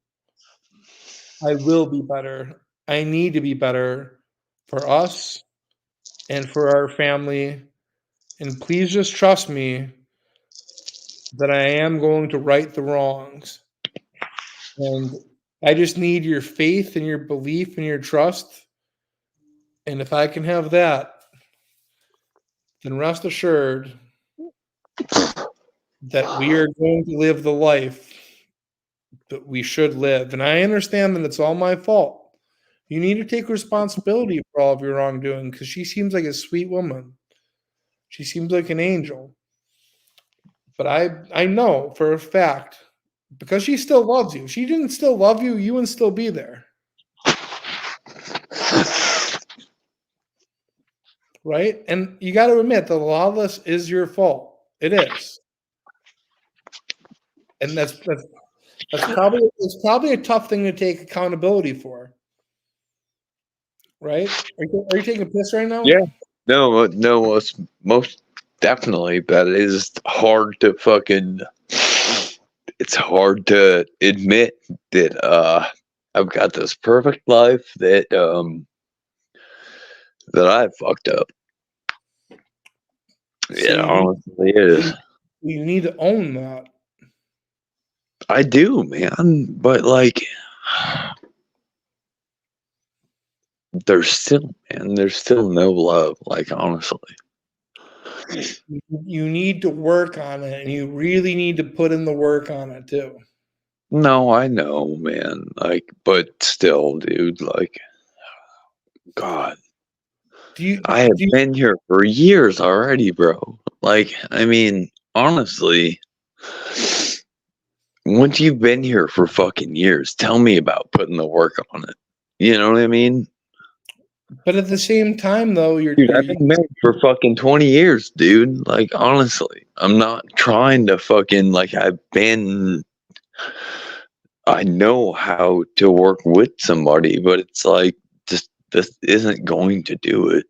I will be better. I need to be better for us and for our family. And please just trust me that I am going to right the wrongs. And I just need your faith and your belief and your trust. And if I can have that, then rest assured that we are going to live the life that we should live. And I understand that it's all my fault. You need to take responsibility for all of your wrongdoing because she seems like a sweet woman. She seems like an angel. But I know for a fact because she still loves you. If she didn't still love you, you wouldn't still be there. Right? And you got to admit that a lot of this is your fault. It is. And that's probably a tough thing to take accountability for. Right? Are you taking a piss right now? Yeah. No, no, most definitely. But it is hard to fucking. It's hard to admit that I've got this perfect life that I fucked up. So Yeah, honestly, it is. you need to own that. I do, man. But like, there's still, man, there's still no love. Like, honestly. You need to work on it, and you really need to put in the work on it too. No, I know, man. Like, but still, dude. Like, God, Do you I have do you, been here for years already, bro. Like, I mean, honestly, once you've been here for fucking years, tell me about putting the work on it. You know what I mean? but at the same time though, Dude, I've been married for fucking 20 years, dude. Like, honestly, I'm not trying to fucking, like, I know how to work with somebody, but it's like, just, this isn't going to do it.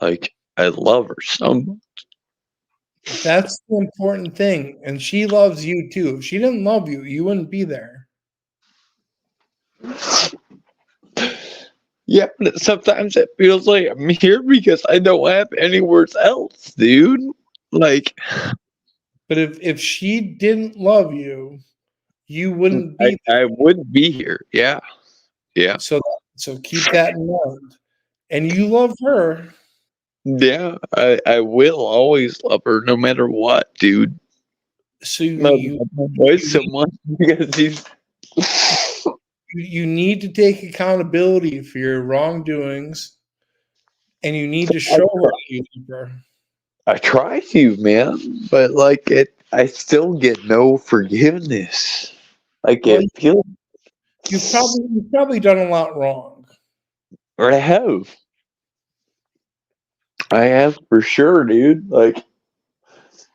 Like, I love her so much. that's the important thing. And she loves you too. If she didn't love you, you wouldn't be there. Yeah, but sometimes it feels like I'm here because I don't have anywhere else, dude. Like, But if she didn't love you, you wouldn't be I wouldn't be here. Yeah, yeah, there. So keep that in mind. And you love her. yeah. I will always love her no matter what, dude. So Love you my boy you so much because he's. you need to take accountability for your wrongdoings, and you need to I, show her that you love her. I try to, man, but like I still get no forgiveness. Like Well, it feels, you've probably done a lot wrong. or I have for sure, dude. Like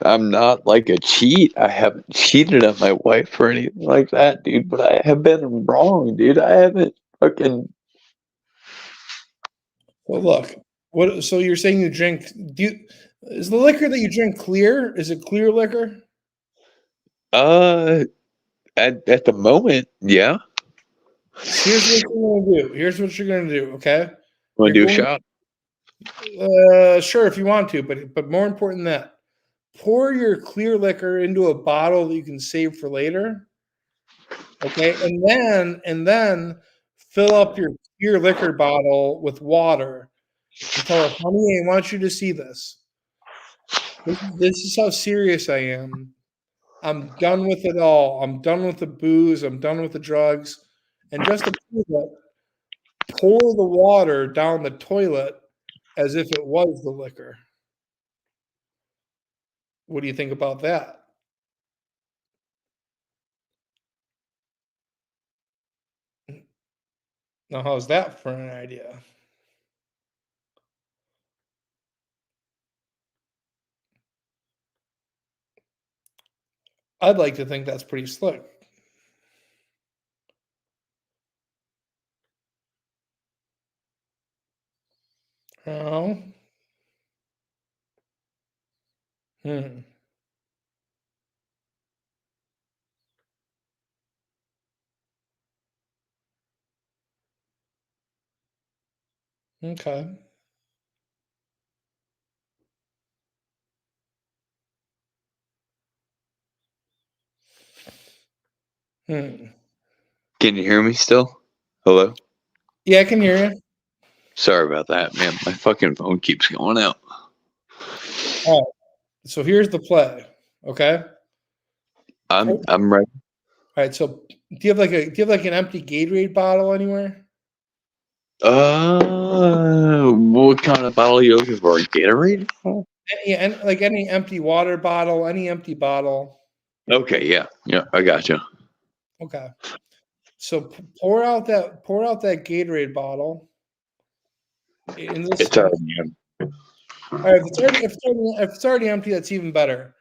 I'm not like a cheat. I haven't cheated on my wife or anything like that, dude. But I have been wrong, dude. I haven't fucking. Well, look, what? So you're saying you drink? Is the liquor that you drink clear? Is it clear liquor? Uh, at the moment, yeah. So here's what you're gonna do. Here's what you're gonna do. Okay, Want you're to do a going. shot? Sure, if you want to, but more important than that, pour your clear liquor into a bottle that you can save for later. Okay, and then fill up your clear liquor bottle with water and tell her, honey, I want you to see this. This is how serious I am. I'm done with it all. I'm done with the booze. I'm done with the drugs. And just to prove it, pour the water down the toilet as if it was the liquor. What do you think about that? Now, how's that for an idea? I'd like to think that's pretty slick. Hmm. Okay. Hmm. Can you hear me still? Hello? Yeah, I can hear you. Sorry about that, man. My fucking phone keeps going out. All right. So here's the play. Okay. I'm ready. All right. So do you have an empty Gatorade bottle anywhere? What kind of bottle are you looking for? A Gatorade? Any empty water bottle, any empty bottle. Okay, yeah, I got you. Okay. So pour out that Gatorade bottle in this. It's already in. All right, if it's already empty, that's even better.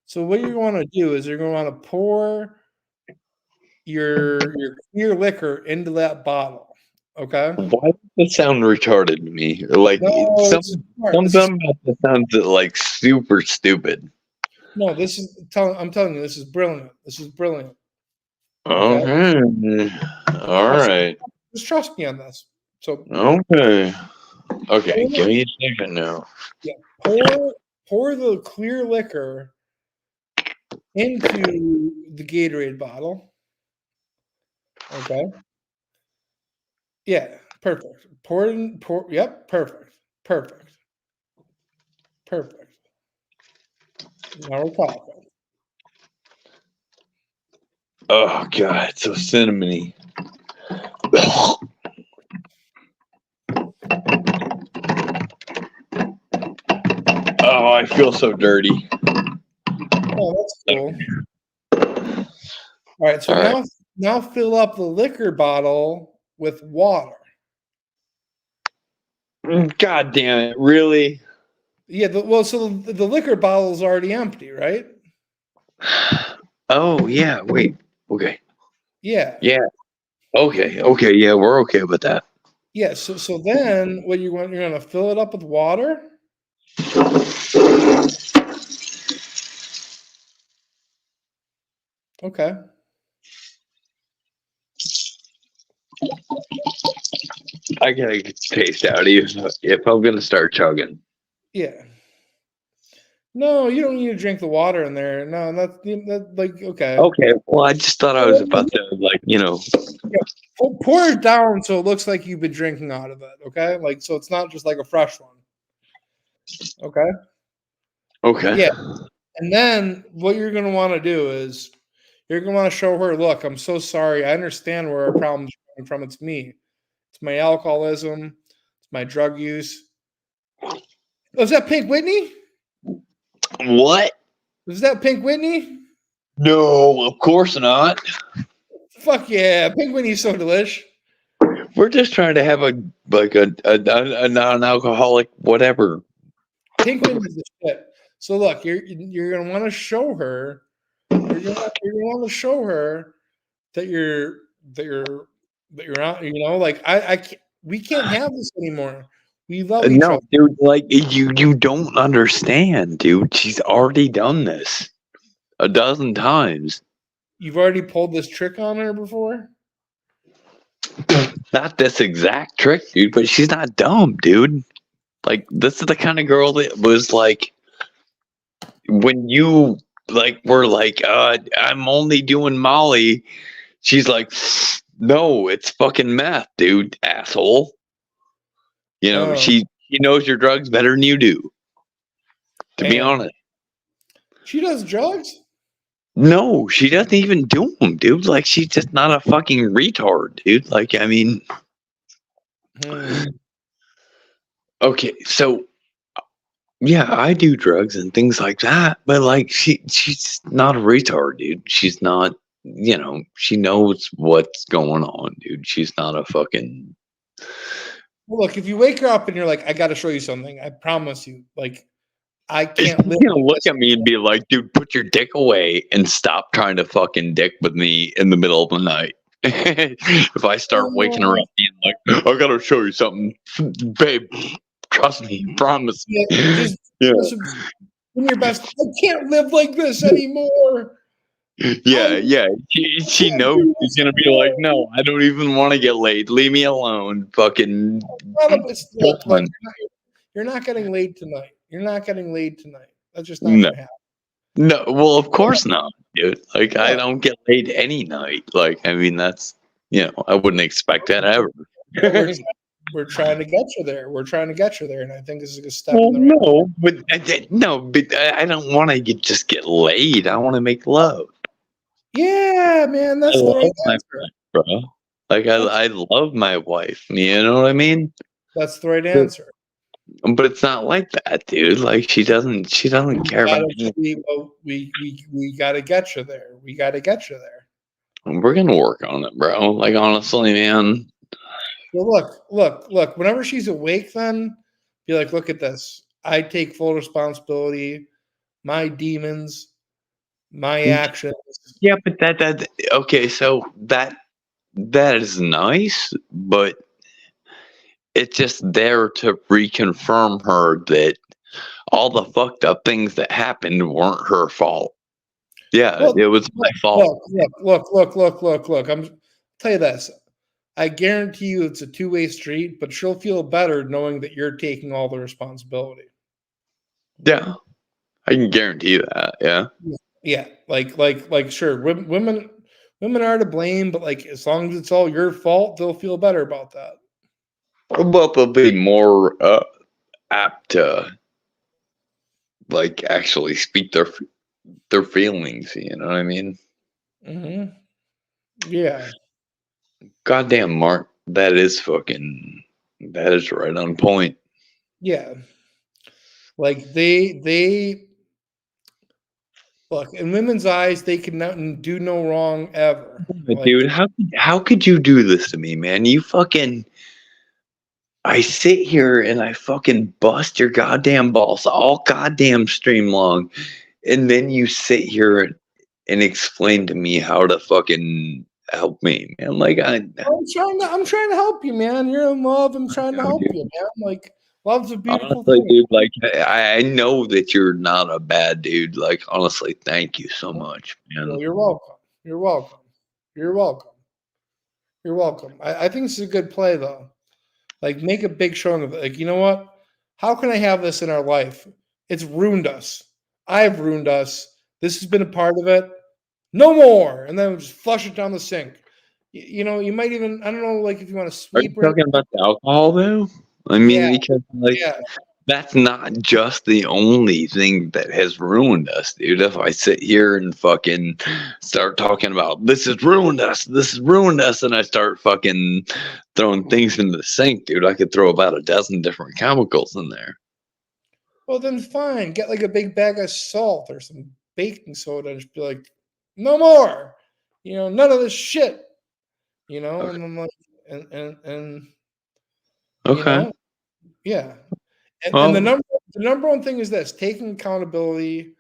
So what you're going to do is you're going to want to pour your clear liquor into that bottle. Okay. Why does it sound retarded to me? Like No, some this is smart. something about this sounds like super stupid. No, I'm telling you, this is brilliant. This is brilliant. Okay. Okay. All Trust, right. just trust me on this. So Okay. Okay. pour, Give me a second now. yeah, pour the clear liquor into the Gatorade bottle. Okay. Yeah, perfect. Yep, perfect. Perfect. Perfect. Now we're talking. Oh god, it's so cinnamony. Oh, I feel so dirty. Oh, that's cool. All right, so All right. now fill up the liquor bottle with water. God damn it! Really? Yeah, so the liquor bottle is already empty, right? Oh yeah. Wait. Okay. Yeah. Yeah. Okay. Okay. Yeah, we're okay with that. Yeah, so then what you're going to fill it up with water? Okay. I gotta get the taste out of you if I'm gonna start chugging. Yeah. No, you don't need to drink the water in there. No, that like okay. Okay. Well, I just thought I was about to Yeah, pour it down so it looks like you've been drinking out of it. Okay, like so it's not just like a fresh one. Okay. Okay. Yeah, and then what you're gonna want to do is you're gonna want to show her, look, I'm so sorry. I understand where our problem's coming from. It's me. It's my alcoholism. It's my drug use. Oh, is that Pink Whitney? What? Is that Pink Whitney? No, of course not. Fuck yeah, Pink Whitney's so delish. We're just trying to have a non-alcoholic whatever. Pink Whitney's the shit. So look, you're gonna want to show her. You're gonna want to show her that you're not. Like I can't. We can't have this anymore. We love each No, other. dude, like you don't understand, dude. She's already done this a dozen times. You've already pulled this trick on her before. Not this exact trick, dude, but she's not dumb, dude. Like this is the kind of girl that was like when you like were like, I'm only doing Molly. She's like, no, it's fucking meth, dude, asshole. You know, Oh, she knows your drugs better than you do. To be damn. honest. She does drugs. No, she doesn't even do them, dude. Like she's just not a fucking retard, dude. Like I mean, okay, so yeah, I do drugs and things like that, but like she's not a retard, dude. She's not, she knows what's going on, dude. She's not a fucking Well, look, if you wake her up and you're like, I got to show you something. I promise you, like, I She's can't live. gonna look at me and be like, dude, put your dick away and stop trying to fucking dick with me in the middle of the night. If I start waking her up being like, I gotta show you something, babe. Trust me, promise. Yeah, Yeah. just Give me your best. I can't live like this anymore. Yeah. She can't knows do she's this gonna be like, no, I don't even want to get laid. Leave me alone. Fucking Look, gone. you're not getting laid tonight. You're not getting laid tonight. That's just not No, gonna happen. no. Well, of course not, dude. Like, I Yeah. don't get laid any night. Like, I mean, that's I wouldn't expect that ever. But we're trying to get you there. We're trying to get you there, and I think this is a good step Well, in the right. no, but I don't want to just get laid. I want to make love. Yeah, man, I that's the love right my answer. wife, bro. Like, I love my wife. You know what I mean? That's the right But, answer. but it's not like that, dude. Like, she doesn't care about me. We gotta get you there. We gotta get you there. We're gonna work on it, bro. Like, honestly, man. Well, look. Whenever she's awake, then be like, look at this. I take full responsibility. My demons, my actions. Yeah, but that okay. So that is nice, but it's just there to reconfirm her that all the fucked up things that happened weren't her fault. Yeah, Well, it was my fault. look. Tell you this. I guarantee you it's a two-way street, but she'll feel better knowing that you're taking all the responsibility. Yeah, I can guarantee that. Yeah. Yeah, sure, women are to blame, but like as long as it's all your fault, they'll feel better about that. Well, they'll be more apt to like actually speak their feelings. You know what I mean? Hmm. Yeah, Goddamn, Mark, that is right on point. yeah. Like they look in women's eyes, they can do no wrong ever. Like Dude, how could you do this to me, man? You fucking I sit here and I fucking bust your goddamn balls all goddamn stream long, and then you sit here and explain to me how to fucking help me, man. Like I'm trying to help you, man. You're in love. I'm trying to help dude, you, man. Like love's a beautiful honestly, thing. dude, like I know that you're not a bad dude. Like honestly, thank you so much, man. Well, you're welcome. You're welcome. You're welcome. You're welcome. I think this is a good play though. Like make a big showing of it. Like, you know what? How can I have this in our life? It's ruined us. I've ruined us. This has been a part of it. No more. And then just flush it down the sink. You might even, I don't know, like if you want to Are you sweep her. talking about the alcohol though? I mean, Yeah, because like yeah. that's not just the only thing that has ruined us, dude. If I sit here and fucking start talking about this has ruined us, and I start fucking throwing things into the sink, dude, I could throw about a dozen different chemicals in there. Well, then fine. Get like a big bag of salt or some baking soda and just be like, no more. None of this shit. Okay. And I'm like, and Okay. yeah. And the Well, number one thing is this: taking accountability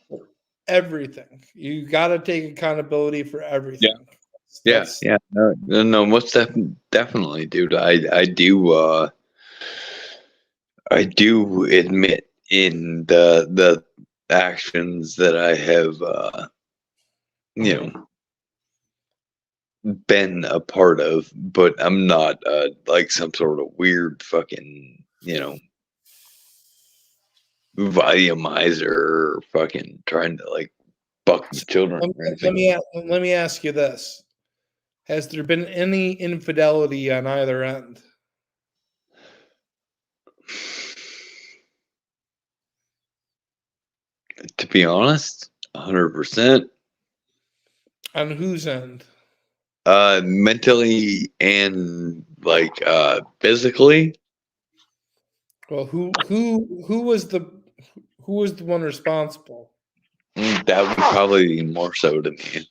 for everything. You got to take accountability for yeah, everything. yeah, That's yeah. No, most definitely, dude. I do admit in the actions that I have, you know, been a part of, but I'm not like some sort of weird fucking, volumizer or fucking trying to like fuck with children let, or let anything. me let me ask you this: has there been any infidelity on either end? To be honest, 100%. On whose end? Mentally and like physically. Well, who was the one responsible? That would probably be more so to me.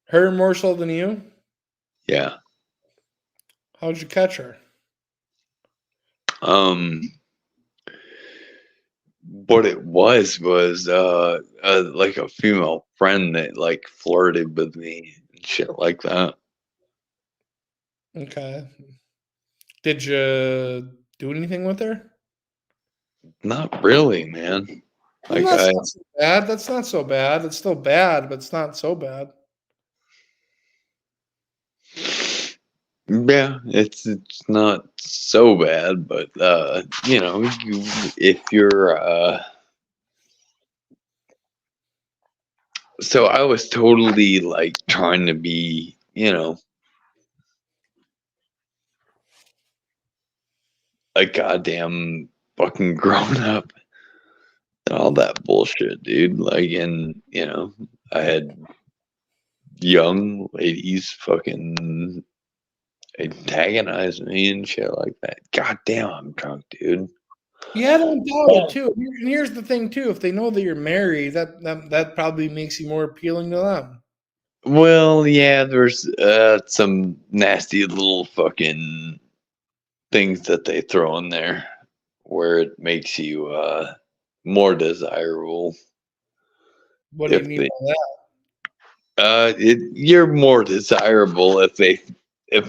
Her more so than you? Yeah. How'd you catch her? Um, what it was like a female friend that like flirted with me and shit like that. Okay. Did you do anything with her? Not really, man. Like That's I, not so bad. That's not so bad. It's still bad, but it's not so bad. yeah, it's not so bad, but if you're so I was totally like trying to be, a goddamn fucking grown up and all that bullshit, dude. Like, and I had young ladies fucking antagonize me and shit like that. God damn, I'm drunk, dude. Yeah, I don't doubt it too. And here's the thing too: if they know that you're married, that probably makes you more appealing to them. Well, yeah, there's some nasty little fucking things that they throw in there where it makes you more desirable What do you if mean they by that? you're more desirable if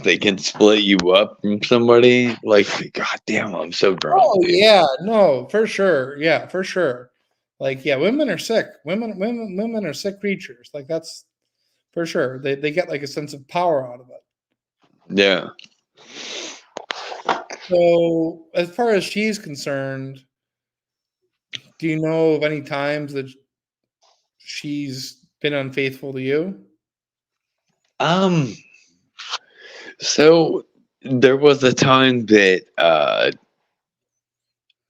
they can split you up from somebody. Like, god damn, I'm so drunk, Oh dude. yeah, no, for sure. Yeah, for sure. Like, yeah, women are sick. Women are sick creatures. Like that's for sure. They get like a sense of power out of it. Yeah. So as far as she's concerned, do you know of any times that she's been unfaithful to you? um so there was a time that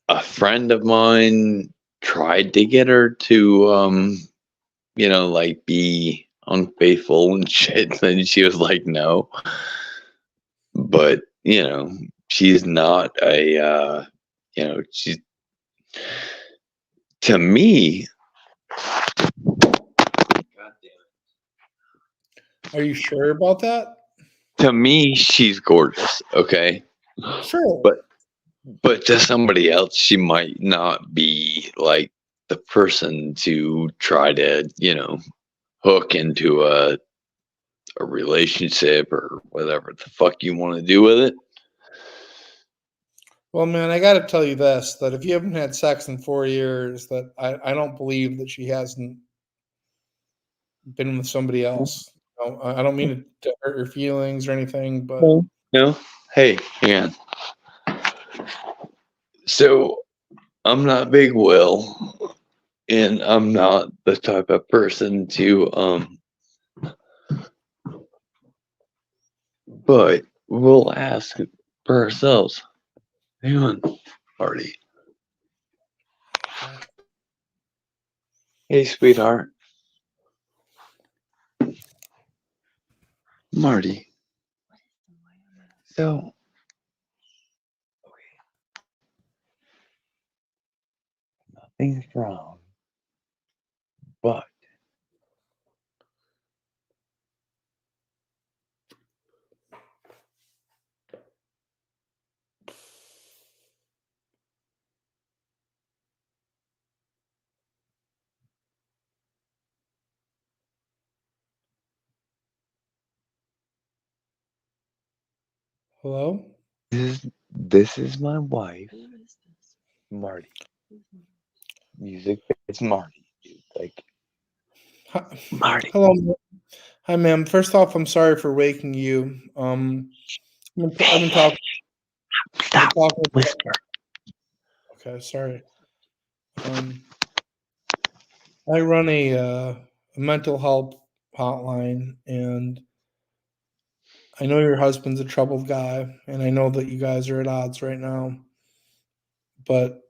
a friend of mine tried to get her to like be unfaithful and shit, and she was like no. But she's not a she's to me. Are you sure about that? To me, she's gorgeous. Okay, Sure. but to somebody else, she might not be like the person to try to hook into a relationship or whatever the fuck you want to do with it. Well, man, I got to tell you this: that if you haven't had sex in 4 years, that I don't believe that she hasn't been with somebody else. I don't mean to hurt your feelings or anything, but No, hey, hang on. So I'm not Big Will, and I'm not the type of person to but we'll ask for ourselves. Hang on, Marty. Hey, sweetheart. Marty. So, nothing's wrong, but hello. this is my wife, Marty. Music, it's Marty, dude. Like, Hi, Marty. hello. Hi, ma'am. First off, I'm sorry for waking you. I've been talking. I've been Stop, talking. whisper. Okay, sorry. I run a mental health hotline, and I know your husband's a troubled guy, and I know that you guys are at odds right now. But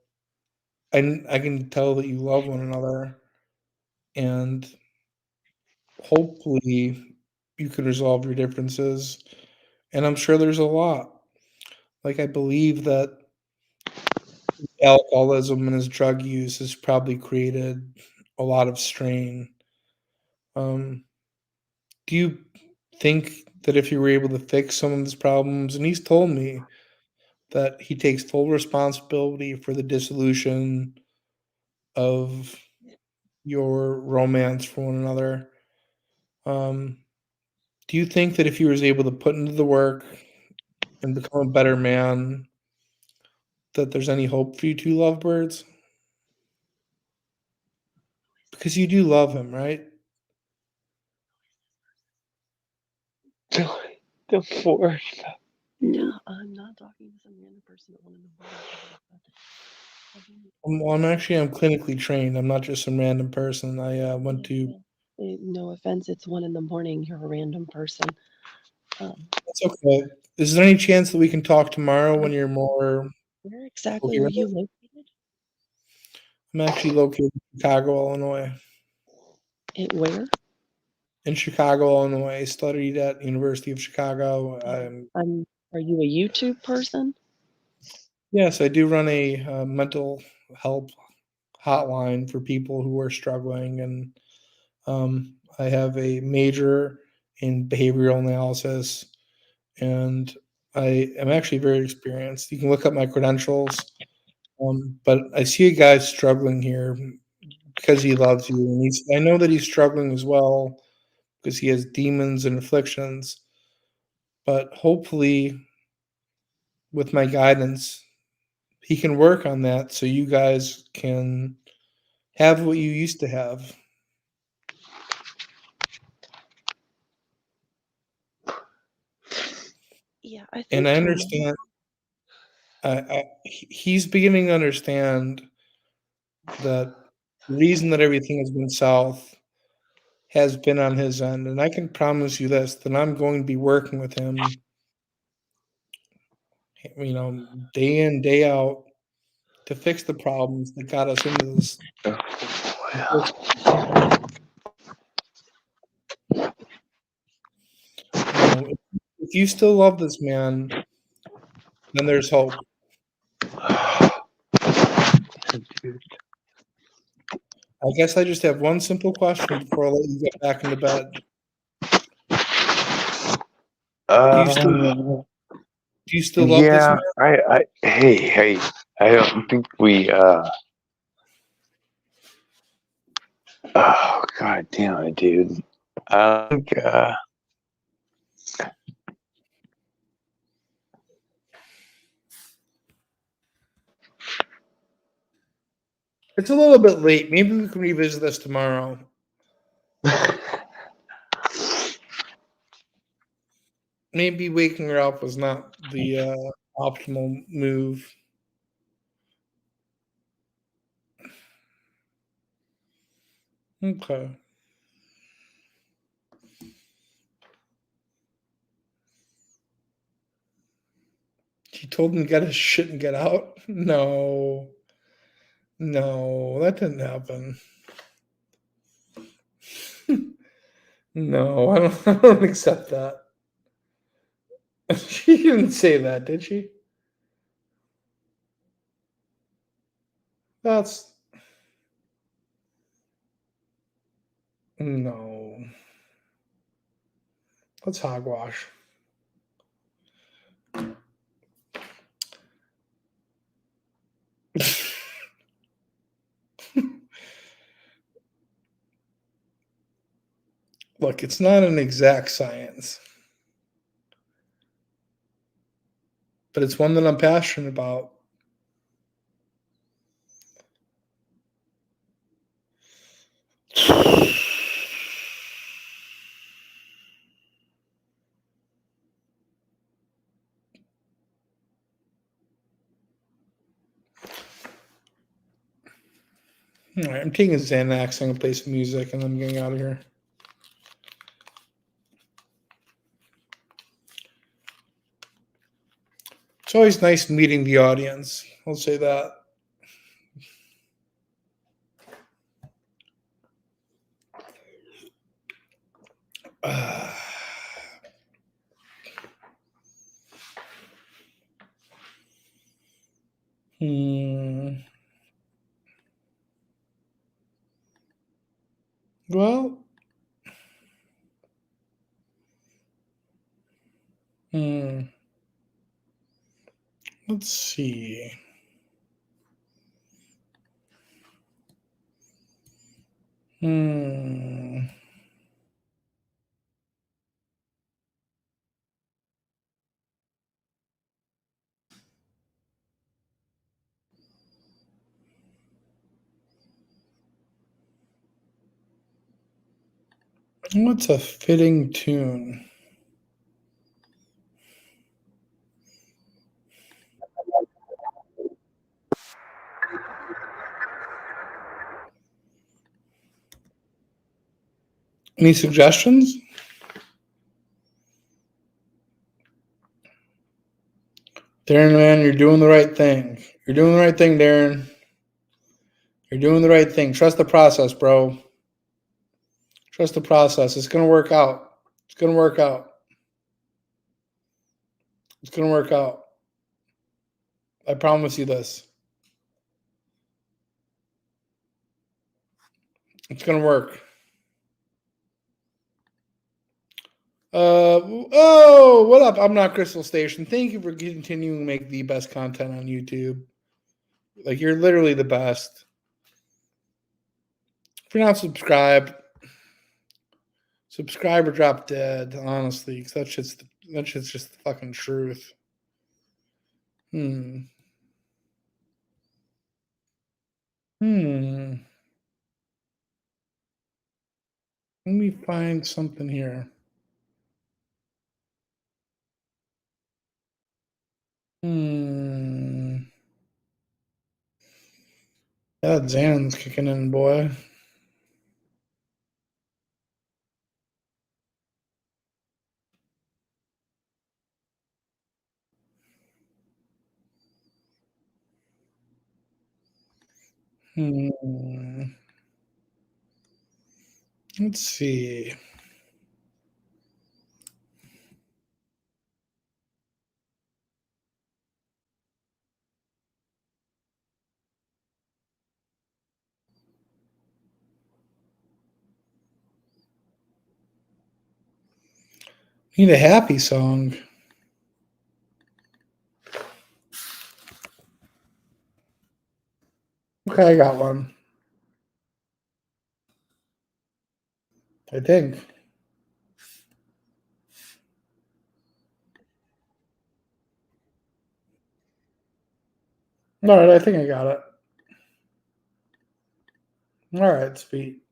I can tell that you love one another, and hopefully you can resolve your differences. And I'm sure there's a lot. Like I believe that alcoholism and his drug use has probably created a lot of strain. Um, do you think that if you were able to fix some of his problems, and he's told me that he takes full responsibility for the dissolution of your romance for one another. Um, do you think that if he was able to put into the work and become a better man, that there's any hope for you two lovebirds? Because you do love him, right? The force. No, I'm not talking to some random person that wanted to I'm clinically trained. I'm not just some random person. I went to. No offense, it's 1 a.m. You're a random person. That's okay. Is there any chance that we can talk tomorrow when you're more Where exactly are coherent? you located? I'm actually located in Chicago, Illinois. Where? In Chicago, Illinois. I studied at University of Chicago. Are you a YouTube person? Yes, I do run a mental health hotline for people who are struggling, and I have a major in behavioral analysis, and I am actually very experienced. You can look up my credentials, but I see a guy struggling here because he loves you, and I know that he's struggling as well because he has demons and afflictions. But hopefully, with my guidance, he can work on that so you guys can have what you used to have. Yeah, I think. And I understand. He's beginning to understand that the reason that everything has been south has been on his end, and I can promise you this: that I'm going to be working with him, day in, day out, to fix the problems that got us into this. If you still love this man, then there's hope. I guess I just have one simple question before I let you get back into bed. Do you still love this man? Hey, I don't think we, oh, god damn it, dude. I think, It's a little bit late. Maybe we can revisit this tomorrow. Maybe waking her up was not the optimal move. Okay. He told him to get his shit and get out? No. No, that didn't happen. No, I don't accept that. She didn't say that, did she? That's no. That's hogwash. Look, it's not an exact science, but it's one that I'm passionate about. All right, I'm taking a Xanax. I'm gonna play some music, and I'm getting out of here. It's always nice meeting the audience. I'll say that. Hmm. Well. Hmm. Let's see. Hmm. What's a fitting tune? Any suggestions? Darren, man, you're doing the right thing. You're doing the right thing, Darren. You're doing the right thing. Trust the process, bro. Trust the process. It's going to work out. It's going to work out. It's going to work out. I promise you this. It's going to work. What up? I'm not Crystal Station. Thank you for continuing to make the best content on YouTube. Like, you're literally the best. If you're not subscribed, subscribe or drop dead, honestly, because that shit's just the fucking truth. Let me find something here. That Xan's kicking in, boy. Let's see. Need a happy song. Okay, I got one. I think. All right, I think I got it. All right, sweet.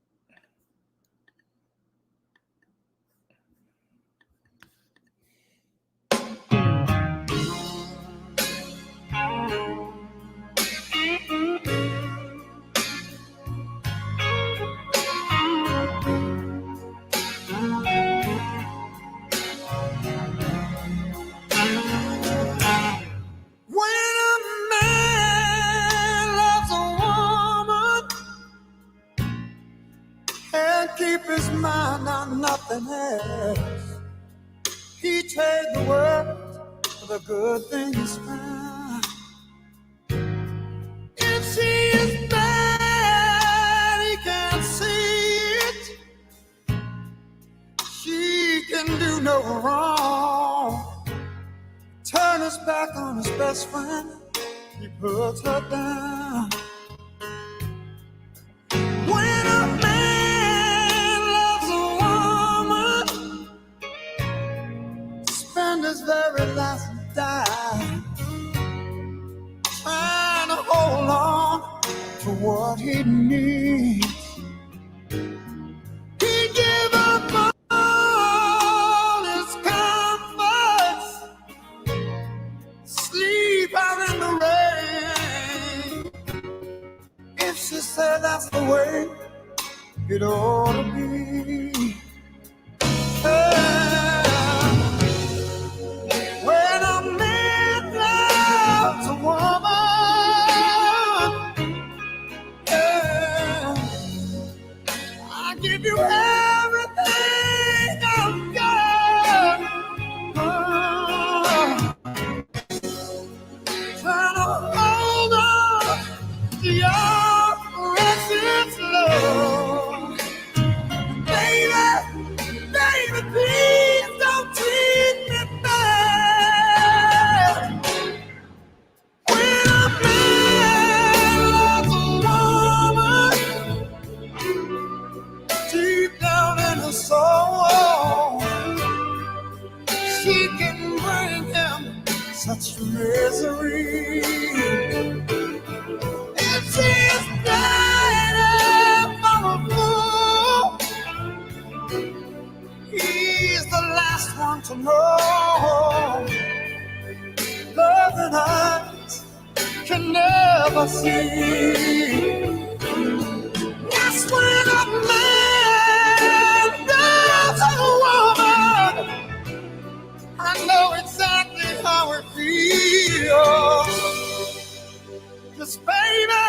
Keep his mind on nothing else. He trade the world for the good things found. If she is bad, he can't see it. She can do no wrong. Turn his back on his best friend. He puts her down. When a man loves a woman, spend his very last dime trying to hold on to what he needs. He give up all his comforts, sleep out in the rain. If she said that's the way it ought to be. When a man loves a woman, I give you everything I've got. Trying to hold on to your precious love. Baby, baby, please don't treat me bad. When a man loves a woman, deep down in her soul, she can bring him such misery. If she is died for a fool, want to know love that eyes can never see. That's when a man loves a woman. I know exactly how it feels. 'Cause baby,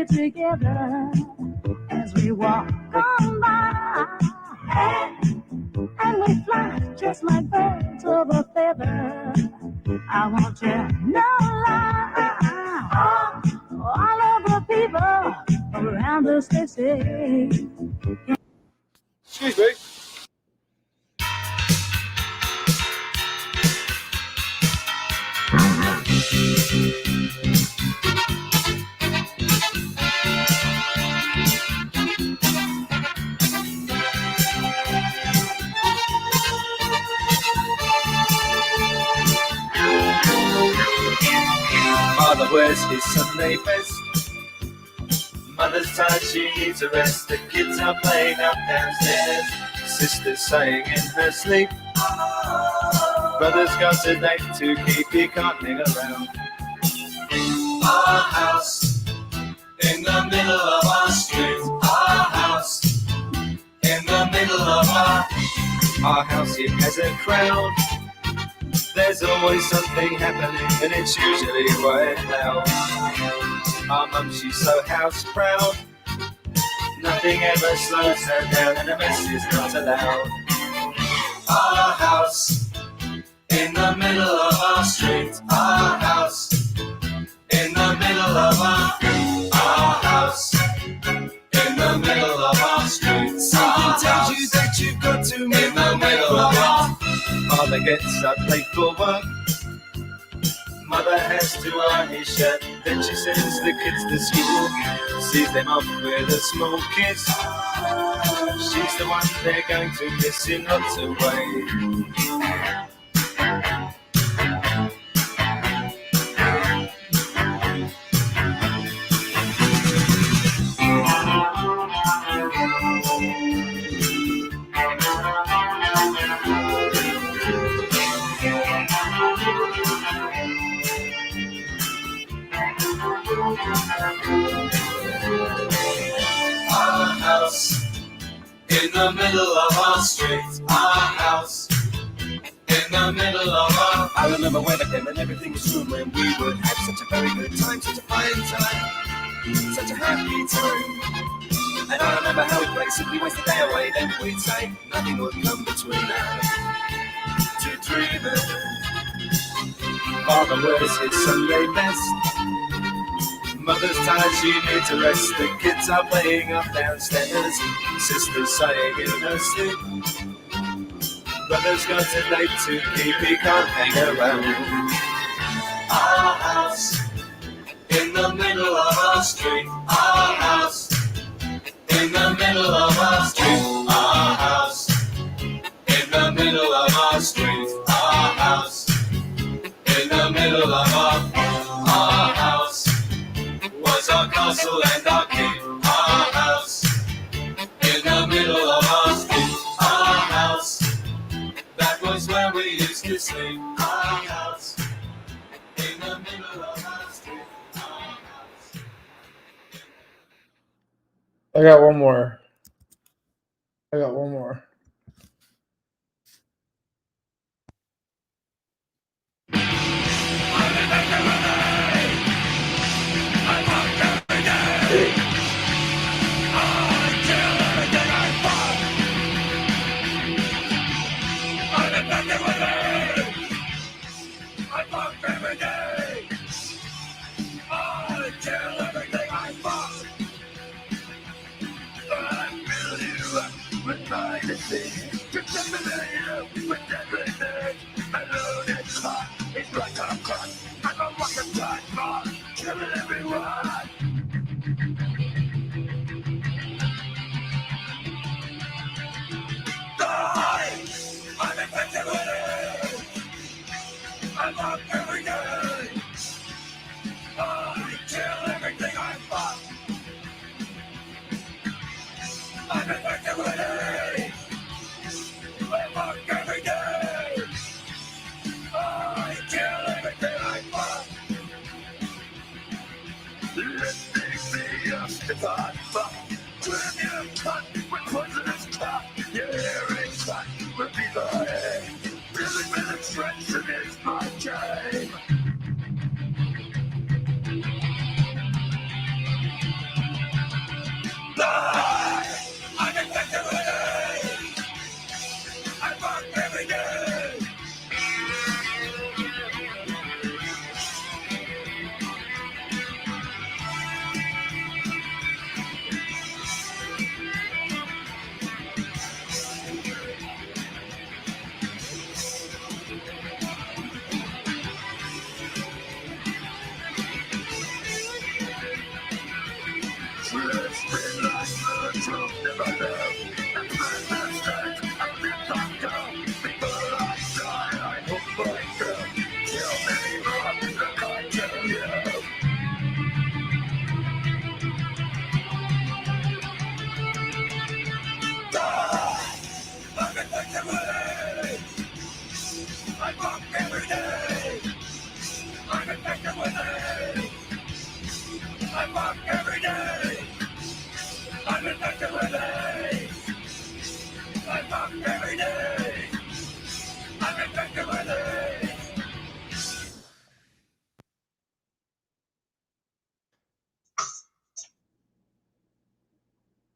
together as we walk on by, and we fly just like birds of a feather. I want you to know all of the people around us, they say. Excuse me. Father wears his Sunday best. Mother's tired, she needs a rest. The kids are playing up downstairs. Sister's sighing in her sleep. Brother's got a date to keep, he can't hang around. Our house in the middle of our street. Our house in the middle of our house, it has a crowd. There's always something happening, and it's usually quite loud. Our mum, she's so house proud. Nothing ever slows her down, and a mess is not allowed. Our house in the middle of our street. Our house in the middle of our house in the middle of our street. Something tells you that you've got to move in the middle of our. Father gets up late for work. Mother has to iron his shirt. Then she sends the kids to school. Sees them off with a small kiss. She's the one they're going to miss in lots of ways. Our house in the middle of our street. Our house in the middle of our. I remember when I came and everything was true, when we would have such a very good time, such a fine time, such a happy time. And I remember how we'd play, simply waste the day away, then we'd say nothing would come between us to dreaming. Father wears his Sunday best. Mother's tired, she needs a rest. The kids are playing up downstairs. Sister's sighing in her sleep. Brother's got a date to keep, he can't hang around. Our house in the middle of our street. Our house in the middle of our street. Our house I got one more. I got one more.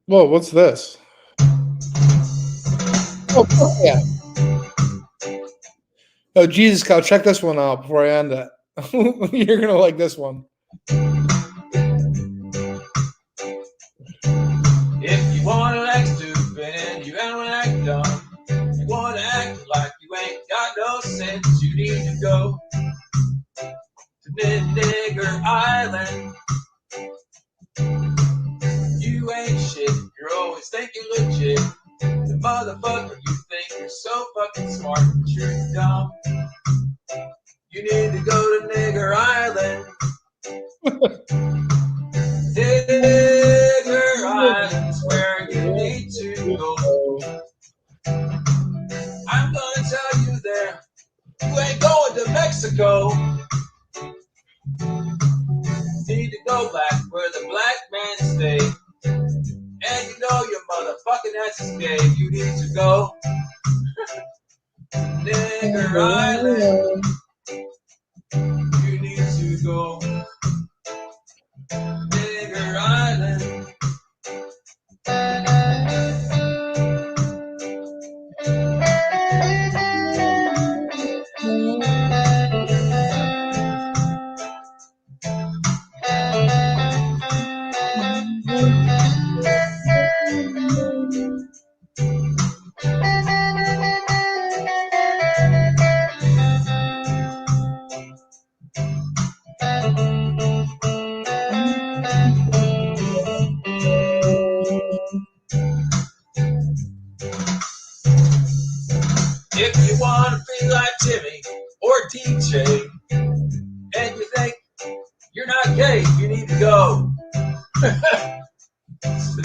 Whoa, what's this? Oh, yeah. Oh, Jesus, Kyle, check this one out before I end it. You're going to like this one. If you wanna act stupid and you ain't wanna act dumb, you wanna act like you ain't got no sense, you need to go to Nigger Island. You ain't shit, you're always thinking legit. The motherfucker, you think you're so fucking smart, but you're dumb. You need to go to Nigger Island. Nigger Island's where you need to go. I'm gonna tell you there, you ain't going to Mexico. You need to go back where the black man stay. And you know your motherfucking ass is gay. You need to go Nigger Island. You need to go Nigger Island. If you want to be like Jimmy or DJ, and you think you're not gay, you need to go to the